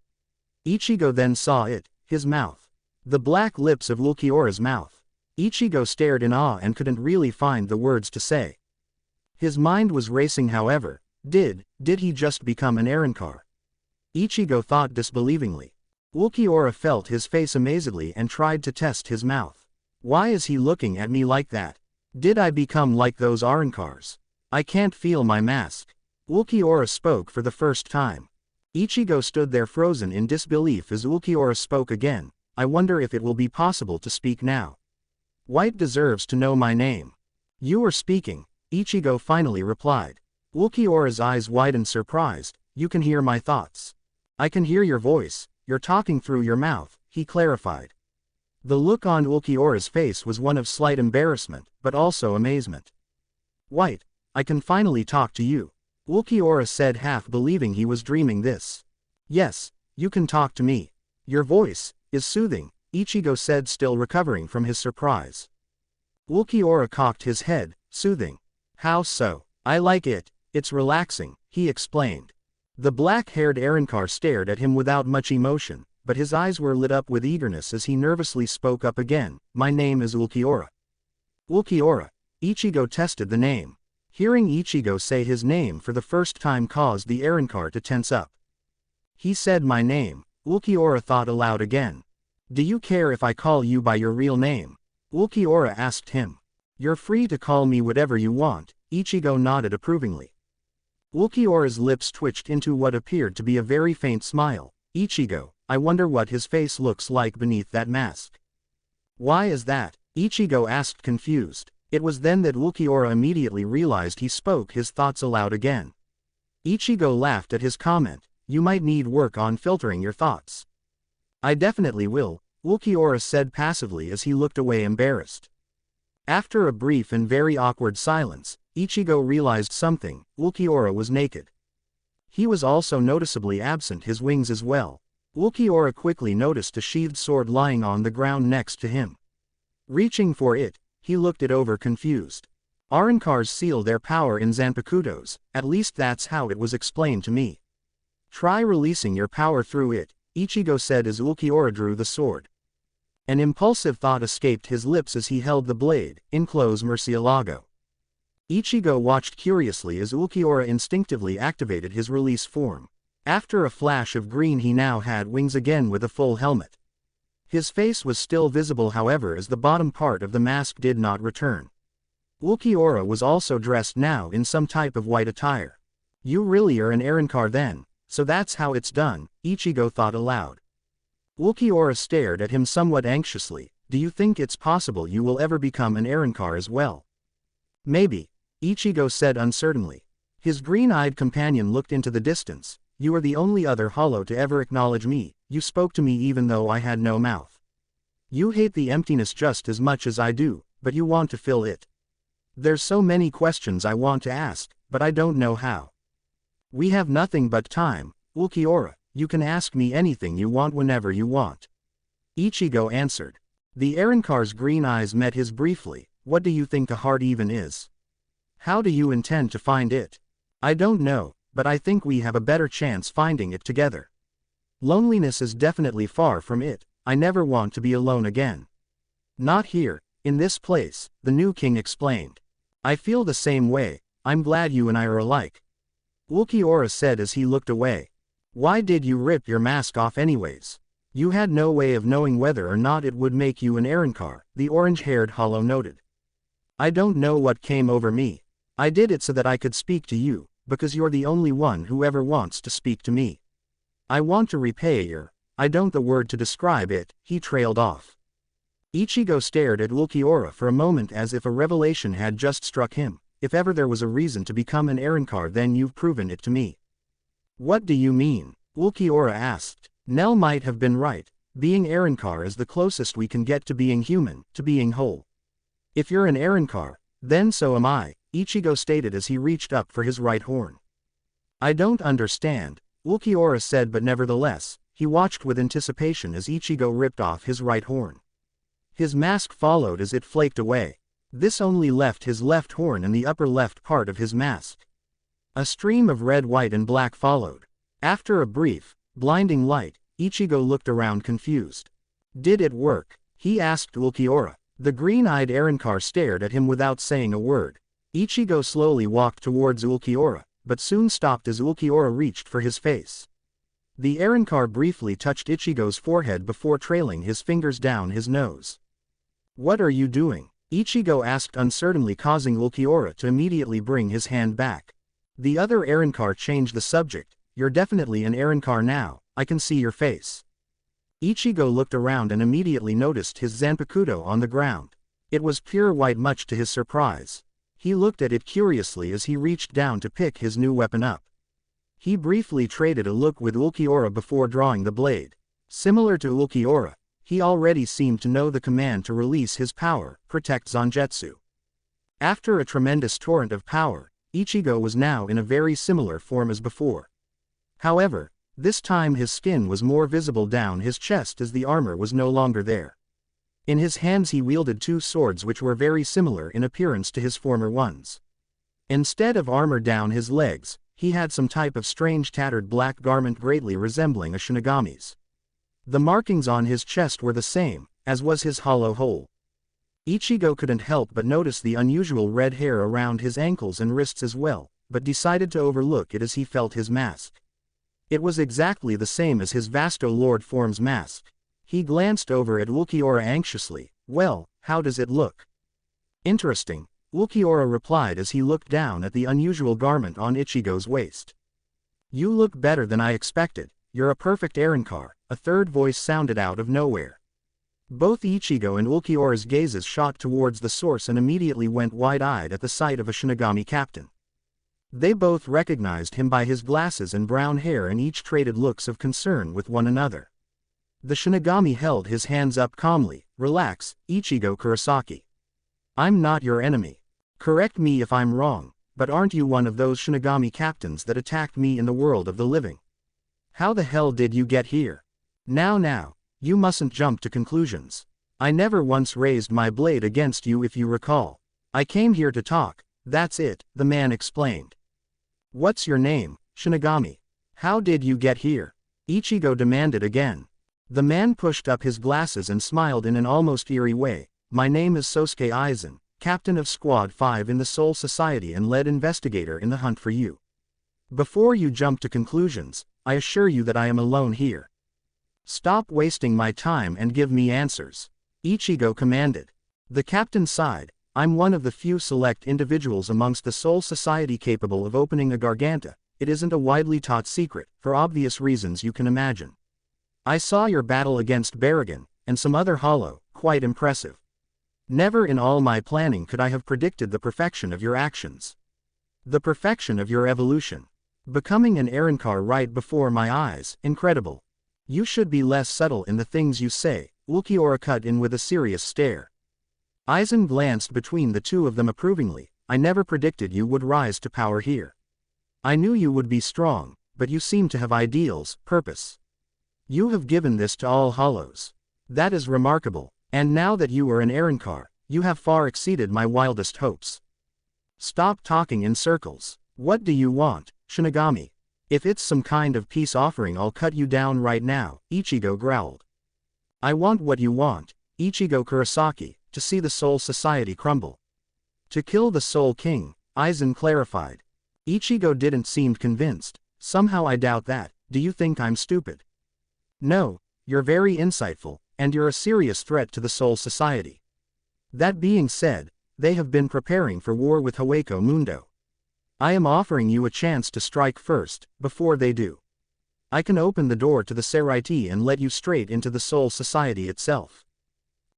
S1: Ichigo then saw it, his mouth. The black lips of Ulquiorra's mouth. Ichigo stared in awe and couldn't really find the words to say. His mind was racing, however. Did he just become an Arrancar? Ichigo thought disbelievingly. Ulquiorra felt his face amazedly and tried to test his mouth. "Why is he looking at me like that? Did I become like those Arrancars? I can't feel my mask." Ulquiorra spoke for the first time. Ichigo stood there frozen in disbelief as Ulquiorra spoke again. "I wonder if it will be possible to speak now. White deserves to know my name." "You are speaking," Ichigo finally replied. Ulquiorra's eyes widened surprised. "You can hear my thoughts." "I can hear your voice, you're talking through your mouth," he clarified. The look on Ulquiorra's face was one of slight embarrassment, but also amazement. "White, I can finally talk to you," Ulquiorra said, half believing he was dreaming this. "Yes, you can talk to me. Your voice is soothing," Ichigo said, still recovering from his surprise. Ulquiorra cocked his head. "Soothing? How so?" "I like it, it's relaxing," he explained. The black-haired Arrancar stared at him without much emotion, but his eyes were lit up with eagerness as he nervously spoke up again. "My name is Ulquiorra." "Ulquiorra." Ichigo tested the name. Hearing Ichigo say his name for the first time caused the Arrancar to tense up. He said my name, Ulquiorra thought aloud again. "Do you care if I call you by your real name?" Ulquiorra asked him. "You're free to call me whatever you want," Ichigo nodded approvingly. Ulquiorra's lips twitched into what appeared to be a very faint smile. "Ichigo, I wonder what his face looks like beneath that mask. Why is that? Ichigo asked confused. It was then that Ulquiorra immediately realized he spoke his thoughts aloud again. Ichigo laughed at his comment. You might need work on filtering your thoughts. I definitely will, Ulquiorra said passively as he looked away embarrassed. After a brief and very awkward silence, Ichigo realized something. Ulquiorra was naked. He was also noticeably absent his wings as well. Ulquiorra quickly noticed a sheathed sword lying on the ground next to him. Reaching for it, he looked it over confused. Arrancars seal their power in Zanpakutos, at least that's how it was explained to me. Try releasing your power through it, Ichigo said as Ulquiorra drew the sword. An impulsive thought escaped his lips as he held the blade, Enclose Murcielago. Ichigo watched curiously as Ulquiorra instinctively activated his release form. After a flash of green he now had wings again with a full helmet. His face was still visible however as the bottom part of the mask did not return. Ulquiorra was also dressed now in some type of white attire. You really are an Arrancar then, so that's how it's done, Ichigo thought aloud. Ulquiorra stared at him somewhat anxiously. Do you think it's possible you will ever become an Arrancar as well? Maybe, Ichigo said uncertainly. His green-eyed companion looked into the distance. You are the only other hollow to ever acknowledge me. You spoke to me even though I had no mouth. You hate the emptiness just as much as I do, but you want to fill it. There's so many questions I want to ask, but I don't know how. We have nothing but time, Ulquiorra. You can ask me anything you want whenever you want. Ichigo answered. The Arrancar's green eyes met his briefly. What do you think a heart even is? How do you intend to find it? I don't know, but I think we have a better chance finding it together. Loneliness is definitely far from it. I never want to be alone again. Not here, in this place, the new king explained. I feel the same way. I'm glad you and I are alike. Ulquiorra said as he looked away. Why did you rip your mask off anyways? You had no way of knowing whether or not it would make you an Arrancar, the orange-haired hollow noted. I don't know what came over me. I did it so that I could speak to you, because you're the only one who ever wants to speak to me. I want to repay your, I don't the word to describe it, he trailed off. Ichigo stared at Ulquiorra for a moment as if a revelation had just struck him. If ever there was a reason to become an Arrancar then you've proven it to me. What do you mean? Ulquiorra asked. Nell might have been right. Being Arrancar is the closest we can get to being human, to being whole. If you're an Arrancar, then so am I, Ichigo stated as he reached up for his right horn. I don't understand, Ulquiorra said, but nevertheless, he watched with anticipation as Ichigo ripped off his right horn. His mask followed as it flaked away. This only left his left horn and the upper left part of his mask. A stream of red, white and black followed. After a brief, blinding light, Ichigo looked around confused. Did it work? He asked Ulquiorra. The green-eyed Arrancar stared at him without saying a word. Ichigo slowly walked towards Ulquiorra, but soon stopped as Ulquiorra reached for his face. The Arrancar briefly touched Ichigo's forehead before trailing his fingers down his nose. What are you doing? Ichigo asked uncertainly, causing Ulquiorra to immediately bring his hand back. The other Arrancar changed the subject. You're definitely an Arrancar now, I can see your face. Ichigo looked around and immediately noticed his Zanpakuto on the ground. It was pure white, much to his surprise. He looked at it curiously as he reached down to pick his new weapon up. He briefly traded a look with Ulquiorra before drawing the blade. Similar to Ulquiorra, he already seemed to know the command to release his power, Protect Zangetsu. After a tremendous torrent of power, Ichigo was now in a very similar form as before. However, this time his skin was more visible down his chest as the armor was no longer there. In his hands he wielded two swords which were very similar in appearance to his former ones. Instead of armor down his legs, he had some type of strange tattered black garment greatly resembling a Shinigami's. The markings on his chest were the same, as was his hollow hole. Ichigo couldn't help but notice the unusual red hair around his ankles and wrists as well, but decided to overlook it as he felt his mask. It was exactly the same as his Vasto Lord form's mask. He glanced over at Ulquiorra anxiously. Well, how does it look? Interesting, Ulquiorra replied as he looked down at the unusual garment on Ichigo's waist. You look better than I expected. You're a perfect Arankar, a third voice sounded out of nowhere. Both Ichigo and Ulquiorra's gazes shot towards the source and immediately went wide-eyed at the sight of a Shinigami captain. They both recognized him by his glasses and brown hair and each traded looks of concern with one another. The Shinigami held his hands up calmly. Relax, Ichigo Kurosaki. I'm not your enemy. Correct me if I'm wrong, but aren't you one of those Shinigami captains that attacked me in the world of the living? How the hell did you get here? Now, you mustn't jump to conclusions. I never once raised my blade against you if you recall. I came here to talk, that's it, the man explained. What's your name, Shinigami? How did you get here? Ichigo demanded again. The man pushed up his glasses and smiled in an almost eerie way. My name is Sosuke Aizen, captain of Squad 5 in the Soul Society and lead investigator in the hunt for you. Before you jump to conclusions, I assure you that I am alone here. Stop wasting my time and give me answers, Ichigo commanded. The captain sighed. I'm one of the few select individuals amongst the Soul Society capable of opening a Garganta. It isn't a widely taught secret, for obvious reasons you can imagine. I saw your battle against Baragon, and some other hollow, quite impressive. Never in all my planning could I have predicted the perfection of your actions. The perfection of your evolution. Becoming an Arankar right before my eyes, incredible. You should be less subtle in the things you say, Ulquiorra cut in with a serious stare. Aizen glanced between the two of them approvingly. I never predicted you would rise to power here. I knew you would be strong, but you seem to have ideals, purpose. You have given this to all hollows. That is remarkable, and now that you are an Arankar, you have far exceeded my wildest hopes. Stop talking in circles. What do you want, Shinigami? If it's some kind of peace offering I'll cut you down right now, Ichigo growled. I want what you want, Ichigo Kurosaki, to see the Soul Society crumble. To kill the Soul King, Aizen clarified. Ichigo didn't seem convinced. Somehow I doubt that. Do you think I'm stupid? No, you're very insightful, and you're a serious threat to the Soul Society. That being said, they have been preparing for war with Hueco Mundo. I am offering you a chance to strike first, before they do. I can open the door to the Seraiti and let you straight into the Soul Society itself.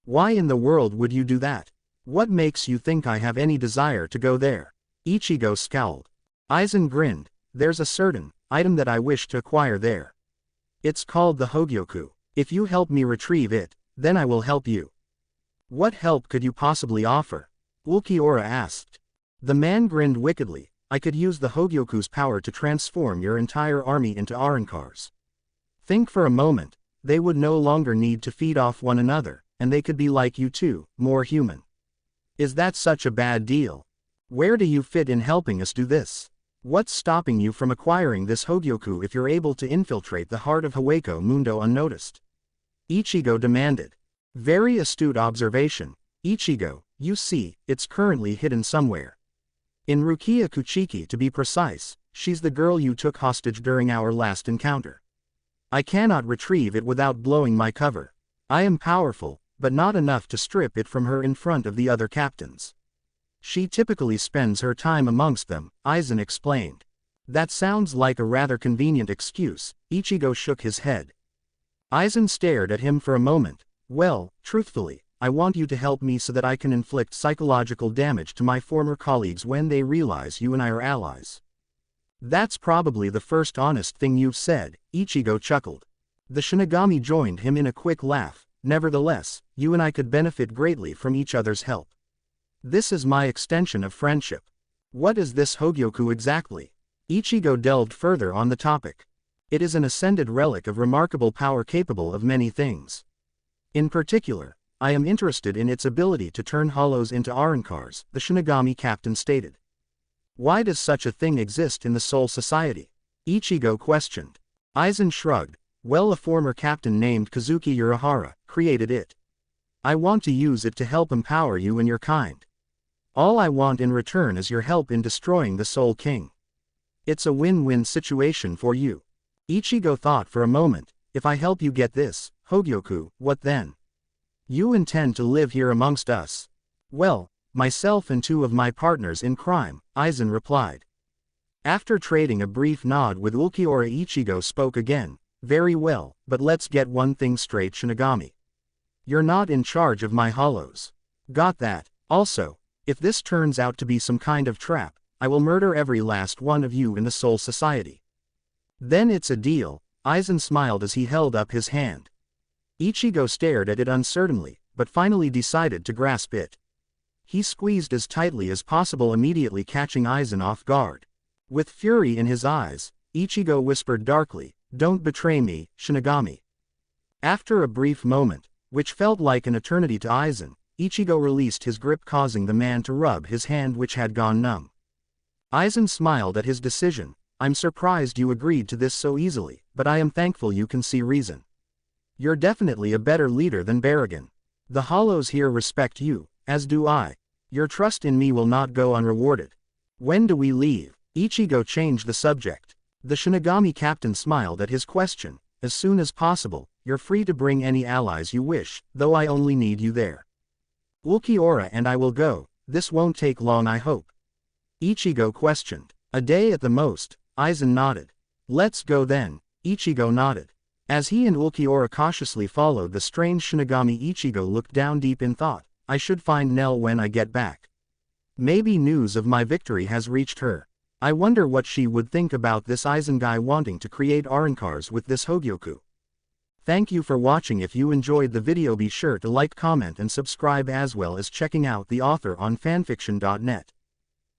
S1: Why in the world would you do that? What makes you think I have any desire to go there? Ichigo scowled. Aizen grinned. There's a certain item that I wish to acquire there. It's called the Hogyoku. If you help me retrieve it, then I will help you. What help could you possibly offer? Ulquiorra asked. The man grinned wickedly. I could use the Hogyoku's power to transform your entire army into Arankars. Think for a moment. They would no longer need to feed off one another, and they could be like you too, more human. Is that such a bad deal? Where do you fit in helping us do this? What's stopping you from acquiring this Hogyoku if you're able to infiltrate the heart of Hueco Mundo unnoticed? Ichigo demanded. Very astute observation, Ichigo. You see, it's currently hidden somewhere. In Rukia Kuchiki to be precise. She's the girl you took hostage during our last encounter. I cannot retrieve it without blowing my cover. I am powerful, but not enough to strip it from her in front of the other captains. She typically spends her time amongst them, Aizen explained. That sounds like a rather convenient excuse. Ichigo shook his head. Aizen stared at him for a moment. Well, truthfully, I want you to help me so that I can inflict psychological damage to my former colleagues when they realize you and I are allies. That's probably the first honest thing you've said, Ichigo chuckled. The Shinigami joined him in a quick laugh. Nevertheless, you and I could benefit greatly from each other's help. This is my extension of friendship. What is this Hogyoku exactly? Ichigo delved further on the topic. It is an ascended relic of remarkable power capable of many things. In particular, I am interested in its ability to turn hollows into Arankars, the Shinigami captain stated. Why does such a thing exist in the Soul Society? Ichigo questioned. Aizen shrugged. Well, a former captain named Kazuki Urahara created it. I want to use it to help empower you and your kind. All I want in return is your help in destroying the Soul King. It's a win-win situation for you. Ichigo thought for a moment. If I help you get this Hogyoku, what then? You intend to live here amongst us? Well, myself and two of my partners in crime, Aizen replied. After trading a brief nod with Ulquiorra, Ichigo spoke again. Very well, but let's get one thing straight, Shinigami. You're not in charge of my hollows. Got that? Also, if this turns out to be some kind of trap, I will murder every last one of you in the Soul Society. Then it's a deal. Aizen smiled as he held up his hand. Ichigo stared at it uncertainly, but finally decided to grasp it. He squeezed as tightly as possible, immediately catching Aizen off guard. With fury in his eyes, Ichigo whispered darkly, "Don't betray me, Shinigami." After a brief moment, which felt like an eternity to Aizen, Ichigo released his grip, causing the man to rub his hand, which had gone numb. Aizen smiled at his decision. "I'm surprised you agreed to this so easily, but I am thankful you can see reason. You're definitely a better leader than Baragon. The Hollows here respect you, as do I. Your trust in me will not go unrewarded. When do we leave?" Ichigo changed the subject. The Shinigami captain smiled at his question. "As soon as possible. You're free to bring any allies you wish, though I only need you there. Ulquiorra and I will go. This won't take long, I hope?" Ichigo questioned. "A day at the most." Aizen nodded. "Let's go then." Ichigo nodded. As he and Ulquiorra cautiously followed the strange Shinigami, Ichigo looked down deep in thought. "I should find Nell when I get back. Maybe news of my victory has reached her. I wonder what she would think about this Aizen guy wanting to create Arancars with this Hogyoku." Thank you for watching. If you enjoyed the video, be sure to like, comment and subscribe, as well as checking out the author on fanfiction.net.